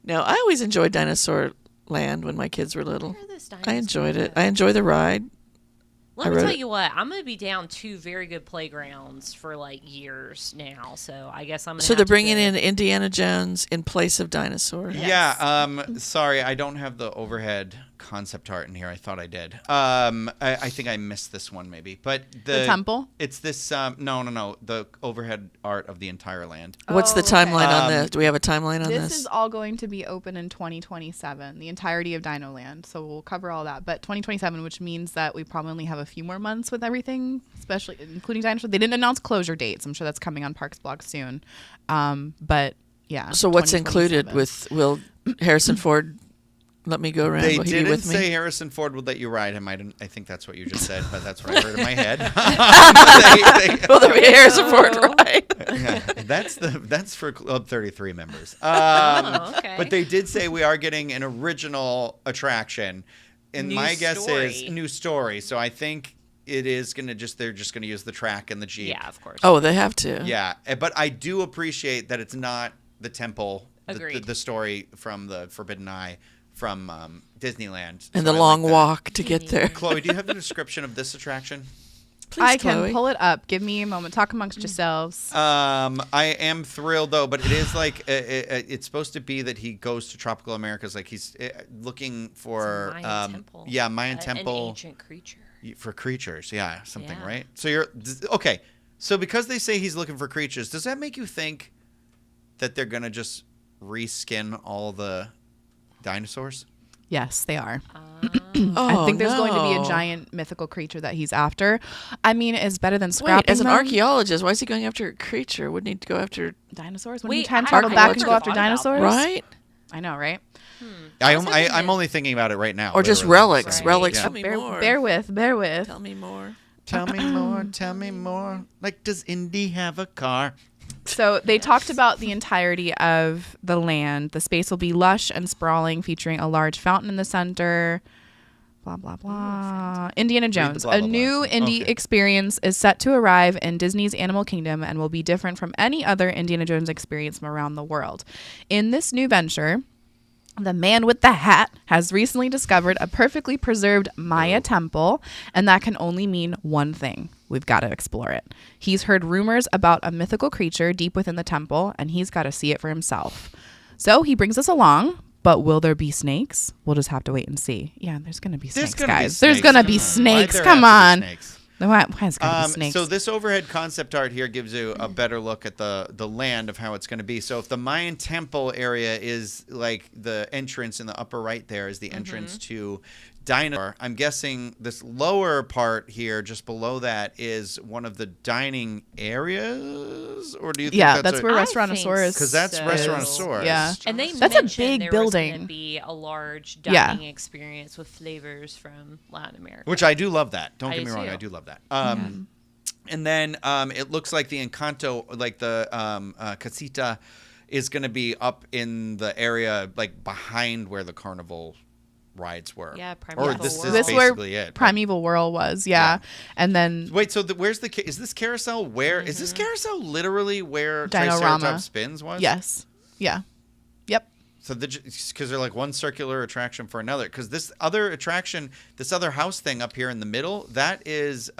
Speaker 3: no. I always enjoyed Dinosaur Land when my kids were little.
Speaker 2: Where are those
Speaker 3: I enjoyed it.
Speaker 2: dinosaurs
Speaker 3: I enjoy the ride.
Speaker 2: Let
Speaker 3: I
Speaker 2: me
Speaker 3: wrote
Speaker 2: tell
Speaker 3: it.
Speaker 2: you what, I'm gonna be down 2 very good playgrounds for like years now. So I guess I'm gonna.
Speaker 3: So
Speaker 2: have
Speaker 3: they're
Speaker 2: to
Speaker 3: bringing
Speaker 2: do
Speaker 3: in
Speaker 2: it.
Speaker 3: Indiana Jones in place of Dinosaur.
Speaker 1: Yeah. Sorry, I don't have the overhead concept art in here. I thought I did. I think I missed this one maybe, but
Speaker 4: The temple?
Speaker 1: It's this. No. The overhead art of the entire land.
Speaker 3: What's the
Speaker 4: Oh, okay.
Speaker 3: timeline on this? Do we have a timeline on
Speaker 4: This
Speaker 3: this?
Speaker 4: is all going to be open in 2027, the entirety of Dino Land. So we'll cover all that. But 2027, which means that we probably only have a few more months with everything, especially including dinosaurs. They didn't announce closure dates. I'm sure that's coming on Parks Blog soon. But yeah.
Speaker 3: So what's included
Speaker 4: 2027.
Speaker 3: with Will Harrison Ford? Let me go around.
Speaker 1: They
Speaker 3: Will he be
Speaker 1: didn't
Speaker 3: with me?
Speaker 1: say Harrison Ford would let you ride him. I think that's what you just said, but that's what I heard in my head.
Speaker 3: Will there be a Harrison Ford ride?
Speaker 1: Yeah, that's for Club 33 members.
Speaker 2: okay.
Speaker 1: But they did say we are getting an original attraction, and
Speaker 2: New
Speaker 1: my guess is
Speaker 2: story.
Speaker 1: new story. So I think it is gonna they're just gonna use the track and the Jeep.
Speaker 2: Yeah, of course.
Speaker 3: Oh, they have to.
Speaker 1: Yeah, but I do appreciate that it's not the temple,
Speaker 2: Agreed.
Speaker 1: the story from the Forbidden Eye from Disneyland.
Speaker 3: And
Speaker 1: So
Speaker 3: the
Speaker 1: I
Speaker 3: long
Speaker 1: like that.
Speaker 3: walk to get there.
Speaker 1: Chloe, do you have the description of this attraction?
Speaker 3: Please,
Speaker 4: I can
Speaker 3: Chloe.
Speaker 4: pull it up. Give me a moment. Talk amongst yourselves.
Speaker 1: I am thrilled though, but it is like it's supposed to be that he goes to tropical Americas, like he's looking for
Speaker 2: Mayan temple.
Speaker 1: yeah, Mayan
Speaker 2: An
Speaker 1: temple
Speaker 2: ancient creature.
Speaker 1: for creatures, yeah, something,
Speaker 2: Yeah.
Speaker 1: right? So you're okay. So because they say he's looking for creatures, does that make you think that they're gonna just reskin all the dinosaurs?
Speaker 4: Yes, they are.
Speaker 3: Oh,
Speaker 4: I think there's going to be
Speaker 3: no.
Speaker 4: a giant mythical creature that he's after. I mean, it's better than
Speaker 3: Wait,
Speaker 4: scrapping
Speaker 3: as an
Speaker 4: them.
Speaker 3: archaeologist, why is he going after a creature? Wouldn't he go after
Speaker 4: Dinosaurs? Wouldn't
Speaker 2: Wait,
Speaker 4: you time
Speaker 2: I
Speaker 4: travel back and
Speaker 3: never
Speaker 4: go after
Speaker 2: thought about
Speaker 4: dinosaurs?
Speaker 3: right?
Speaker 4: I know, right?
Speaker 1: I'm only thinking about it right now.
Speaker 3: Or just
Speaker 1: literally.
Speaker 3: relics?
Speaker 2: Right.
Speaker 3: Relics.
Speaker 1: Yeah.
Speaker 3: Tell me more.
Speaker 4: Bear with.
Speaker 3: Tell me more.
Speaker 1: Tell me more. Tell me more. Like, does Indy have a car?
Speaker 4: So they talked about the entirety of the land. The space will be lush and sprawling, featuring a large fountain in the center. Blah, blah, blah. Indiana Jones.
Speaker 1: blah,
Speaker 4: A
Speaker 1: blah,
Speaker 4: new
Speaker 1: blah.
Speaker 4: indie
Speaker 1: Okay.
Speaker 4: experience is set to arrive in Disney's Animal Kingdom and will be different from any other Indiana Jones experience from around the world. In this new venture, the man with the hat has recently discovered a perfectly preserved Maya temple, and that can only mean one thing. We've got to explore it. He's heard rumors about a mythical creature deep within the temple, and he's got to see it for himself. So he brings us along, but will there be snakes? We'll just have to wait and see. Yeah, there's going to be snakes, guys. There's going to be snakes. Come on. Why is going to be snakes?
Speaker 1: So this overhead concept art here gives you a better look at the land of how it's going to be. So if the Mayan temple area is like the entrance in the upper right there is the entrance to Dinosaur, I'm guessing this lower part here just below that is one of the dining areas, or do you think
Speaker 4: that's where Restaurantosaurus.
Speaker 1: Because that's Restaurantosaurus.
Speaker 4: Yeah.
Speaker 2: And they
Speaker 4: That's a
Speaker 2: mentioned
Speaker 4: big
Speaker 2: there
Speaker 4: building.
Speaker 2: was going to be a large dining experience with flavors from Latin America.
Speaker 1: Which I do love that. Don't
Speaker 2: I
Speaker 1: get me
Speaker 2: do
Speaker 1: wrong,
Speaker 2: too.
Speaker 1: I do love that. And then it looks like the Encanto, like the casita, is going to be up in the area like behind where the carnival rides were.
Speaker 2: Yeah,
Speaker 1: Or
Speaker 2: Primeval
Speaker 1: this is
Speaker 2: World.
Speaker 4: This is where
Speaker 1: basically it.
Speaker 4: Primeval Whirl was, yeah. And then
Speaker 1: Wait, so where's the is this carousel? Where is this carousel? Literally where
Speaker 4: Dinorama.
Speaker 1: Triceratops spins was?
Speaker 4: yes, yeah, yep.
Speaker 1: So because they're like one circular attraction for another. Because this other attraction, this other house thing up here in the middle, that is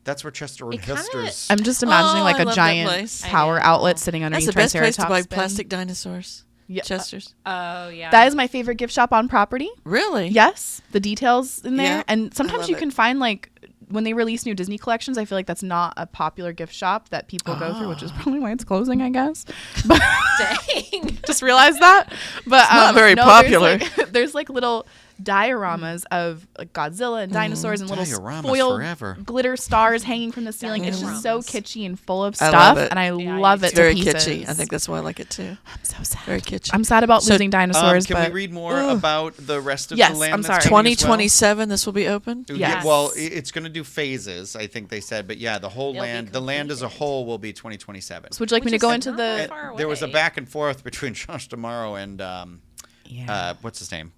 Speaker 1: that's where Chester and
Speaker 2: It kinda-
Speaker 1: Hester's.
Speaker 4: I'm just imagining
Speaker 3: Oh,
Speaker 4: like
Speaker 3: I
Speaker 4: a
Speaker 3: love that
Speaker 4: giant
Speaker 3: place.
Speaker 4: power
Speaker 2: I know.
Speaker 4: outlet sitting
Speaker 3: That's
Speaker 4: underneath
Speaker 3: the best place to buy
Speaker 4: Triceratops bin.
Speaker 3: plastic dinosaurs.
Speaker 4: Yeah.
Speaker 3: Chester's.
Speaker 2: Oh, yeah.
Speaker 4: That is my favorite gift shop on property.
Speaker 3: Really?
Speaker 4: Yes, the details in there,
Speaker 3: Yeah,
Speaker 4: and
Speaker 3: I
Speaker 4: sometimes
Speaker 3: love
Speaker 4: you
Speaker 3: it.
Speaker 4: can find like when they release new Disney collections. I feel like that's not a popular gift shop that people go through, which is probably why it's closing, I guess. But
Speaker 2: Dang.
Speaker 4: just realized that. But
Speaker 3: It's not very popular.
Speaker 4: There's like little dioramas of like Godzilla and dinosaurs and little
Speaker 1: Dioramas
Speaker 4: foil
Speaker 1: forever.
Speaker 4: glitter stars hanging from the ceiling. It's just so
Speaker 2: Dioramas.
Speaker 4: kitschy and full of
Speaker 3: I
Speaker 4: stuff,
Speaker 3: love it.
Speaker 4: and I
Speaker 2: Yeah,
Speaker 4: love
Speaker 3: It's
Speaker 4: it.
Speaker 3: very
Speaker 4: to pieces.
Speaker 3: kitschy. I think that's why I like it too.
Speaker 4: I'm so sad.
Speaker 3: Very kitschy.
Speaker 4: I'm sad about
Speaker 3: So,
Speaker 4: losing dinosaurs.
Speaker 1: Can
Speaker 4: but
Speaker 1: we read more about the rest of
Speaker 4: Yes,
Speaker 1: the land?
Speaker 4: I'm
Speaker 1: that's
Speaker 4: sorry.
Speaker 1: coming as well?
Speaker 3: 2027, this will be open.
Speaker 4: Yes.
Speaker 1: Well, it's going to do phases, I think they said, but yeah, the whole
Speaker 2: It'll be
Speaker 1: land, the land as a
Speaker 2: completed.
Speaker 1: whole, will be 2027.
Speaker 4: So would you like me to
Speaker 2: Which
Speaker 4: go
Speaker 2: is
Speaker 4: into
Speaker 2: not
Speaker 4: the?
Speaker 2: that far
Speaker 1: There was a
Speaker 2: away.
Speaker 1: back and forth between Josh D'Amaro and what's his name?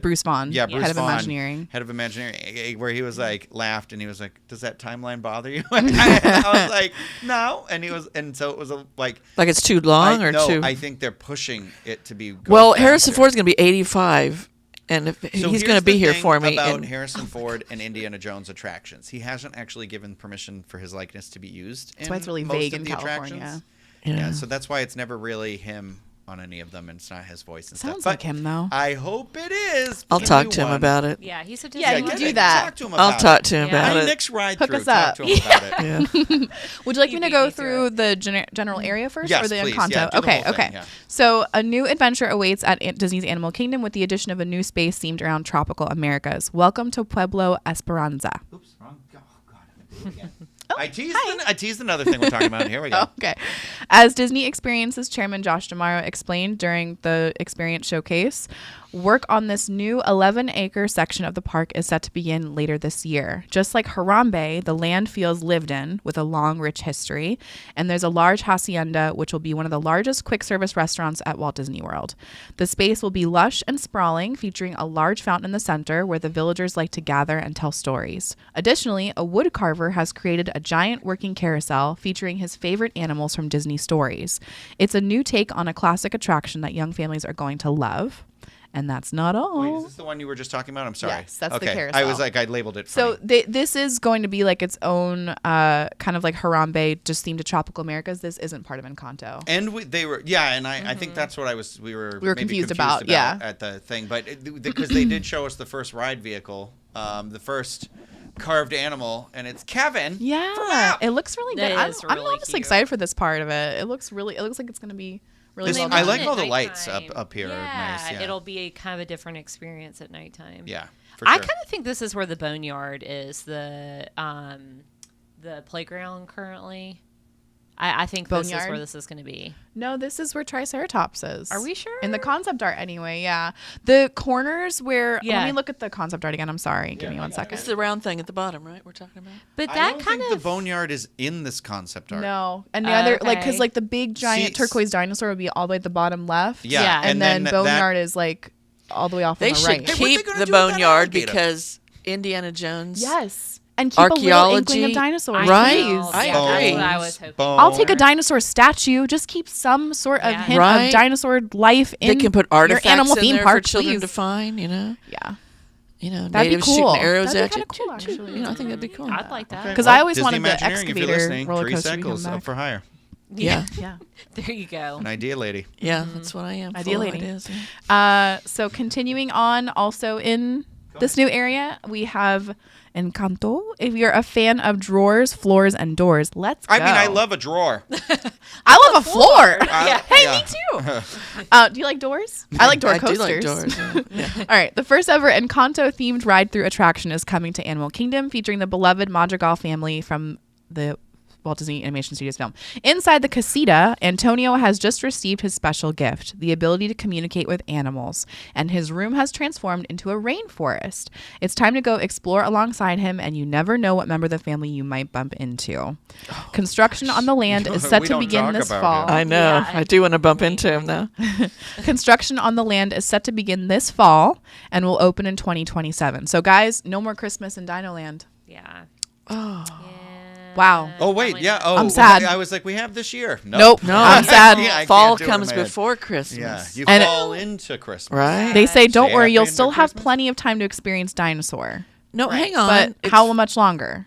Speaker 4: Bruce Vaughn,
Speaker 1: Yeah, Bruce
Speaker 4: head of
Speaker 1: Vaughn,
Speaker 4: Imagineering.
Speaker 1: head of Imagineering, where he was like laughed and he was like, "Does that timeline bother you?" And I was like, "No," and so it was like
Speaker 3: Like it's too long or
Speaker 1: no,
Speaker 3: too.
Speaker 1: I think they're pushing it to be.
Speaker 3: Well,
Speaker 1: faster.
Speaker 3: Harrison Ford's going to be 85, and if
Speaker 1: So
Speaker 3: he's
Speaker 1: here's
Speaker 3: going to be
Speaker 1: the
Speaker 3: here
Speaker 1: thing
Speaker 3: for me.
Speaker 1: about
Speaker 3: And
Speaker 1: Harrison Ford and Indiana Jones attractions. He hasn't actually given permission for his likeness to be used.
Speaker 4: That's why it's really
Speaker 1: most
Speaker 4: vague
Speaker 1: of
Speaker 4: in
Speaker 1: the
Speaker 4: California.
Speaker 1: attractions.
Speaker 3: yeah.
Speaker 1: Yeah, so that's why it's never really him on any of them, and it's not his voice and
Speaker 4: Sounds
Speaker 1: stuff.
Speaker 4: like him though.
Speaker 1: I hope it is.
Speaker 3: I'll
Speaker 1: Give
Speaker 3: talk
Speaker 1: me
Speaker 3: to him
Speaker 1: one.
Speaker 3: about it.
Speaker 2: Yeah, he's a
Speaker 4: Yeah,
Speaker 2: Disney
Speaker 4: you
Speaker 1: get
Speaker 4: do
Speaker 1: it.
Speaker 4: that.
Speaker 1: Talk to him
Speaker 3: I'll
Speaker 1: about
Speaker 3: talk
Speaker 1: it.
Speaker 3: to him
Speaker 2: Yeah.
Speaker 3: about
Speaker 1: My
Speaker 3: it.
Speaker 1: next ride
Speaker 4: Hook
Speaker 1: through.
Speaker 4: us up.
Speaker 1: Talk to him about it.
Speaker 3: Yeah.
Speaker 4: Would you like
Speaker 2: You
Speaker 4: me to
Speaker 2: beat
Speaker 4: go
Speaker 2: me to
Speaker 4: through
Speaker 2: it.
Speaker 4: the general area first,
Speaker 1: Yes,
Speaker 4: or the
Speaker 1: please.
Speaker 4: Encanto?
Speaker 1: Yeah, do the
Speaker 4: okay,
Speaker 1: whole thing,
Speaker 4: okay.
Speaker 1: yeah.
Speaker 4: So a new adventure awaits at Disney's Animal Kingdom with the addition of a new space themed around tropical Americas. Welcome to Pueblo Esperanza.
Speaker 1: Oops, wrong. Oh, God. I'm gonna do it again. I teased another thing we're talking about. Here we go.
Speaker 4: Okay. As Disney Experiences Chairman Josh D'Amaro explained during the Experience Showcase, work on this new 11-acre section of the park is set to begin later this year. Just like Harambe, the land feels lived in with a long, rich history, and there's a large hacienda, which will be one of the largest quick-service restaurants at Walt Disney World. The space will be lush and sprawling, featuring a large fountain in the center where the villagers like to gather and tell stories. Additionally, a wood carver has created a giant working carousel featuring his favorite animals from Disney stories. It's a new take on a classic attraction that young families are going to love. And that's not all.
Speaker 1: Wait, is this the one you were just talking about? I'm sorry.
Speaker 4: Yes, that's the
Speaker 1: okay.
Speaker 4: carousel.
Speaker 1: I was like, I labeled it.
Speaker 4: So
Speaker 1: funny.
Speaker 4: this is going to be like its own kind of like Harambe, just themed to tropical Americas. This isn't part of Encanto.
Speaker 1: And they were, yeah, and I think that's what we were maybe
Speaker 4: confused about, yeah.
Speaker 1: at the thing, but because they did show us the first ride vehicle, the first carved animal, and it's Kevin.
Speaker 4: Yeah, it looks really good.
Speaker 2: That is
Speaker 4: I'm
Speaker 2: really
Speaker 4: just
Speaker 2: cute.
Speaker 4: excited for this part of it. It looks like it's going to be really well
Speaker 1: I
Speaker 4: done.
Speaker 1: like
Speaker 2: At
Speaker 1: all the lights
Speaker 2: nighttime.
Speaker 1: up here.
Speaker 2: Yeah,
Speaker 1: Nice. Yeah.
Speaker 2: it'll be a kind of a different experience at nighttime.
Speaker 1: Yeah. For
Speaker 2: I
Speaker 1: sure.
Speaker 2: kind of think this is where the boneyard is, the playground currently. I think this is
Speaker 4: Boneyard?
Speaker 2: where this is going to be.
Speaker 4: No, this is where Triceratops is.
Speaker 2: Are we sure?
Speaker 4: In the concept art, anyway. Yeah, the corners where.
Speaker 2: Yeah.
Speaker 4: Let me look at the concept art again. I'm sorry. Give me one second.
Speaker 3: It's the round thing at the bottom, right? We're talking about.
Speaker 2: But
Speaker 1: I
Speaker 2: that
Speaker 1: don't
Speaker 2: kind
Speaker 1: think
Speaker 2: of
Speaker 1: the boneyard is in this concept art.
Speaker 4: No, and the other like because
Speaker 2: Okay.
Speaker 4: like the big giant
Speaker 1: See,
Speaker 4: turquoise dinosaur would be all the way at the bottom left.
Speaker 1: Yeah,
Speaker 2: Yeah.
Speaker 4: and then
Speaker 1: that-
Speaker 4: boneyard is like all the way off
Speaker 3: They
Speaker 4: on the
Speaker 3: should
Speaker 4: right.
Speaker 1: Hey, what
Speaker 3: keep
Speaker 1: they gonna
Speaker 3: the
Speaker 1: do with that
Speaker 3: boneyard
Speaker 1: alligator?
Speaker 3: because Indiana Jones.
Speaker 4: Yes. And keep a little inkling
Speaker 3: Archaeology.
Speaker 4: of dinosaurs.
Speaker 3: Right.
Speaker 4: Please.
Speaker 3: I
Speaker 2: Yeah,
Speaker 3: agree.
Speaker 2: that's what I was hoping.
Speaker 4: I'll take a dinosaur statue. Just keep some sort of
Speaker 2: Yeah.
Speaker 4: hint
Speaker 3: Right.
Speaker 4: of dinosaur life in
Speaker 3: They can put artifacts
Speaker 4: your animal
Speaker 3: in
Speaker 4: theme
Speaker 3: there
Speaker 4: park,
Speaker 3: for children
Speaker 4: please.
Speaker 3: to find.
Speaker 4: Yeah.
Speaker 3: Natives
Speaker 4: That'd be cool.
Speaker 3: shooting arrows
Speaker 4: That'd
Speaker 3: at
Speaker 4: be
Speaker 3: you.
Speaker 4: kinda cool, actually.
Speaker 3: I think that'd be cool.
Speaker 2: I'd like that.
Speaker 4: Because I always
Speaker 1: Disney
Speaker 4: wanted the
Speaker 1: Imagineering, if you're
Speaker 4: excavator
Speaker 1: listening,
Speaker 4: roller
Speaker 1: Teresa
Speaker 4: coaster to come
Speaker 1: Eccles
Speaker 4: back.
Speaker 1: up for hire.
Speaker 3: Yeah.
Speaker 4: Yeah.
Speaker 2: There you go.
Speaker 1: An idea lady.
Speaker 3: Yeah, that's what I am.
Speaker 4: Idea
Speaker 3: full of
Speaker 4: lady.
Speaker 3: ideas, yeah.
Speaker 4: So continuing on, also in this new area, we have Encanto. If you're a fan of drawers, floors, and doors, let's go.
Speaker 1: I mean, I love a drawer.
Speaker 4: I love a floor.
Speaker 1: Yeah.
Speaker 4: Hey,
Speaker 1: Yeah.
Speaker 4: me too. Do you like doors? I like door
Speaker 3: I
Speaker 4: coasters.
Speaker 3: do like doors. Yeah.
Speaker 4: All right. The first ever Encanto themed ride-through attraction is coming to Animal Kingdom, featuring the beloved Madrigal family from the Walt Disney Animation Studios film. Inside the casita, Antonio has just received his special gift, the ability to communicate with animals, and his room has transformed into a rainforest. It's time to go explore alongside him, and you never know what member of the family you might bump into. Construction on the land is set
Speaker 1: We
Speaker 4: to
Speaker 1: don't
Speaker 4: begin
Speaker 1: talk
Speaker 4: this
Speaker 1: about
Speaker 4: fall.
Speaker 1: him.
Speaker 3: I know.
Speaker 2: Yeah.
Speaker 3: I do want to bump into him, though.
Speaker 4: Construction on the land is set to begin this fall and will open in 2027. So, guys, no more Christmas in Dino Land.
Speaker 2: Yeah.
Speaker 3: Oh.
Speaker 2: Yeah.
Speaker 4: Wow.
Speaker 1: Oh, wait. Yeah. Oh,
Speaker 4: I'm sad.
Speaker 1: I was like, we have this year.
Speaker 4: Nope.
Speaker 3: No,
Speaker 4: I'm sad.
Speaker 1: Yeah, I
Speaker 3: Fall
Speaker 1: can't do it in
Speaker 3: comes
Speaker 1: my head.
Speaker 3: before Christmas.
Speaker 1: Yeah. You
Speaker 4: And-
Speaker 1: fall into Christmas.
Speaker 3: Right?
Speaker 4: They say, don't
Speaker 1: Stay
Speaker 4: worry,
Speaker 1: happy
Speaker 4: you'll
Speaker 1: until
Speaker 4: still have
Speaker 1: Christmas?
Speaker 4: plenty of time to experience Dinosaur.
Speaker 3: No, hang on.
Speaker 4: But
Speaker 3: It's
Speaker 4: how much longer?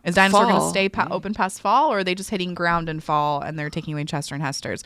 Speaker 4: Is Dinosaur going to
Speaker 3: fall.
Speaker 4: stay open past fall, or are they just hitting ground in fall and they're taking away Chester and Hester's?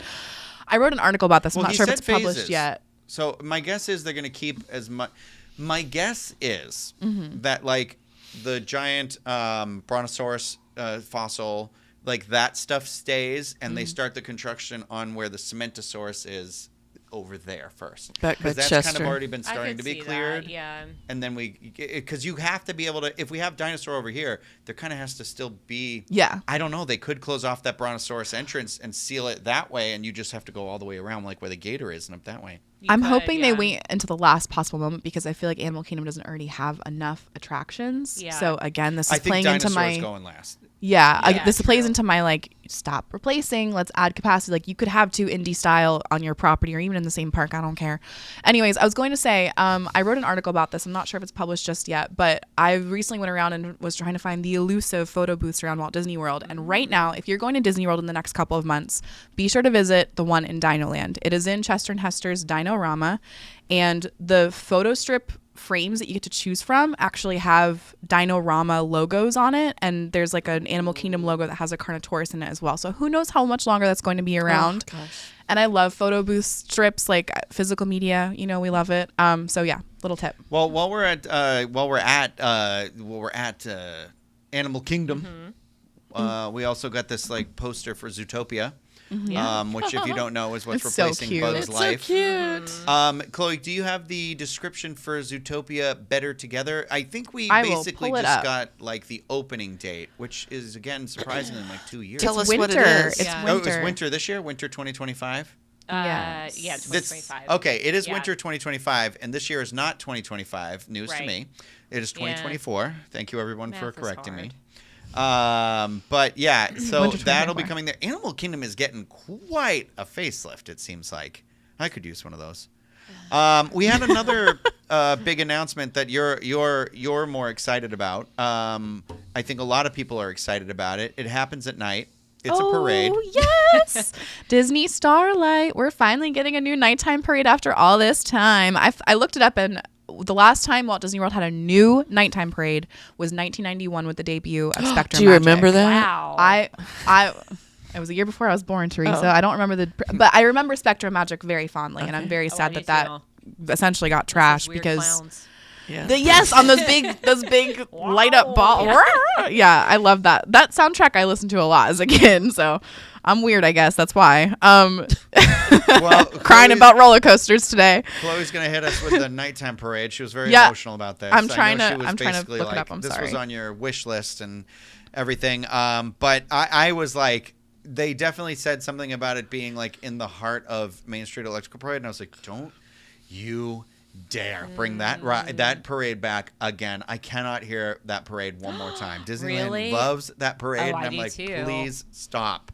Speaker 4: I wrote an article about this. I'm
Speaker 1: Well,
Speaker 4: not
Speaker 1: he
Speaker 4: sure if
Speaker 1: said
Speaker 4: it's published
Speaker 1: phases.
Speaker 4: yet.
Speaker 1: So my guess is they're going to keep as much. My guess is that like the giant brontosaurus fossil, like that stuff stays, and they start the construction on where the cementosaurus is over there first.
Speaker 3: Back by
Speaker 1: Because that's kind
Speaker 3: Chester.
Speaker 1: of already been
Speaker 2: I
Speaker 1: starting
Speaker 2: could
Speaker 1: to be
Speaker 2: see that,
Speaker 1: cleared.
Speaker 2: yeah.
Speaker 1: And then because you have to be able to, if we have dinosaur over here, there kind of has to still be.
Speaker 4: Yeah.
Speaker 1: I don't know. They could close off that brontosaurus entrance and seal it that way, and you just have to go all the way around, like where the gator is, and up that way.
Speaker 2: You
Speaker 4: I'm
Speaker 2: could,
Speaker 4: hoping they
Speaker 2: yeah.
Speaker 4: wait until the last possible moment because I feel like Animal Kingdom doesn't already have enough attractions.
Speaker 2: Yeah.
Speaker 4: So again, this
Speaker 1: I
Speaker 4: is
Speaker 1: think
Speaker 4: playing into
Speaker 1: dinosaurs
Speaker 4: my
Speaker 1: going last.
Speaker 2: Yeah,
Speaker 4: this plays
Speaker 2: true.
Speaker 4: into my like stop replacing, let's add capacity. Like you could have 2 indie style on your property or even in the same park. I don't care. Anyways, I was going to say I wrote an article about this. I'm not sure if it's published just yet, but I recently went around and was trying to find the elusive photo booths around Walt Disney World. And right now, if you're going to Disney World in the next couple of months, be sure to visit the one in Dino Land. It is in Chester and Hester's Dino-Rama, and the photo strip frames that you get to choose from actually have Dino-Rama logos on it, and there's like an Animal Kingdom logo that has a Carnotaurus in it as well. So who knows how much longer that's going to be around.
Speaker 3: Oh, gosh.
Speaker 4: And I love photo booth strips, like physical media, we love it. So yeah, little tip.
Speaker 1: Well, while we're at Animal Kingdom, we also got this like poster for Zootopia, which if you don't know is what's
Speaker 4: It's so
Speaker 1: replacing
Speaker 4: cute.
Speaker 1: Bug's
Speaker 3: It's
Speaker 1: life.
Speaker 3: so cute.
Speaker 1: Chloe, do you have the description for Zootopia Better Together? I think we
Speaker 4: I will
Speaker 1: basically
Speaker 4: pull it
Speaker 1: just
Speaker 4: up.
Speaker 1: got like the opening date, which is again surprisingly in like 2 years.
Speaker 3: Tell
Speaker 4: It's
Speaker 3: us what it
Speaker 4: winter.
Speaker 3: is.
Speaker 4: It's
Speaker 2: Yeah.
Speaker 1: Oh, it was
Speaker 4: winter.
Speaker 1: winter this year, winter 2025.
Speaker 4: Yes.
Speaker 2: Yeah,
Speaker 1: That's
Speaker 2: 2025.
Speaker 1: okay. It is
Speaker 2: Yeah.
Speaker 1: winter 2025, and this year is not 2025. News to
Speaker 2: Right.
Speaker 1: me. It is 2024. Thank you, everyone, for
Speaker 2: Math is
Speaker 1: correcting me.
Speaker 2: hard.
Speaker 1: But yeah, so
Speaker 4: Winter
Speaker 1: that'll be
Speaker 4: 2024.
Speaker 1: coming there. Animal Kingdom is getting quite a facelift. It seems like I could use one of those. We had another big announcement that you're more excited about. I think a lot of people are excited about it. It happens at night. It's a parade.
Speaker 4: Oh, yes. Disney Starlight. We're finally getting a new nighttime parade after all this time. I looked it up, and the last time Walt Disney World had a new nighttime parade was 1991 with the debut of Spectrum
Speaker 3: Do you
Speaker 4: Magic.
Speaker 3: remember that?
Speaker 2: Wow.
Speaker 4: It was a year before I was born, Teresa.
Speaker 3: Oh.
Speaker 4: I don't remember but I remember Spectrum Magic very fondly, and I'm
Speaker 3: Okay.
Speaker 4: very
Speaker 2: Oh,
Speaker 4: sad
Speaker 2: me
Speaker 4: that
Speaker 2: too.
Speaker 4: essentially got
Speaker 2: Those
Speaker 4: trashed
Speaker 2: weird
Speaker 4: because
Speaker 2: clowns.
Speaker 3: Yeah.
Speaker 4: yes, on those big light up ball. Yeah, I love that. That soundtrack I listened to a lot as a kid, so I'm weird, I guess. That's why.
Speaker 1: Well,
Speaker 4: Crying about roller coasters today.
Speaker 1: Chloe's gonna hit us with the nighttime parade. She was very
Speaker 4: Yeah.
Speaker 1: emotional about this.
Speaker 4: I'm
Speaker 1: I know
Speaker 4: trying to-
Speaker 1: she was
Speaker 4: I'm trying to
Speaker 1: basically
Speaker 4: look it
Speaker 1: like,
Speaker 4: up. I'm
Speaker 1: this was
Speaker 4: sorry.
Speaker 1: on your wish list and everything. But I was like, they definitely said something about it being like in the heart of Main Street Electrical Parade, and I was like, don't you dare bring that parade back again. I cannot hear that parade one more time. Disneyland
Speaker 2: Really?
Speaker 1: loves that parade,
Speaker 2: Oh,
Speaker 1: and
Speaker 2: I
Speaker 1: I'm
Speaker 2: do
Speaker 1: like,
Speaker 2: too.
Speaker 1: please stop.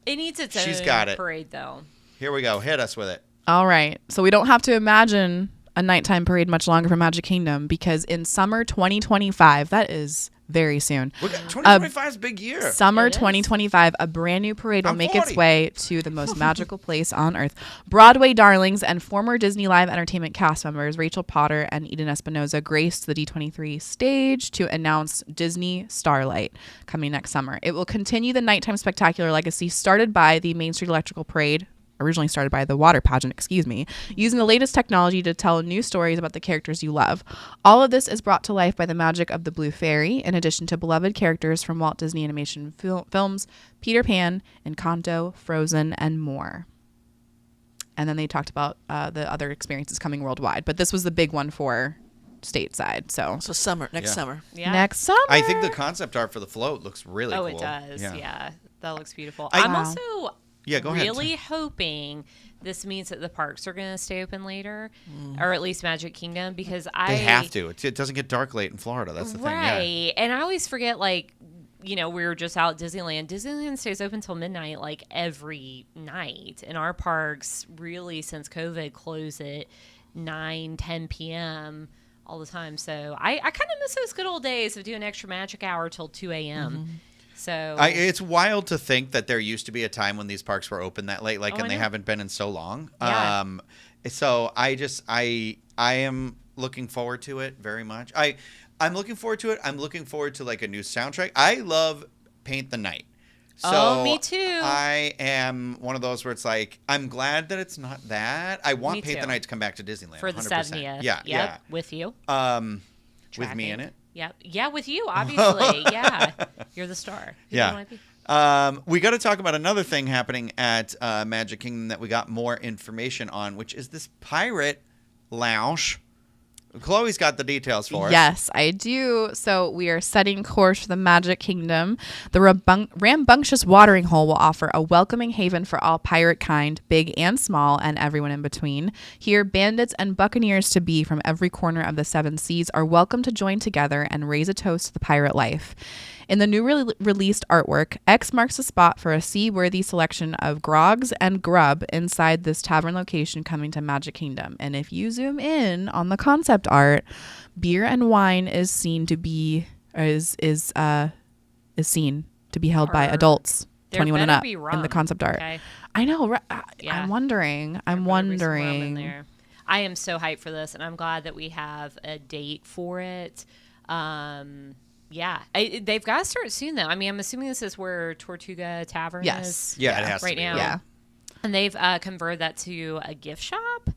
Speaker 2: It needs its
Speaker 1: She's
Speaker 2: own
Speaker 1: got it.
Speaker 2: parade, though.
Speaker 1: Here we go. Hit us with it.
Speaker 4: All right. So we don't have to imagine a nighttime parade much longer for Magic Kingdom because in summer 2025, that is very soon.
Speaker 1: 2025 is a big year.
Speaker 4: Summer
Speaker 2: It is.
Speaker 4: 2025, a brand new parade will
Speaker 1: I'm
Speaker 4: make
Speaker 1: 40.
Speaker 4: its way to the most magical place on earth. Broadway darlings and former Disney Live Entertainment cast members Rachel Potter and Eden Espinosa graced the D23 stage to announce Disney Starlight coming next summer. It will continue the nighttime spectacular legacy started by the Main Street Electrical Parade, originally started by the water pageant, using the latest technology to tell new stories about the characters you love. All of this is brought to life by the magic of the Blue Fairy, in addition to beloved characters from Walt Disney Animation films, Peter Pan, Encanto, Frozen, and more. And then they talked about the other experiences coming worldwide, but this was the big one for stateside. So
Speaker 3: So next
Speaker 1: Yeah.
Speaker 3: summer.
Speaker 2: Yeah.
Speaker 4: next summer,
Speaker 1: I think the concept art for the float looks really cool.
Speaker 2: Oh, it does. Yeah. That looks beautiful.
Speaker 1: I-
Speaker 2: I'm
Speaker 4: Wow.
Speaker 2: also
Speaker 1: Yeah, go ahead.
Speaker 2: really hoping this means that the parks are going to stay open later, or at least Magic Kingdom, because
Speaker 1: They have to. It doesn't get dark late in Florida. That's the thing. Yeah.
Speaker 2: Right. And I always forget, like, we were just out at Disneyland. Disneyland stays open till midnight, like, every night. And our parks really, since COVID, close at 9, 10 p.m. all the time. So I kind of miss those good old days of doing extra magic hour till 2 a.m. So
Speaker 1: It's wild to think that there used to be a time when these parks were open that late,
Speaker 2: I
Speaker 1: and they
Speaker 2: know.
Speaker 1: haven't been in so long.
Speaker 2: Yeah.
Speaker 1: So I am looking forward to it very much. I'm looking forward to it. I'm looking forward to like a new soundtrack. I love Paint the Night. So
Speaker 2: Oh, me too.
Speaker 1: I am one of those where it's like, I'm glad that it's not that. I want
Speaker 2: Me
Speaker 1: Paint the
Speaker 2: too.
Speaker 1: Night to come back to Disneyland.
Speaker 2: for the
Speaker 1: 100%.
Speaker 2: 70th.
Speaker 1: Yeah,
Speaker 2: Yep, with you.
Speaker 1: yeah. With me
Speaker 2: Tracking.
Speaker 1: in it.
Speaker 2: Yep. Yeah, with you, obviously. Yeah. You're the star. Who do you
Speaker 1: Yeah.
Speaker 2: wanna be?
Speaker 1: We got to talk about another thing happening at Magic Kingdom that we got more information on, which is this pirate lounge. Chloe's got the details for us.
Speaker 4: Yes, I do. So we are setting course for the Magic Kingdom. The rambunctious watering hole will offer a welcoming haven for all pirate kind, big and small, and everyone in between. Here, bandits and buccaneers to be from every corner of the seven seas are welcome to join together and raise a toast to the pirate life. In the new released artwork, X marks the spot for a sea-worthy selection of grogs and grub inside this tavern location coming to Magic Kingdom. And if you zoom in on the concept art, beer and wine is seen to be seen to be held by
Speaker 2: Or
Speaker 4: adults,
Speaker 2: there
Speaker 4: 21 and
Speaker 2: better
Speaker 4: up,
Speaker 2: be
Speaker 4: in the
Speaker 2: rum,
Speaker 4: concept art.
Speaker 2: okay?
Speaker 4: I know.
Speaker 2: Yeah.
Speaker 4: I'm wondering.
Speaker 2: There better be some rum in
Speaker 4: wondering.
Speaker 2: there. I am so hyped for this, and I'm glad that we have a date for it. Yeah, they've got to start soon, though. I mean, I'm assuming this is where Tortuga Tavern
Speaker 4: Yes.
Speaker 2: is.
Speaker 1: Yeah, it has to
Speaker 2: right
Speaker 1: be.
Speaker 2: now.
Speaker 4: Yeah.
Speaker 2: And they've converted that to a gift shop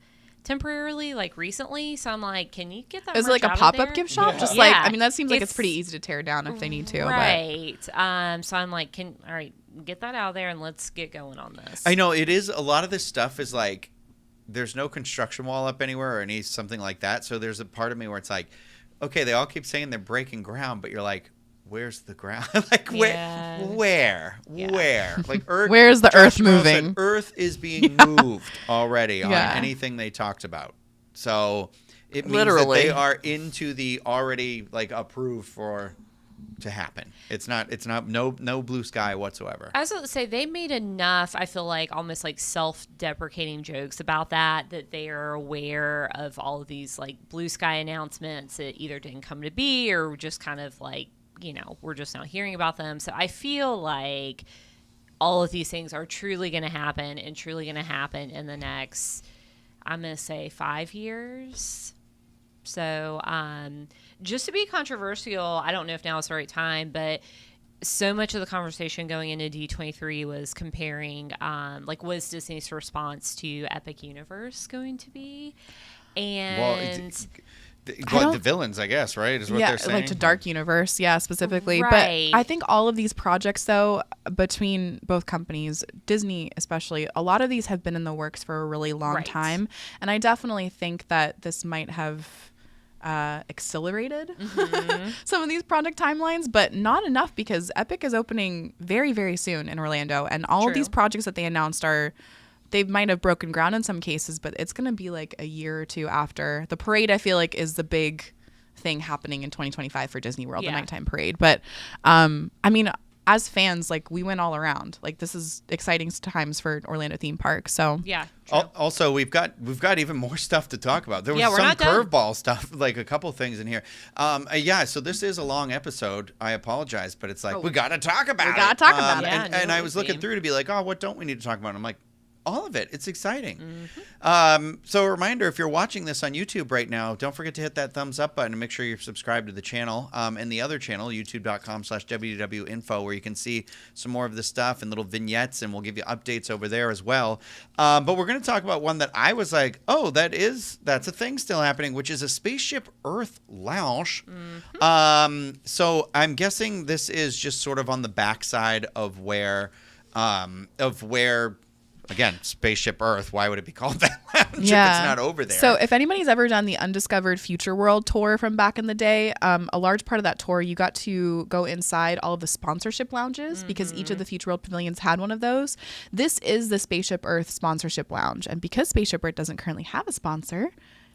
Speaker 2: temporarily, like recently. So I'm like, can you get that?
Speaker 4: Is it like
Speaker 2: merch
Speaker 4: a
Speaker 2: out of
Speaker 4: pop-up
Speaker 2: there?
Speaker 4: gift shop?
Speaker 1: Yeah.
Speaker 4: Just like,
Speaker 2: Yeah.
Speaker 4: I mean, that seems like it's
Speaker 2: It's-
Speaker 4: pretty easy to tear down if they need to.
Speaker 2: Right. So I'm like, all right, get that out of there and let's get going on this.
Speaker 1: I know it is. A lot of this stuff is like, there's no construction wall up anywhere or any something like that. So there's a part of me where it's like, okay, they all keep saying they're breaking ground, but you're like, where's the ground? Like
Speaker 2: Yeah.
Speaker 1: where? Like Earth.
Speaker 4: Where's the
Speaker 1: Josh
Speaker 4: Earth
Speaker 1: Morrow said
Speaker 4: moving?
Speaker 1: Earth is being moved already on
Speaker 4: Yeah.
Speaker 1: anything they talked about. So it means
Speaker 3: Literally.
Speaker 1: that they are into the already like approved for to happen. It's not no blue sky whatsoever.
Speaker 2: I was going to say they made enough, I feel like, almost like self-deprecating jokes about that they are aware of all of these like blue sky announcements that either didn't come to be or just kind of like, we're just now hearing about them. So I feel like all of these things are truly going to happen and truly going to happen in the next, I'm going to say 5 years. So just to be controversial, I don't know if now is the right time, but so much of the conversation going into D23 was comparing, what is Disney's response to Epic Universe going to be? And
Speaker 1: The villains, I guess, right? Is what they're saying.
Speaker 4: like to Dark Universe, specifically.
Speaker 2: Right.
Speaker 4: But I think all of these projects, though, between both companies, Disney especially, a lot of these have been in the works for a really long
Speaker 2: Right.
Speaker 4: time, and I definitely think that this might have accelerated some of these project timelines, but not enough because Epic is opening very, very soon in Orlando, and all of
Speaker 2: True.
Speaker 4: these projects that they announced they might have broken ground in some cases, but it's going to be like a year or two after. The parade, I feel like, is the big thing happening in 2025 for Disney World, the
Speaker 2: Yeah.
Speaker 4: nighttime parade. But, I mean, as fans, like we went all around. Like this is exciting times for Orlando theme park. So
Speaker 2: Yeah. True.
Speaker 1: Also, we've got even more stuff to talk about. There was
Speaker 2: we're
Speaker 1: some
Speaker 2: not done.
Speaker 1: curveball stuff, like a couple things in here. So this is a long episode. I apologize, but it's like we got to talk about it.
Speaker 4: We gotta talk about it.
Speaker 2: Yeah,
Speaker 1: and I
Speaker 2: no
Speaker 1: was looking
Speaker 2: theme.
Speaker 1: through to be like, oh, what don't we need to talk about? And I'm like, all of it. It's exciting.
Speaker 2: Mm-hmm.
Speaker 1: So a reminder, if you're watching this on YouTube right now, don't forget to hit that thumbs up button and make sure you're subscribed to the channel and the other channel, youtube.com/WDWinfo, where you can see some more of the stuff and little vignettes, and we'll give you updates over there as well. But we're going to talk about one that I was like, oh, that's a thing still happening, which is a Spaceship Earth lounge. So I'm guessing this is just sort of on the backside of where again, Spaceship Earth, why would it be called that lounge if it's not over there?
Speaker 4: So if anybody's ever done the Undiscovered Future World tour from back in the day, a large part of that tour, you got to go inside all of the sponsorship lounges because each of the Future World pavilions had one of those. This is the Spaceship Earth sponsorship lounge. And because Spaceship Earth doesn't currently have a sponsor,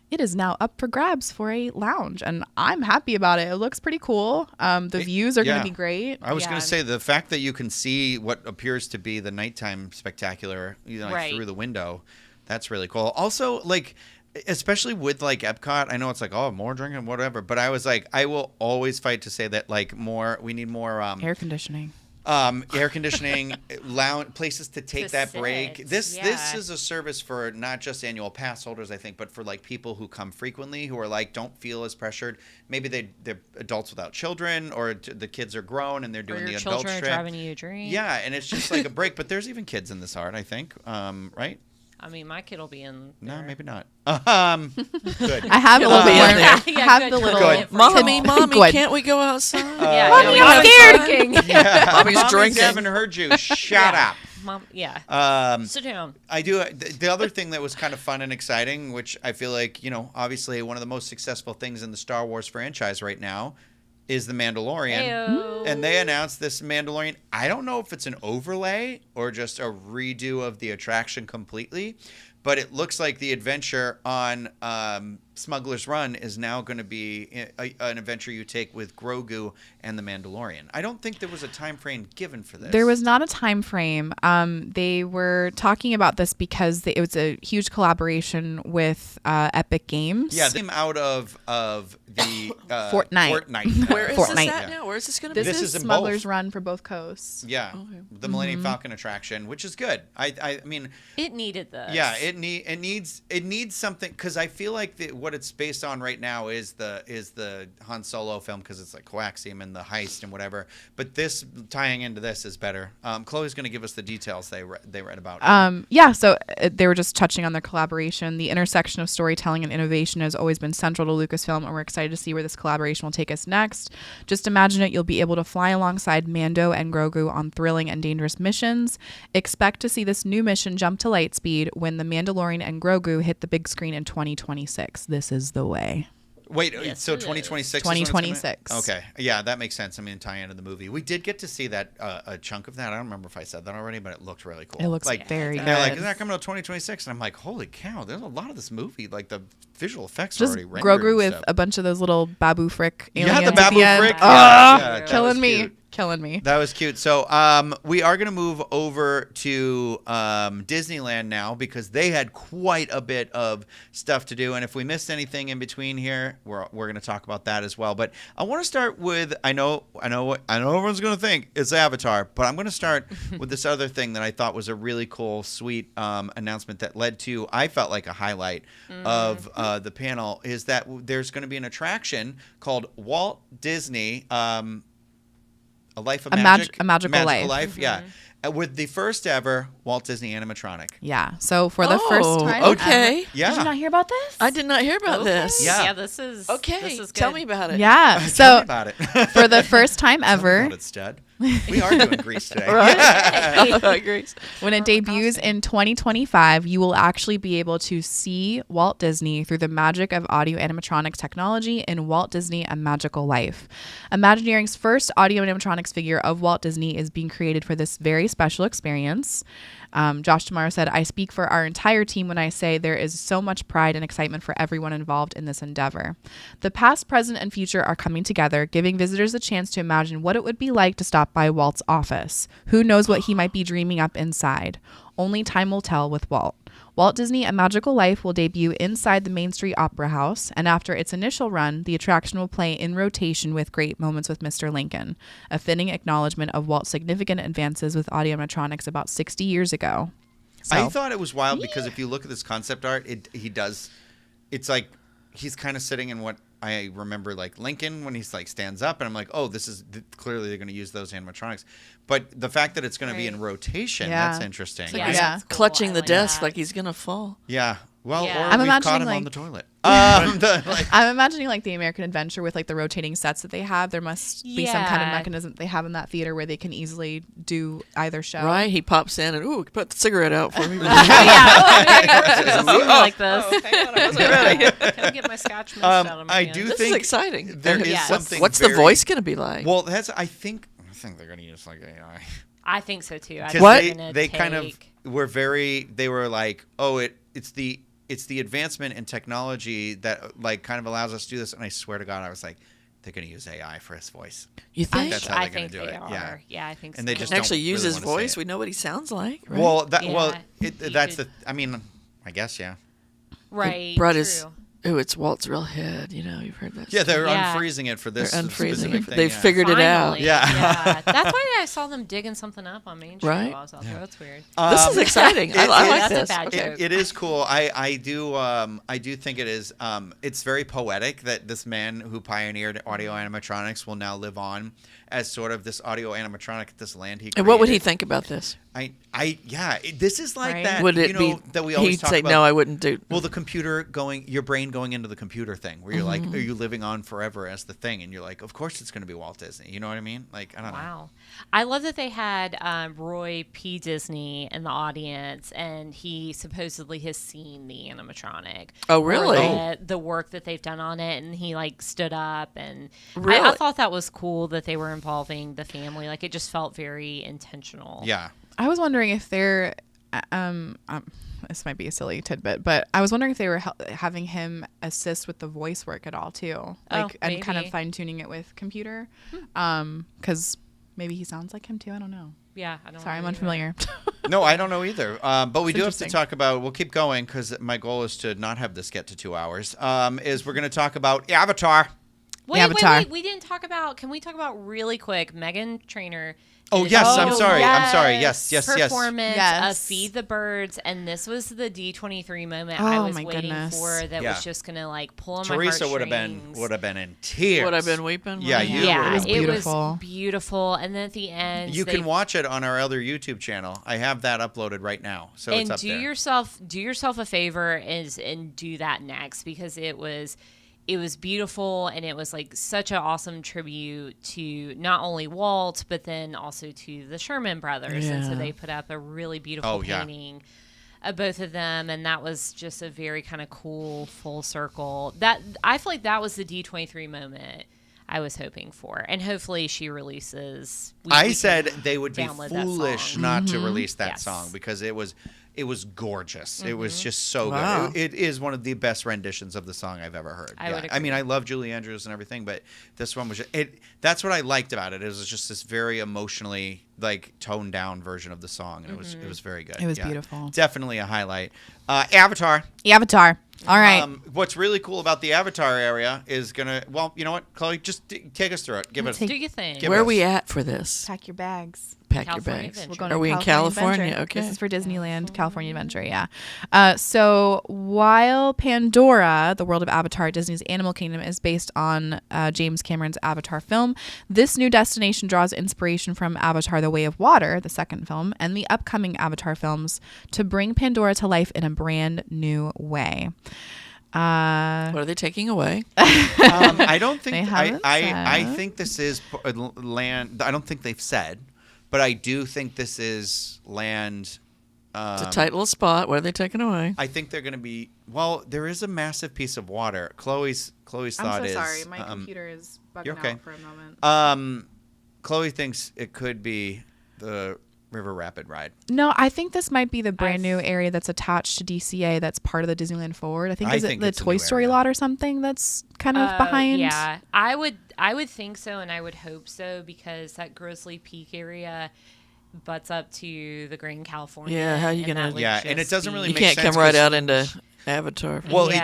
Speaker 4: it is now up for grabs for a lounge, and I'm happy about it. It looks pretty cool. The views are going to be great.
Speaker 1: I was
Speaker 2: Yeah.
Speaker 1: going to say the fact that you can see what appears to be the nighttime spectacular,
Speaker 2: Right.
Speaker 1: through the window, that's really cool. Also, like, especially with like Epcot, I know it's like, oh, more drinking, whatever, but I was like, I will always fight to say that like we need more
Speaker 4: Air conditioning.
Speaker 1: air conditioning, lounge places to take
Speaker 2: To
Speaker 1: that
Speaker 2: sit,
Speaker 1: break. This
Speaker 2: yeah.
Speaker 1: is a service for not just annual pass holders, I think, but for like people who come frequently, who are like don't feel as pressured. Maybe they're adults without children, or the kids are grown and they're
Speaker 2: Or
Speaker 1: doing
Speaker 2: your
Speaker 1: the adult
Speaker 2: children are
Speaker 1: trip.
Speaker 2: driving you a drink.
Speaker 1: Yeah, and it's just like a break. But there's even kids in this art, I think. Right?
Speaker 2: I mean, my kid will be in
Speaker 1: No,
Speaker 2: there.
Speaker 1: maybe not. Good.
Speaker 4: I have the
Speaker 3: It'll
Speaker 4: little
Speaker 3: be in
Speaker 4: warning.
Speaker 3: there.
Speaker 4: I have
Speaker 2: good,
Speaker 4: the little
Speaker 1: Good.
Speaker 3: Mommy,
Speaker 4: Good.
Speaker 3: can't we go outside?
Speaker 2: Yeah,
Speaker 4: Mommy,
Speaker 2: yeah,
Speaker 4: I'm
Speaker 2: we
Speaker 4: scared.
Speaker 2: are drinking.
Speaker 1: Yeah,
Speaker 3: Mommy's
Speaker 1: Mommy's
Speaker 3: drinking.
Speaker 1: haven't heard you. Shut up.
Speaker 2: Mom, yeah. Sit down.
Speaker 1: I do. The other thing that was kind of fun and exciting, which I feel like, obviously one of the most successful things in the Star Wars franchise right now is The Mandalorian.
Speaker 2: Ayo.
Speaker 1: And they announced this Mandalorian. I don't know if it's an overlay or just a redo of the attraction completely, but it looks like the adventure on Smuggler's Run is now going to be an adventure you take with Grogu and the Mandalorian. I don't think there was a time frame given for this.
Speaker 4: There was not a time frame. They were talking about this because it was a huge collaboration with Epic Games.
Speaker 1: Yeah, they came out of the
Speaker 4: Fortnite.
Speaker 3: Where is
Speaker 4: Fortnite.
Speaker 3: this at now? Where is this going to be?
Speaker 4: This
Speaker 1: This is
Speaker 4: is
Speaker 1: in
Speaker 4: Smuggler's
Speaker 1: both.
Speaker 4: Run for both coasts.
Speaker 1: Yeah,
Speaker 3: Okay.
Speaker 1: the Millennium Falcon attraction, which is good. I mean,
Speaker 2: It needed this.
Speaker 1: yeah, it needs something, because I feel like what it's based on right now is the Han Solo film, because it's like coaxium and the heist and whatever. But this tying into this is better. Chloe's going to give us the details they read about.
Speaker 4: So they were just touching on their collaboration. The intersection of storytelling and innovation has always been central to Lucasfilm, and we're excited to see where this collaboration will take us next. Just imagine it. You'll be able to fly alongside Mando and Grogu on thrilling and dangerous missions. Expect to see this new mission jump to light speed when the Mandalorian and Grogu hit the big screen in 2026. This is the way.
Speaker 1: Wait,
Speaker 2: Yes,
Speaker 1: so
Speaker 2: it is.
Speaker 1: 2026?
Speaker 4: 2026.
Speaker 1: Okay, yeah, that makes sense. I mean, tie into the movie. We did get to see that a chunk of that. I don't remember if I said that already, but it looked really cool.
Speaker 4: It looks
Speaker 1: like
Speaker 4: very
Speaker 1: They're like,
Speaker 4: good.
Speaker 1: is that coming out 2026? And I'm like, holy cow! There's a lot of this movie. Like the visual effects are
Speaker 4: Just
Speaker 1: already rendered
Speaker 4: Grogu
Speaker 1: and
Speaker 4: with
Speaker 1: stuff.
Speaker 4: a bunch of those little Babu Frick aliens.
Speaker 1: Yeah, the
Speaker 4: at
Speaker 1: Babu
Speaker 4: end.
Speaker 1: Frick.
Speaker 4: Ah,
Speaker 1: Yeah, that
Speaker 4: killing
Speaker 1: was
Speaker 4: me.
Speaker 1: cute.
Speaker 4: Killing me.
Speaker 1: That was cute. So we are going to move over to Disneyland now, because they had quite a bit of stuff to do. And if we missed anything in between here, we're going to talk about that as well. But I want to start with, I know everyone's going to think it's Avatar, but I'm going to start with this other thing that I thought was a really cool, sweet announcement that led to, I felt like a highlight of the panel, is that there's going to be an attraction called Walt Disney A Life of Magic.
Speaker 4: A Magical Life.
Speaker 1: Yeah. With the first ever Walt Disney animatronic.
Speaker 4: Yeah. So for the first time.
Speaker 3: Okay.
Speaker 1: Yeah.
Speaker 4: Did you not hear about this?
Speaker 3: I did not hear about this.
Speaker 1: Yeah.
Speaker 2: Yeah, this is
Speaker 3: Okay.
Speaker 2: This is
Speaker 3: Tell
Speaker 2: good.
Speaker 3: me about it.
Speaker 4: Yeah.
Speaker 1: Tell me
Speaker 4: So
Speaker 1: about it.
Speaker 4: for the first time
Speaker 1: Tell me
Speaker 4: ever,
Speaker 1: about it, Stud. We are doing Grease today.
Speaker 3: Right? Great.
Speaker 4: when it debuts in 2025, you will actually be able to see Walt Disney through the magic of audio animatronics technology in Walt Disney: A Magical Life. Imagineering's first audio animatronics figure of Walt Disney is being created for this very special experience. Josh Tomorrow said, "I speak for our entire team when I say there is so much pride and excitement for everyone involved in this endeavor. The past, present, and future are coming together, giving visitors a chance to imagine what it would be like to stop stop by Walt's office. Who knows what he might be dreaming up inside? Only time will tell with Walt. Walt Disney A Magical Life will debut inside the Main Street Opera House, and after its initial run, the attraction will play in rotation with Great Moments with Mr. Lincoln, a fitting acknowledgement of Walt's significant advances with audiomatronics about 60 years ago.
Speaker 1: I thought it was wild because if you look at this concept art, it's like he's kind of sitting in what I remember like Lincoln when he's like stands up, and I'm like, oh, this is clearly they're going to use those animatronics. But the fact that it's going to be in rotation, that's interesting.
Speaker 2: Yeah,
Speaker 1: right?
Speaker 2: that's cool.
Speaker 3: Clutching
Speaker 2: I
Speaker 3: the
Speaker 2: like
Speaker 3: desk
Speaker 2: that.
Speaker 3: like he's gonna fall.
Speaker 1: Yeah. Well,
Speaker 2: Yeah.
Speaker 1: or
Speaker 4: I'm
Speaker 1: we've caught
Speaker 4: imagining,
Speaker 1: him on
Speaker 4: like-
Speaker 1: the toilet.
Speaker 4: I'm imagining like the American Adventure with like the rotating sets that they have. There must be some kind of
Speaker 2: Yeah.
Speaker 4: mechanism that they have in that theater where they can easily do either show.
Speaker 3: Right? He pops in and put the cigarette out for me.
Speaker 2: Like this.
Speaker 3: Hang on, I wasn't ready.
Speaker 2: Can I get my Scotch mist out of my
Speaker 1: I
Speaker 2: hand?
Speaker 1: do
Speaker 3: This
Speaker 1: think
Speaker 3: is exciting.
Speaker 1: there is
Speaker 2: Yeah.
Speaker 1: something.
Speaker 3: What's the
Speaker 1: very-
Speaker 3: voice gonna be like?
Speaker 1: Well, I think they're going to use like AI.
Speaker 2: I think so too. I
Speaker 1: Because
Speaker 2: think
Speaker 3: What?
Speaker 2: they're gonna
Speaker 1: they kind of
Speaker 2: take-
Speaker 1: were they were like, oh, it's the advancement in technology that like kind of allows us to do this. And I swear to God, I was like, they're going to use AI for his voice.
Speaker 3: You think?
Speaker 1: That's how
Speaker 2: I
Speaker 1: they're gonna
Speaker 2: think
Speaker 1: do
Speaker 2: they
Speaker 1: it,
Speaker 2: are.
Speaker 1: yeah.
Speaker 2: Yeah, I think so.
Speaker 1: And they
Speaker 3: Can
Speaker 1: just
Speaker 3: actually
Speaker 1: don't
Speaker 3: use
Speaker 1: really
Speaker 3: his
Speaker 1: wanna say
Speaker 3: voice.
Speaker 1: it.
Speaker 3: We know what he sounds like. Right?
Speaker 1: Well,
Speaker 2: Yeah.
Speaker 1: that's
Speaker 2: could-
Speaker 1: I mean, I guess yeah.
Speaker 2: right.
Speaker 3: Bret
Speaker 2: true.
Speaker 3: is. Oh, it's Walt's real head. You know, you've heard that.
Speaker 1: Yeah, they're
Speaker 2: Yeah.
Speaker 1: unfreezing it for this
Speaker 3: They're unfreezing
Speaker 1: specific
Speaker 3: it.
Speaker 1: thing.
Speaker 3: They've
Speaker 1: yeah.
Speaker 3: figured it out.
Speaker 2: Finally.
Speaker 1: Yeah.
Speaker 2: That's why I saw them digging something up on Main Street
Speaker 3: Right?
Speaker 2: while I was out there. That's weird.
Speaker 3: This is exciting. I like
Speaker 2: that's a
Speaker 3: this.
Speaker 2: bad
Speaker 3: Okay.
Speaker 2: joke.
Speaker 1: It is cool. I do think it is. It's very poetic that this man who pioneered audio animatronics will now live on as sort of this audio animatronic at this land he created.
Speaker 3: And what would he think about this?
Speaker 1: This is like
Speaker 4: Right.
Speaker 1: that.
Speaker 3: Would it
Speaker 1: you know,
Speaker 3: be
Speaker 1: that we always
Speaker 3: he'd
Speaker 1: talk
Speaker 3: say,
Speaker 1: about?
Speaker 3: no, I wouldn't do.
Speaker 1: Well, the computer your brain going into the computer thing, where you're like,
Speaker 3: Mm-hmm.
Speaker 1: are you living on forever as the thing? And you're like, of course it's going to be Walt Disney. You know what I mean? Like, I don't know.
Speaker 2: Wow. I love that they had Roy P. Disney in the audience, and he supposedly has seen the animatronic.
Speaker 3: Oh,
Speaker 2: or
Speaker 3: really?
Speaker 2: the work that they've done on it, and he like stood up, and
Speaker 3: Really?
Speaker 2: I thought that was cool that they were involving the family. Like it just felt very intentional.
Speaker 1: Yeah.
Speaker 4: I was wondering if they're, this might be a silly tidbit, but I was wondering if they were having him assist with the voice work at all too, like and kind of
Speaker 2: maybe.
Speaker 4: fine tuning it with computer, because maybe he sounds like him too. I don't know.
Speaker 2: Yeah. I don't
Speaker 4: Sorry, I'm
Speaker 2: know either.
Speaker 4: unfamiliar.
Speaker 1: No, I don't know either. But we do have to
Speaker 4: interesting.
Speaker 1: talk about. We'll keep going because my goal is to not have this get to 2 hours. Is we're going to talk about Avatar.
Speaker 2: Wait,
Speaker 4: Avatar.
Speaker 2: wait. We didn't talk about. Can we talk about really quick? Megan Trainor.
Speaker 1: Oh,
Speaker 2: did
Speaker 1: yes,
Speaker 2: a
Speaker 1: I'm sorry. I'm sorry. Yes, yes, yes.
Speaker 2: Performance
Speaker 4: Yes.
Speaker 2: of Feed the Birds, and this was the D23 moment
Speaker 4: Oh,
Speaker 2: I was
Speaker 4: my
Speaker 2: waiting
Speaker 4: goodness.
Speaker 2: for. That
Speaker 1: Yeah.
Speaker 2: was just gonna like pull on
Speaker 1: Teresa
Speaker 2: my
Speaker 1: would have been in tears.
Speaker 3: Would have been weeping.
Speaker 1: Yeah,
Speaker 3: Right?
Speaker 1: you
Speaker 2: Yeah,
Speaker 1: were.
Speaker 4: was
Speaker 2: it
Speaker 4: beautiful.
Speaker 2: was beautiful. And then at the end,
Speaker 1: You
Speaker 2: they-
Speaker 1: can watch it on our other YouTube channel. I have that uploaded right now, so
Speaker 2: and
Speaker 1: it's up
Speaker 2: do
Speaker 1: there.
Speaker 2: yourself a favor and do that next, because it was beautiful, and it was like such an awesome tribute to not only Walt but then also to the Sherman brothers. And so
Speaker 3: Yeah.
Speaker 2: they put up a really beautiful
Speaker 1: Oh, yeah.
Speaker 2: painting of both of them, and that was just a very kind of cool full circle. That I feel like that was the D23 moment I was hoping for, and hopefully she releases.
Speaker 1: I said they would be
Speaker 2: download that
Speaker 1: foolish
Speaker 2: song.
Speaker 1: not to release that
Speaker 2: Yes.
Speaker 1: song because it was gorgeous. It was just so
Speaker 3: Wow.
Speaker 1: good. It is one of the best renditions of the song I've ever heard.
Speaker 2: I would
Speaker 1: I mean,
Speaker 2: agree.
Speaker 1: I love Julie Andrews and everything, but this one was that's what I liked about it. It was just this very emotionally like toned down version of the song, and it was very good.
Speaker 4: It was beautiful.
Speaker 1: Definitely a highlight. Avatar.
Speaker 4: Avatar. All right.
Speaker 1: What's really cool about the Avatar area is you know what, Chloe, just take us through it. Give us.
Speaker 2: Do you think?
Speaker 1: Give
Speaker 3: Where
Speaker 1: us-
Speaker 3: are we at for this?
Speaker 4: Pack your bags.
Speaker 3: Pack
Speaker 2: California
Speaker 3: your bags.
Speaker 2: Adventure.
Speaker 4: We're going
Speaker 3: Are
Speaker 4: to
Speaker 3: we in California?
Speaker 4: Adventure.
Speaker 3: Okay.
Speaker 4: This is for Disneyland, California Adventure, yeah. So while Pandora, the world of Avatar, Disney's Animal Kingdom, is based on James Cameron's Avatar film, this new destination draws inspiration from Avatar: The Way of Water, the second film, and the upcoming Avatar films to bring Pandora to life in a brand new way.
Speaker 3: What are they taking away?
Speaker 1: I don't think
Speaker 4: They haven't
Speaker 1: I
Speaker 4: said.
Speaker 1: think this is land. I don't think they've said, but I do think this is land.
Speaker 3: It's a tight little spot. What are they taking away?
Speaker 1: I think they're going to be. Well, there is a massive piece of water. Chloe's thought
Speaker 4: I'm so
Speaker 1: is.
Speaker 4: sorry. My computer is bugging
Speaker 1: you're okay.
Speaker 4: out for a moment.
Speaker 1: Chloe thinks it could be the River Rapid ride.
Speaker 4: No, I think this might be the brand new area that's attached to DCA that's part of the Disneyland Forward. I think is it the
Speaker 1: it's a
Speaker 4: Toy
Speaker 1: new
Speaker 4: Story
Speaker 1: area.
Speaker 4: lot or something that's kind of behind?
Speaker 2: Yeah, I would think so, and I would hope so, because that Grizzly Peak area butts up to the Grand California.
Speaker 3: Yeah, how you
Speaker 2: and
Speaker 3: gonna-
Speaker 2: that would
Speaker 1: Yeah, and it
Speaker 2: just
Speaker 1: doesn't
Speaker 2: be-
Speaker 1: really
Speaker 3: You
Speaker 1: make
Speaker 3: can't
Speaker 1: sense
Speaker 3: come right
Speaker 1: 'cause-
Speaker 3: out into Avatar.
Speaker 1: Well, and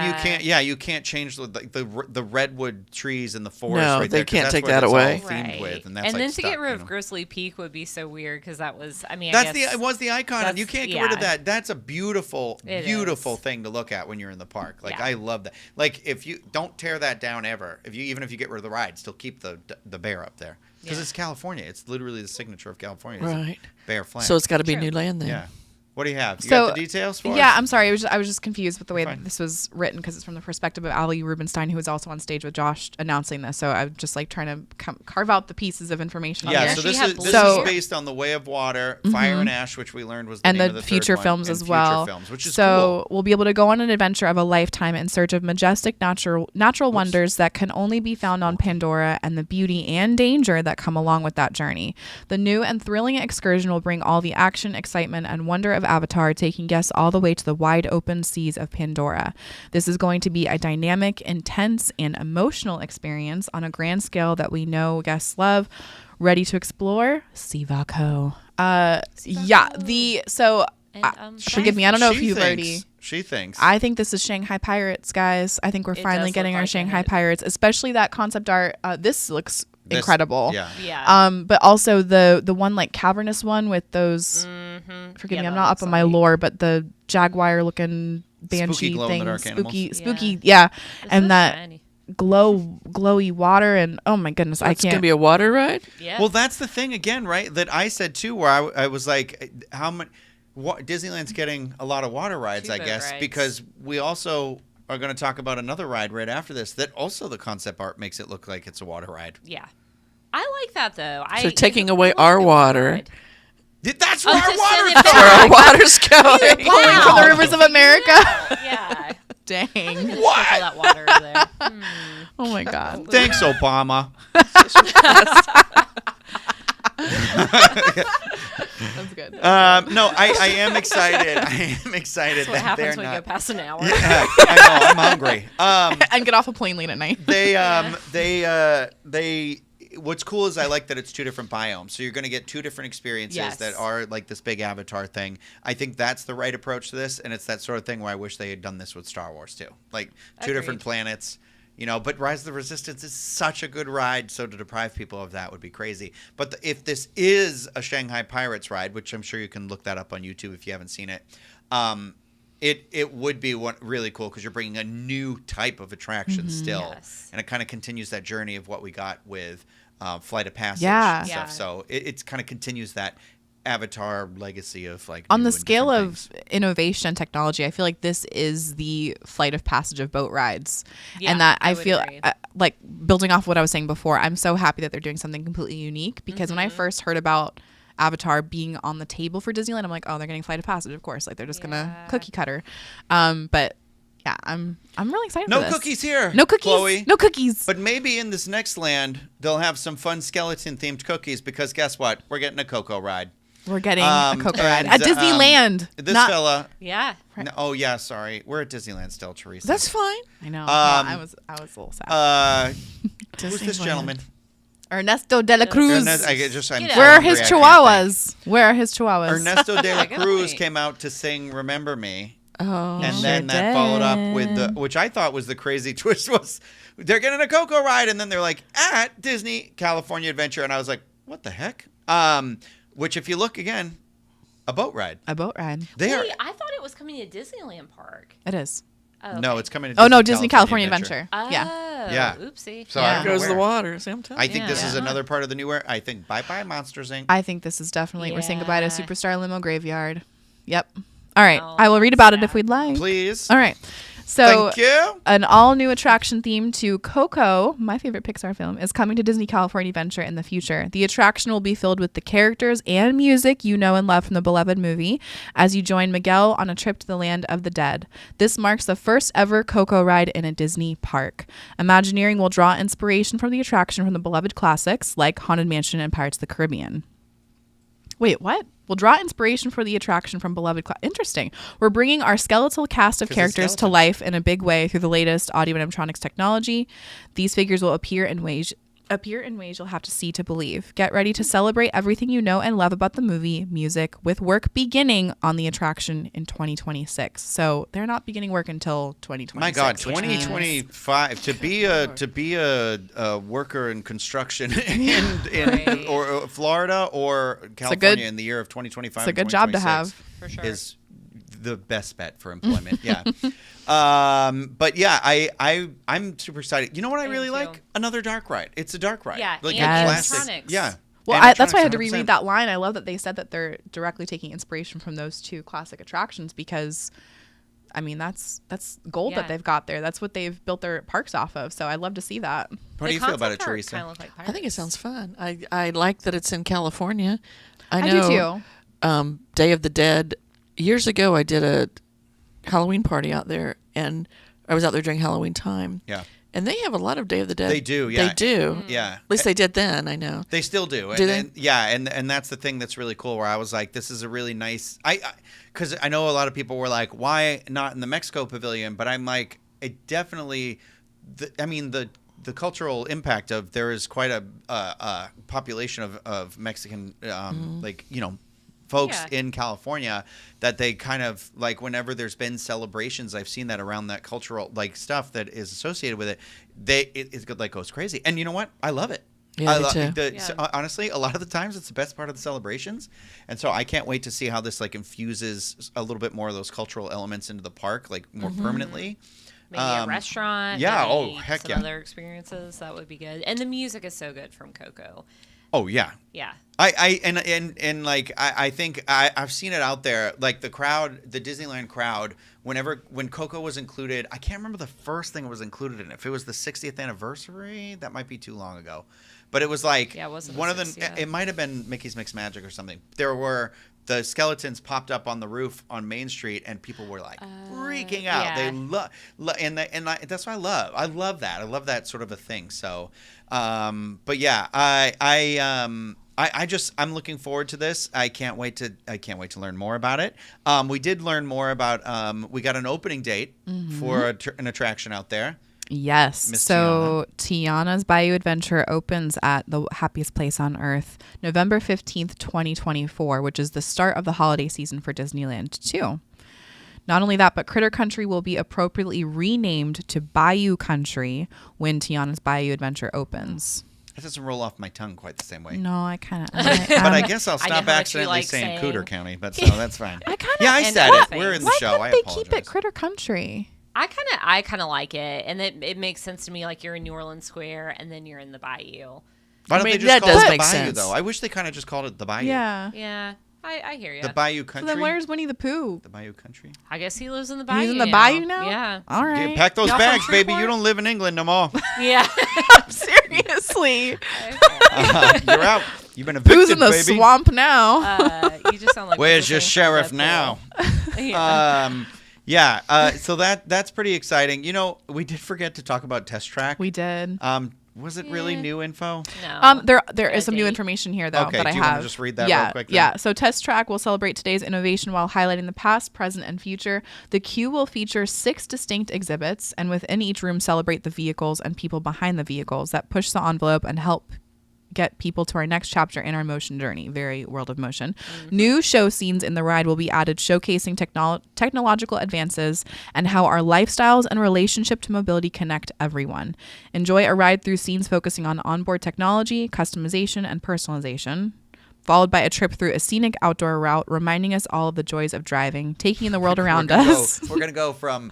Speaker 2: Yeah.
Speaker 1: you can't change the redwood trees in the forest.
Speaker 3: No,
Speaker 1: right
Speaker 3: they
Speaker 1: there, 'cause
Speaker 3: can't
Speaker 1: that's
Speaker 3: take
Speaker 1: what
Speaker 3: that
Speaker 1: it's all
Speaker 3: away.
Speaker 1: themed with, and that's
Speaker 2: and
Speaker 1: like
Speaker 2: then to
Speaker 1: stuck,
Speaker 2: get rid
Speaker 1: you
Speaker 2: of
Speaker 1: know?
Speaker 2: Grizzly Peak would be so weird, because that was, I mean,
Speaker 1: That's
Speaker 2: I guess
Speaker 1: it was the icon, and you can't get rid of
Speaker 2: yeah.
Speaker 1: that. That's a beautiful,
Speaker 2: It
Speaker 1: beautiful
Speaker 2: is.
Speaker 1: thing to look at when you're in the park. Like
Speaker 2: Yeah.
Speaker 1: I love that. Like if you don't tear that down ever, even if you get rid of the ride, still keep the bear up there because
Speaker 2: Yeah.
Speaker 1: it's California. It's literally the signature of California. Is a
Speaker 3: Right.
Speaker 1: bear flag.
Speaker 3: So it's got to be
Speaker 2: True.
Speaker 3: new land then.
Speaker 1: yeah. What do you have? You
Speaker 4: So,
Speaker 1: got the details for
Speaker 4: Yeah,
Speaker 1: us?
Speaker 4: I'm sorry. I was just confused with the way
Speaker 1: Fine.
Speaker 4: that this was written, because it's from the perspective of Ali Rubenstein, who was also on stage with Josh announcing this. So I'm just like trying to carve out the pieces of information.
Speaker 1: Yeah,
Speaker 4: here.
Speaker 1: so
Speaker 2: She
Speaker 1: this
Speaker 2: had
Speaker 1: is
Speaker 2: blue
Speaker 1: this
Speaker 4: So-
Speaker 1: is based on the Way of Water, Fire and Ash, which we learned was the
Speaker 4: and
Speaker 1: name
Speaker 4: the
Speaker 1: of the
Speaker 4: future
Speaker 1: third one,
Speaker 4: films
Speaker 1: and
Speaker 4: as
Speaker 1: future
Speaker 4: well.
Speaker 1: films, which is
Speaker 4: so
Speaker 1: cool.
Speaker 4: we'll be able to go on an adventure of a lifetime in search of majestic natural wonders that can only be found on Pandora, and the beauty and danger that come along with that journey. The new and thrilling excursion will bring all the action, excitement, and wonder of Avatar, taking guests all the way to the wide open seas of Pandora. This is going to be a dynamic, intense, and emotional experience on a grand scale that we know guests love. Ready to explore? Sivako.
Speaker 2: And,
Speaker 4: Forgive me, I don't know if
Speaker 1: She
Speaker 4: you've
Speaker 1: thinks- She thinks.
Speaker 4: I think this is Shanghai Pirates, guys. I think we're
Speaker 2: It
Speaker 4: finally
Speaker 2: does
Speaker 4: getting
Speaker 2: look
Speaker 4: our
Speaker 2: like
Speaker 4: Shanghai
Speaker 2: it.
Speaker 4: Pirates, especially that concept art. This looks
Speaker 1: This-
Speaker 4: incredible.
Speaker 1: Yeah.
Speaker 2: yeah.
Speaker 4: But also the one like cavernous one with those. Forgive me, I'm not up on my lore, but the jaguar looking banshee
Speaker 1: glow-in-the-dark
Speaker 4: thing,
Speaker 1: animals.
Speaker 4: spooky, yeah,
Speaker 2: It's
Speaker 4: and
Speaker 2: so
Speaker 4: that
Speaker 2: shiny.
Speaker 4: glowy water, and oh my goodness, I
Speaker 3: It's
Speaker 4: can't.
Speaker 3: gonna be a water ride.
Speaker 2: Yeah.
Speaker 1: Well, that's the thing again, right? That I said too, where I was like, how much? Disneyland's getting a lot of water rides,
Speaker 2: Two
Speaker 1: I
Speaker 2: boat
Speaker 1: guess,
Speaker 2: rides.
Speaker 1: because we also are going to talk about another ride right after this. That also the concept art makes it look like it's a water ride.
Speaker 2: yeah. I like that though.
Speaker 3: So taking
Speaker 2: it
Speaker 3: away
Speaker 2: looks
Speaker 3: our
Speaker 2: like a
Speaker 3: water.
Speaker 2: ride.
Speaker 1: That's
Speaker 2: Oh,
Speaker 1: where our
Speaker 2: just
Speaker 1: water
Speaker 2: send it
Speaker 1: goes.
Speaker 3: Where
Speaker 2: back.
Speaker 3: our water's going.
Speaker 4: Pulling from the rivers of America.
Speaker 2: Yeah.
Speaker 4: Dang.
Speaker 1: What?
Speaker 2: Trickle that water over there.
Speaker 4: Oh my god.
Speaker 1: Thanks, Obama.
Speaker 4: That's good.
Speaker 1: No, I am excited. I am excited
Speaker 2: That's what
Speaker 1: that they're
Speaker 2: happens when you go
Speaker 1: not.
Speaker 2: past an hour.
Speaker 1: Yeah, I know. I'm hungry.
Speaker 4: And get off a plane late at night.
Speaker 1: They what's cool is I like that it's two different biomes. So you're going to get two different experiences
Speaker 2: Yes.
Speaker 1: that are like this big Avatar thing. I think that's the right approach to this, and it's that sort of thing where I wish they had done this with Star Wars too. Like two different
Speaker 2: Agreed.
Speaker 1: planets. You know, but Rise of the Resistance is such a good ride, so to deprive people of that would be crazy. But if this is a Shanghai Pirates ride, which I'm sure you can look that up on YouTube if you haven't seen it, it would be really cool because you're bringing a new type of attraction still,
Speaker 2: Yes.
Speaker 1: and it kind of continues that journey of what we got with Flight of Passage
Speaker 4: Yeah.
Speaker 1: and stuff.
Speaker 2: Yeah.
Speaker 1: So it kind of continues that Avatar legacy of like
Speaker 4: On
Speaker 1: new
Speaker 4: the
Speaker 1: and
Speaker 4: scale
Speaker 1: different
Speaker 4: of
Speaker 1: things.
Speaker 4: innovation and technology, I feel like this is the Flight of Passage of boat rides.
Speaker 2: Yeah,
Speaker 4: And that
Speaker 2: I
Speaker 4: I
Speaker 2: would
Speaker 4: feel
Speaker 2: agree.
Speaker 4: like building off what I was saying before, I'm so happy that they're doing something completely unique, because when I
Speaker 2: Mm-hmm.
Speaker 4: first heard about Avatar being on the table for Disneyland, I'm like, oh, they're getting Flight of Passage, of course. Like they're just gonna
Speaker 2: Yeah.
Speaker 4: cookie cutter. But yeah, I'm really excited
Speaker 1: No
Speaker 4: for this.
Speaker 1: cookies here.
Speaker 4: No cookies.
Speaker 1: Chloe.
Speaker 4: No cookies.
Speaker 1: But maybe in this next land, they'll have some fun skeleton-themed cookies because guess what? We're getting a Cocoa ride.
Speaker 4: We're getting a Cocoa ride
Speaker 1: and,
Speaker 4: at Disneyland.
Speaker 1: This
Speaker 4: not,
Speaker 1: fella.
Speaker 2: Yeah.
Speaker 1: No, oh yeah, sorry. We're at Disneyland still, Teresa.
Speaker 3: That's fine.
Speaker 4: I know. I was a little sad.
Speaker 1: Who's this
Speaker 4: Disneyland.
Speaker 1: gentleman?
Speaker 4: Ernesto de la Cruz.
Speaker 1: I'm
Speaker 2: Get
Speaker 1: so
Speaker 2: out.
Speaker 4: Where are
Speaker 1: hungry,
Speaker 4: his
Speaker 1: I can't
Speaker 4: chihuahuas? Where are his chihuahuas?
Speaker 1: think. Ernesto de la
Speaker 2: Good
Speaker 1: Cruz
Speaker 2: point.
Speaker 1: came out to sing "Remember Me,"
Speaker 4: Oh,
Speaker 1: and
Speaker 4: sure
Speaker 1: then that followed up with
Speaker 4: did.
Speaker 1: which I thought was the crazy twist was they're getting a Cocoa ride, and then they're like at Disney California Adventure, and I was like, what the heck? Which if you look again, a boat ride.
Speaker 4: A boat ride.
Speaker 1: They are.
Speaker 2: Wait, I thought it was coming to Disneyland Park.
Speaker 4: It is.
Speaker 2: Oh,
Speaker 1: No,
Speaker 2: okay.
Speaker 1: it's coming to
Speaker 4: Oh no, Disney California Adventure.
Speaker 2: Oh,
Speaker 4: Yeah.
Speaker 1: Yeah.
Speaker 2: Oopsie.
Speaker 1: So
Speaker 4: Yeah.
Speaker 1: I don't know
Speaker 3: Goes the
Speaker 1: where.
Speaker 3: water. See, I'm telling
Speaker 1: I
Speaker 3: you.
Speaker 1: think this
Speaker 2: Yeah.
Speaker 1: is another part of the new era. I think Bye Bye Monsters Inc.
Speaker 4: I think this is definitely we're saying goodbye to
Speaker 2: Yeah.
Speaker 4: Superstar Limo Graveyard. Yep. All right.
Speaker 2: Oh,
Speaker 4: I will read about it
Speaker 2: sad.
Speaker 4: if we'd like.
Speaker 1: Please.
Speaker 4: All right. So
Speaker 1: Thank you.
Speaker 4: an all-new attraction theme to Coco, my favorite Pixar film, is coming to Disney California Adventure in the future. The attraction will be filled with the characters and music you know and love from the beloved movie as you join Miguel on a trip to the land of the dead. This marks the first ever Coco ride in a Disney park. Imagineering will draw inspiration from the attraction from the beloved classics like Haunted Mansion and Pirates of the Caribbean. Wait, what? Will draw inspiration for the attraction from beloved Interesting. We're bringing our skeletal cast of characters to life in a big way through the latest audio animatronics technology. These figures will appear in ways you'll have to see to believe. Get ready to celebrate everything you know and love about the movie music, with work beginning on the attraction in 2026. So they're not beginning work until 2026.
Speaker 1: My God, 2025 to be a worker in construction in or Florida or California in the year of 2025.
Speaker 4: It's a good job to have,
Speaker 2: for sure.
Speaker 1: Is the best bet for employment. Yeah. But yeah, I'm super excited. You know what I really like? Another dark ride. It's a dark ride.
Speaker 2: Yeah,
Speaker 1: like
Speaker 2: and
Speaker 1: a classic.
Speaker 2: animatronics.
Speaker 1: Yeah.
Speaker 4: Well, that's why I had to reread that line. I love that they said that they're directly taking inspiration from those two classic attractions because, I mean, that's gold that they've got there. That's what they've built their parks off of. So I'd love to see that.
Speaker 1: What do you feel about it, Teresa?
Speaker 2: Like
Speaker 3: I think it sounds fun. I like that it's in California.
Speaker 4: I do
Speaker 3: too. Day of the Dead. Years ago, I did a Halloween party out there, and I was out there during Halloween time.
Speaker 1: Yeah.
Speaker 3: And they have a lot of Day of the Dead.
Speaker 1: They do, yeah.
Speaker 3: They do.
Speaker 1: Yeah.
Speaker 3: At least they did then, I know.
Speaker 1: They still do.
Speaker 3: Do they?
Speaker 1: And that's the thing that's really cool, where I was like, this is a really nice... Because I know a lot of people were like, why not in the Mexico Pavilion? But I'm like, it definitely... the cultural impact of... There is quite a population of Mexican, folks in California that they kind of like whenever there's been celebrations, I've seen that around that cultural stuff that is associated with it. It goes crazy, and you know what? I love it.
Speaker 3: Yeah, too.
Speaker 1: So, honestly, a lot of the times it's the best part of the celebrations, and so I can't wait to see how this infuses a little bit more of those cultural elements into the park, more permanently.
Speaker 2: Maybe a restaurant.
Speaker 1: Yeah.
Speaker 2: Maybe
Speaker 1: Heck
Speaker 2: some
Speaker 1: yeah.
Speaker 2: other experiences that would be good, and the music is so good from Coco.
Speaker 1: Oh yeah.
Speaker 2: Yeah.
Speaker 1: I think I've seen it out there, like the crowd, the Disneyland crowd. When Coco was included, I can't remember the first thing it was included in. If it was the 60th anniversary, that might be too long ago. But it was
Speaker 2: it wasn't
Speaker 1: one of
Speaker 2: the
Speaker 1: them.
Speaker 2: 60th.
Speaker 1: It might have been Mickey's Mixed Magic or something. There were the skeletons popped up on the roof on Main Street, and people were freaking out.
Speaker 2: Yeah.
Speaker 1: They love, that's what I love. I love that. I love that sort of a thing. So, but yeah, I'm looking forward to this. I can't wait to learn more about it. We did learn more about. We got an opening date for an attraction out there.
Speaker 4: Yes.
Speaker 1: Miss
Speaker 4: So Tiana's Bayou Adventure opens at the happiest place on earth, November 15th, 2024, which is the start of the holiday season for Disneyland too. Not only that, but Critter Country will be appropriately renamed to Bayou Country when Tiana's Bayou Adventure opens.
Speaker 1: That doesn't roll off my tongue quite the same way.
Speaker 4: No, I kind of.
Speaker 1: But I guess I'll stop accidentally saying Cooter County, but so that's fine. I said it. We're in the
Speaker 4: Why
Speaker 1: show.
Speaker 4: couldn't
Speaker 1: I
Speaker 4: they
Speaker 1: apologize.
Speaker 4: keep it Critter Country?
Speaker 2: I kind of like it, and it makes sense to me. Like you're in New Orleans Square, and then you're in the Bayou.
Speaker 1: Why don't they just call it the Bayou, though? I wish they kind of just called it the Bayou.
Speaker 4: Yeah.
Speaker 2: Yeah, I hear you.
Speaker 1: The Bayou Country.
Speaker 4: So then where's Winnie the Pooh?
Speaker 1: The Bayou Country.
Speaker 2: I guess he lives in the Bayou.
Speaker 4: He's in the Bayou now?
Speaker 2: Yeah.
Speaker 4: All right.
Speaker 1: Yeah, pack those
Speaker 2: Y'all
Speaker 1: bags,
Speaker 2: from
Speaker 1: baby.
Speaker 2: Shreveport?
Speaker 1: You don't live in England no more.
Speaker 2: Yeah.
Speaker 4: Seriously.
Speaker 1: You're out. You've been evicted,
Speaker 4: Pooh's in the
Speaker 1: baby.
Speaker 4: swamp now.
Speaker 2: You just sound like.
Speaker 1: Where's your
Speaker 2: Mississippi
Speaker 1: sheriff
Speaker 2: Deadpool.
Speaker 1: now?
Speaker 2: Yeah.
Speaker 1: So that's pretty exciting. You know, we did forget to talk about Test Track.
Speaker 4: We did.
Speaker 1: Was it really new info?
Speaker 2: No.
Speaker 4: There is some new information here though
Speaker 1: Okay,
Speaker 4: that I
Speaker 1: do you
Speaker 4: have.
Speaker 1: want to just read that real quick then?
Speaker 4: Yeah. So Test Track will celebrate today's innovation while highlighting the past, present, and future. The queue will feature 6 distinct exhibits, and within each room celebrate the vehicles and people behind the vehicles that push the envelope and help get people to our next chapter in our motion journey. Very World of Motion. New show scenes in the ride will be added, showcasing technological advances and how our lifestyles and relationship to mobility connect everyone. Enjoy a ride through scenes focusing on onboard technology, customization, and personalization, followed by a trip through a scenic outdoor route, reminding us all of the joys of driving, taking in the world around us.
Speaker 1: We're going to go from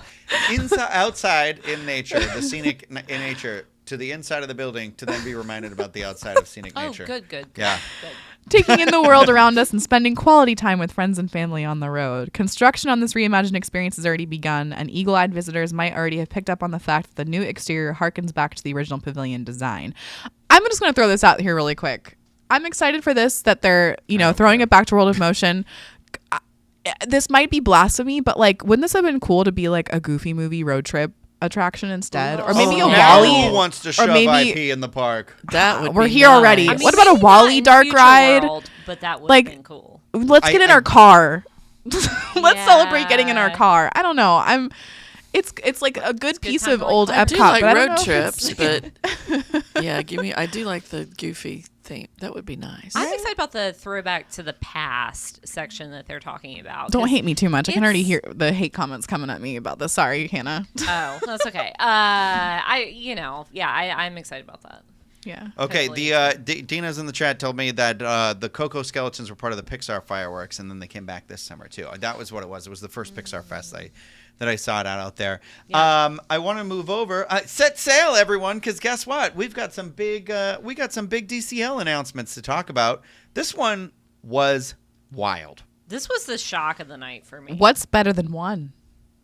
Speaker 1: outside in nature, the scenic in nature, to the inside of the building to then be reminded about the outside of scenic nature.
Speaker 2: Oh, good.
Speaker 1: Yeah.
Speaker 2: Good.
Speaker 4: Taking in the world around us and spending quality time with friends and family on the road. Construction on this reimagined experience has already begun, and eagle-eyed visitors might already have picked up on the fact that the new exterior harkens back to the original pavilion design. I'm just going to throw this out here really quick. I'm excited for this, that they're, throwing it back to World of Motion. This might be blasphemy, but wouldn't this have been cool to be a Goofy movie road trip attraction instead, or maybe a Wally?
Speaker 1: Who wants to shove IP in the park?
Speaker 3: That would
Speaker 4: we're
Speaker 3: be
Speaker 4: here
Speaker 3: nice.
Speaker 4: already.
Speaker 2: I mean,
Speaker 4: What about a
Speaker 2: maybe
Speaker 4: Wally
Speaker 2: not in
Speaker 4: dark
Speaker 2: Future
Speaker 4: ride?
Speaker 2: World, but that would
Speaker 4: Like,
Speaker 2: have been cool.
Speaker 4: Let's get in our car. Let's celebrate getting in our car. I don't know. It's like a good piece
Speaker 2: time
Speaker 4: of
Speaker 2: to, like,
Speaker 4: old
Speaker 2: plan.
Speaker 3: I
Speaker 4: Epcot.
Speaker 3: do like
Speaker 4: but I don't
Speaker 3: road
Speaker 4: know if
Speaker 3: trips,
Speaker 4: it's-
Speaker 3: but yeah, I do like the goofy theme. That would be nice.
Speaker 2: I'm excited about the throwback to the past section that they're talking about.
Speaker 4: Don't
Speaker 2: 'cause-
Speaker 4: hate me too much. I can already
Speaker 2: it's-
Speaker 4: hear the hate comments coming at me about this. Sorry, Hannah.
Speaker 2: Oh, that's okay. I'm excited about that.
Speaker 4: Yeah.
Speaker 1: Okay,
Speaker 2: Hopefully
Speaker 1: Dina's in the chat told me that the Coco skeletons were part of the Pixar fireworks, and then they came back this summer too. That was what it was. It was the first Pixar fest that I saw it out there.
Speaker 2: Yeah.
Speaker 1: I want to move over. Set sail, everyone, because guess what? We got some big DCL announcements to talk about. This one was wild.
Speaker 2: This was the shock of the night for me.
Speaker 4: What's better than 1?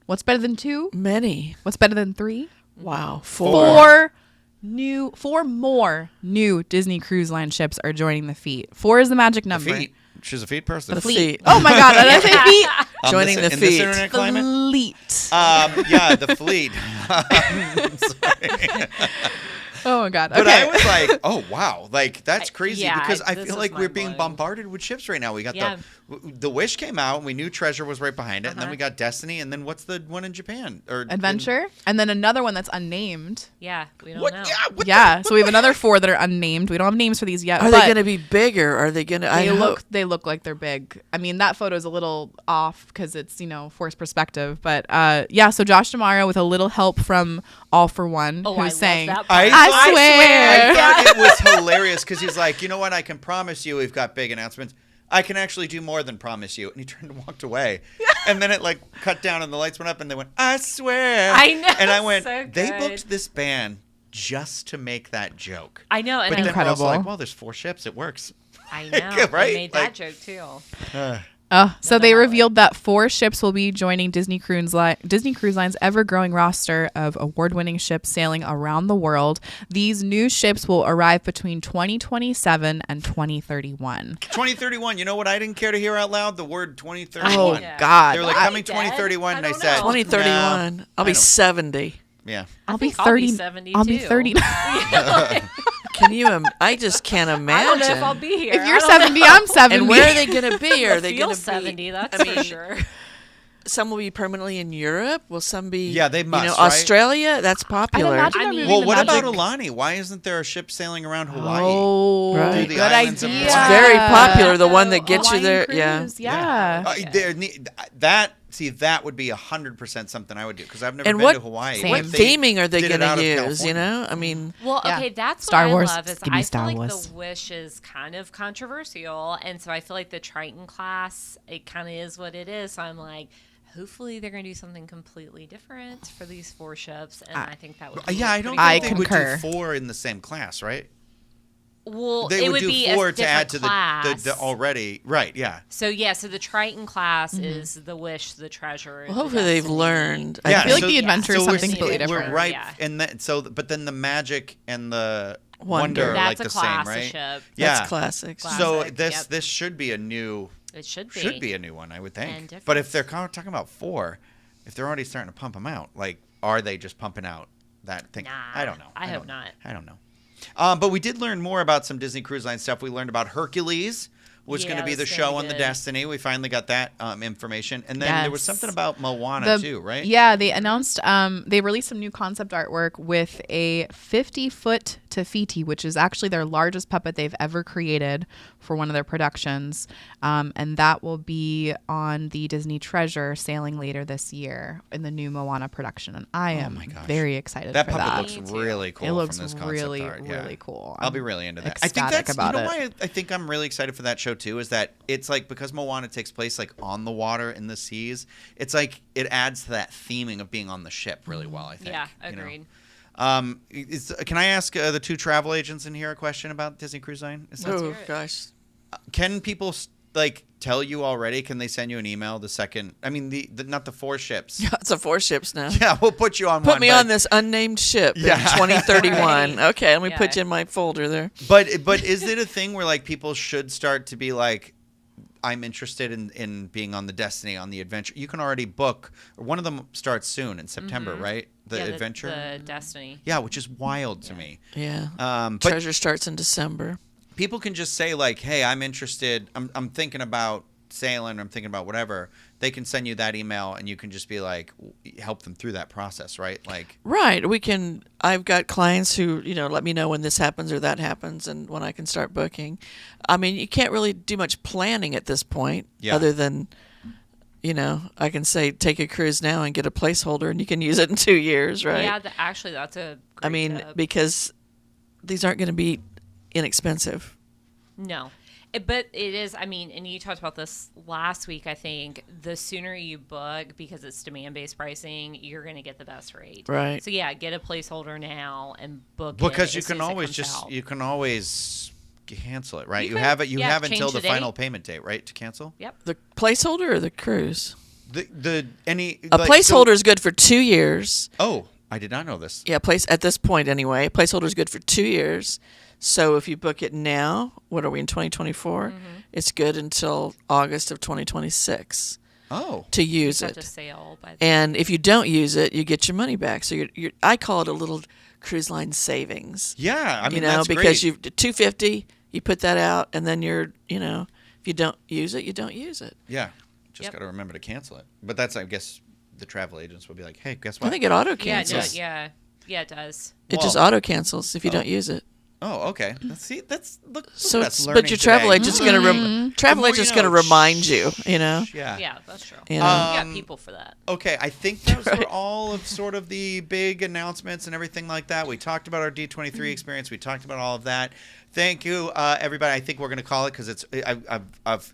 Speaker 4: What's better than 2?
Speaker 3: Many.
Speaker 4: What's better than 3?
Speaker 3: Wow.
Speaker 4: 4 more new Disney Cruise Line ships are joining the fleet. 4 is the magic number.
Speaker 1: Feet. She's a feet person.
Speaker 3: The
Speaker 4: Fleet.
Speaker 3: feet.
Speaker 4: Oh my God! Did I say feet?
Speaker 3: Joining the
Speaker 1: in this
Speaker 3: feet.
Speaker 1: internet climate.
Speaker 4: Fleet.
Speaker 1: Yeah, the fleet. Sorry.
Speaker 4: Oh my God.
Speaker 1: But
Speaker 4: Okay.
Speaker 1: I was like, oh, wow. Like, that's crazy
Speaker 2: yeah,
Speaker 1: because I
Speaker 2: this
Speaker 1: feel
Speaker 2: was
Speaker 1: like we're being
Speaker 2: mind-blowing.
Speaker 1: bombarded with ships right now. We got
Speaker 2: Yeah.
Speaker 1: the Wish came out, and we knew Treasure was right behind it. And then
Speaker 2: Uh-huh.
Speaker 1: we got Destiny. And then what's the one in Japan? Or
Speaker 4: Adventure, and then another one that's unnamed.
Speaker 2: Yeah, we don't
Speaker 1: What?
Speaker 2: know.
Speaker 1: Yeah. What
Speaker 4: Yeah, so we have another 4 that are unnamed. We don't have names for these yet.
Speaker 3: Are
Speaker 4: but
Speaker 3: they going to be bigger? Are they going to?
Speaker 4: They look like they're big. I mean, that photo is a little off because it's forced perspective. But yeah, so Josh D'Amaro with a little help from All for One,
Speaker 2: Oh, I
Speaker 4: who's
Speaker 2: love
Speaker 4: saying,
Speaker 2: that part.
Speaker 4: I swear.
Speaker 1: I thought it was hilarious because he's like, you know what? I can promise you we've got big announcements. I can actually do more than promise you. And he turned and walked away. And then it like cut down and the lights went up and they went, I swear.
Speaker 2: I know,
Speaker 1: And I went,
Speaker 2: so
Speaker 1: they
Speaker 2: good.
Speaker 1: booked this band just to make that joke.
Speaker 2: I know, and
Speaker 1: But then we're also
Speaker 4: Incredible.
Speaker 1: like, well, there's 4 ships. It works.
Speaker 2: I know.
Speaker 1: Right?
Speaker 2: They made
Speaker 1: Like-
Speaker 2: that joke too.
Speaker 4: So they
Speaker 2: highlight.
Speaker 4: revealed that 4 ships will be joining Disney Cruise Line's ever-growing roster of award-winning ships sailing around the world. These new ships will arrive between 2027 and 2031.
Speaker 1: 2031. You know what I didn't care to hear out loud? The word 2031.
Speaker 4: Oh
Speaker 2: Yeah.
Speaker 4: God!
Speaker 1: They were like,
Speaker 2: Are
Speaker 1: coming
Speaker 2: they
Speaker 1: 2031.
Speaker 2: dead?
Speaker 1: And
Speaker 2: I
Speaker 1: I
Speaker 2: don't
Speaker 1: said,
Speaker 2: know.
Speaker 3: 2031.
Speaker 1: No,
Speaker 3: I'll
Speaker 1: I
Speaker 3: be
Speaker 1: don't-
Speaker 3: 70.
Speaker 1: Yeah.
Speaker 4: I'll be
Speaker 2: think I'll be
Speaker 4: 30.
Speaker 2: 70
Speaker 4: I'll be
Speaker 2: too.
Speaker 4: 30.
Speaker 3: Can you? I just can't imagine.
Speaker 2: I don't know if I'll be here.
Speaker 4: If you're
Speaker 2: I don't
Speaker 4: 70,
Speaker 2: know.
Speaker 4: I'm 70.
Speaker 3: And where are they going to be? Are
Speaker 2: I
Speaker 3: they
Speaker 2: feel
Speaker 3: going to
Speaker 2: 70,
Speaker 3: be?
Speaker 2: that's
Speaker 3: I
Speaker 2: for
Speaker 3: mean,
Speaker 2: sure.
Speaker 3: some will be permanently in Europe. Will some be?
Speaker 1: Yeah, they must, right?
Speaker 3: Australia. That's popular.
Speaker 4: imagine
Speaker 2: I
Speaker 4: they're
Speaker 2: mean-
Speaker 4: moving
Speaker 1: Well,
Speaker 4: the
Speaker 1: what about
Speaker 4: magic-
Speaker 1: Alani? Why isn't there a ship sailing around Hawaii?
Speaker 4: Oh,
Speaker 3: Right.
Speaker 1: Through the
Speaker 4: good
Speaker 1: islands of
Speaker 4: idea.
Speaker 1: Hawaii.
Speaker 3: It's very popular. The one that gets you
Speaker 4: Hawaiian
Speaker 3: there. Yeah.
Speaker 4: cruise, yeah.
Speaker 1: That would be 100% something I would do because I've never
Speaker 3: And
Speaker 1: been
Speaker 3: what
Speaker 1: to Hawaii.
Speaker 4: Same.
Speaker 3: what
Speaker 1: If they
Speaker 3: theming are they
Speaker 1: did it
Speaker 3: going
Speaker 1: out
Speaker 3: to
Speaker 1: of
Speaker 3: use?
Speaker 1: California.
Speaker 3: You know, I mean,
Speaker 2: Well,
Speaker 4: Yeah.
Speaker 2: okay, that's
Speaker 4: Star
Speaker 2: what
Speaker 4: Wars.
Speaker 2: I love is
Speaker 4: Give me
Speaker 2: I
Speaker 4: Star
Speaker 2: feel like
Speaker 4: Wars.
Speaker 2: the Wish is kind of controversial, and so I feel like the Triton class, it kind of is what it is. So I'm like, hopefully they're going to do something completely different for these 4 ships, and I think that would be
Speaker 1: Yeah, I don't
Speaker 4: I
Speaker 1: think they
Speaker 4: concur.
Speaker 1: would do 4 in the same class, right?
Speaker 2: Well,
Speaker 1: They
Speaker 2: it
Speaker 1: would do
Speaker 2: be
Speaker 1: 4
Speaker 2: a
Speaker 1: to add
Speaker 2: different
Speaker 1: to
Speaker 2: class.
Speaker 1: the already. Right, yeah.
Speaker 2: So yeah, so the Triton class is the Wish, the Treasure.
Speaker 3: well,
Speaker 2: the
Speaker 3: hopefully they've
Speaker 2: Destiny.
Speaker 3: learned.
Speaker 1: Yeah,
Speaker 4: I feel like
Speaker 1: so-
Speaker 4: the adventure is
Speaker 1: so
Speaker 4: something
Speaker 1: we're-
Speaker 4: completely different.
Speaker 1: We're right,
Speaker 2: Yeah.
Speaker 1: and but then the magic and the
Speaker 3: Wonder.
Speaker 1: wonder are like
Speaker 2: That's a
Speaker 1: the same,
Speaker 2: class of
Speaker 1: right?
Speaker 2: ship.
Speaker 1: Yeah.
Speaker 3: That's classics.
Speaker 1: So
Speaker 2: Classic,
Speaker 1: this
Speaker 2: yep.
Speaker 1: this should be a new
Speaker 2: It should be.
Speaker 1: a new one, I would think.
Speaker 2: And different.
Speaker 1: But if they're talking about 4, if they're already starting to pump them out, like, are they just pumping out that thing?
Speaker 2: Nah,
Speaker 1: I don't know.
Speaker 2: I hope
Speaker 1: don't-
Speaker 2: not.
Speaker 1: I don't know. But we did learn more about some Disney Cruise Line stuff. We learned about Hercules was
Speaker 2: Yeah,
Speaker 1: going to be the
Speaker 2: that's
Speaker 1: show
Speaker 2: gonna
Speaker 1: on
Speaker 2: be
Speaker 1: the
Speaker 2: good.
Speaker 1: Destiny. We finally got that information. And then there was
Speaker 4: Yes.
Speaker 1: something about Moana too, right?
Speaker 4: Yeah, they announced they released some new concept artwork with a 50-foot Tafiti, which is actually their largest puppet they've ever created for one of their productions. And that will be on the Disney Treasure sailing later this year in the new Moana production. And I am
Speaker 1: my gosh.
Speaker 4: very excited
Speaker 1: That
Speaker 4: for
Speaker 1: puppet
Speaker 4: that.
Speaker 1: looks
Speaker 2: Me too.
Speaker 1: really cool
Speaker 4: It looks
Speaker 1: from this concept
Speaker 4: really,
Speaker 1: art. Yeah.
Speaker 4: really cool.
Speaker 1: I'll
Speaker 4: I'm
Speaker 1: be really into that. I think
Speaker 4: ecstatic
Speaker 1: that's
Speaker 4: about
Speaker 1: you know
Speaker 4: it.
Speaker 1: why I think I'm really excited for that show too is that it's like because Moana takes place like on the water in the seas, it's like it adds to that theming of being on the ship really well, I think.
Speaker 2: Yeah,
Speaker 1: you know?
Speaker 2: agreed.
Speaker 1: Can I ask the 2 travel agents in here a question about Disney Cruise Line? Is that-
Speaker 3: Oh
Speaker 2: hear it.
Speaker 3: gosh.
Speaker 1: Can people like tell you already? Can they send you an email the second? I mean, the not the 4 ships.
Speaker 3: Yeah, it's a 4 ships now.
Speaker 1: Yeah, we'll put you on
Speaker 3: Put
Speaker 1: one.
Speaker 3: me
Speaker 1: but-
Speaker 3: on this unnamed ship
Speaker 1: Yeah.
Speaker 3: in 2031.
Speaker 2: Right.
Speaker 3: Okay, let me
Speaker 2: Yeah.
Speaker 3: put you in my folder there.
Speaker 1: But is it a thing where like people should start to be like, I'm interested in being on the Destiny, on the Adventure? You can already book. One of them starts soon in September, right? The
Speaker 2: Yeah,
Speaker 1: Adventure.
Speaker 2: the Destiny.
Speaker 1: Yeah, which is wild to me.
Speaker 3: Yeah.
Speaker 1: But
Speaker 3: Treasure starts in December.
Speaker 1: people can just say like, hey, I'm interested. I'm thinking about sailing. I'm thinking about whatever. They can send you that email, and you can just be like, help them through that process, right? Like,
Speaker 3: right. I've got clients who, let me know when this happens or that happens and when I can start booking. I mean, you can't really do much planning at this point other than, I can say take a cruise now and get a placeholder and you can use it in 2 years, right?
Speaker 2: Yeah, actually, that's a great tip.
Speaker 3: Because these aren't going to be inexpensive.
Speaker 2: No. But it is, and you talked about this last week, I think, the sooner you book, because it's demand-based pricing, you're going to get the best rate.
Speaker 3: Right.
Speaker 2: So, yeah, get a placeholder now and book
Speaker 1: because
Speaker 2: it.
Speaker 1: you can always you can always cancel it, right? You have until the final payment date, right, to cancel?
Speaker 2: Yep.
Speaker 3: The placeholder or the cruise?
Speaker 1: A
Speaker 3: placeholder is good for 2 years.
Speaker 1: Oh, I did not know this.
Speaker 3: Yeah, at this point anyway, a placeholder is good for 2 years. So if you book it now, what are we in 2024? Mm-hmm. It's good until August of 2026.
Speaker 1: Oh,
Speaker 3: to use it.
Speaker 2: To sail
Speaker 3: and if you don't use it, you get your money back. So I call it a little cruise line savings.
Speaker 1: Yeah, that's
Speaker 3: because
Speaker 1: great.
Speaker 3: you $250, you put that out, and then if you don't use it, you don't use it.
Speaker 1: Yeah, just got to remember to cancel it. But that's, I guess, the travel agents will be like, hey, guess what?
Speaker 3: I think it auto cancels.
Speaker 2: Yeah, it does.
Speaker 3: It just auto cancels if you don't use it.
Speaker 1: Oh, okay. That's
Speaker 3: so.
Speaker 1: But
Speaker 3: your travel agent's going to remind you.
Speaker 2: Yeah, that's true. You got people for that.
Speaker 1: Okay, I think those were all of sort of the big announcements and everything like that. We talked about our D23 experience. We talked about all of that. Thank you, everybody. I think we're going to call it because I've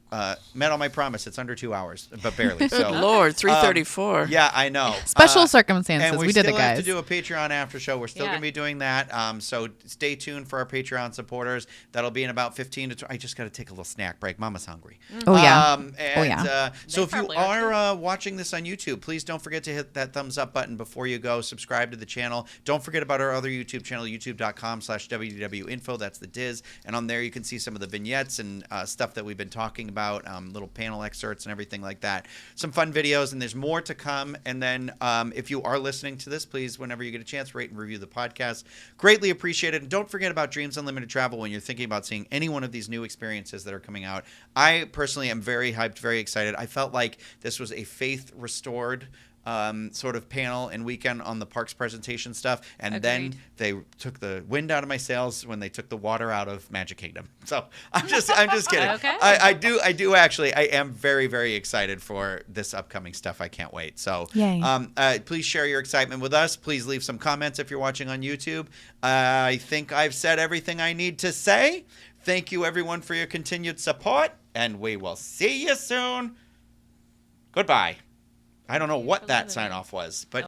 Speaker 1: met all my promise. It's under 2 hours, but barely. So,
Speaker 3: Lord, 3:34.
Speaker 1: Yeah, I know.
Speaker 4: Special circumstances.
Speaker 1: And we
Speaker 4: did it,
Speaker 1: still have
Speaker 4: guys.
Speaker 1: to do a Patreon after show. We're still going to be doing that. So stay tuned for our Patreon supporters. That'll be in about 15 to 20. I just got to take a little snack break. Mama's hungry.
Speaker 4: Oh yeah.
Speaker 1: So if you are watching this on YouTube, please don't forget to hit that thumbs up button before you go. Subscribe to the channel. Don't forget about our other YouTube channel, youtube.com/WDWinfo. That's the Diz. And on there you can see some of the vignettes and stuff that we've been talking about, little panel excerpts and everything like that. Some fun videos, and there's more to come. And then if you are listening to this, please, whenever you get a chance, rate and review the podcast. Greatly appreciate it. And don't forget about Dreams Unlimited Travel when you're thinking about seeing any one of these new experiences that are coming out. I personally am very hyped, very excited. I felt like this was a faith restored sort of panel and weekend on the parks presentation stuff, and then they took the wind out of my sails when they took the water out of Magic Kingdom. So I'm just kidding.
Speaker 2: Okay.
Speaker 1: I do actually. I am very, very excited for this upcoming stuff. I can't wait. So please share your excitement with us. Please leave some comments if you're watching on YouTube. I think I've said everything I need to say. Thank you everyone for your continued support, and we will see you soon. Goodbye. I don't know what that sign off was, but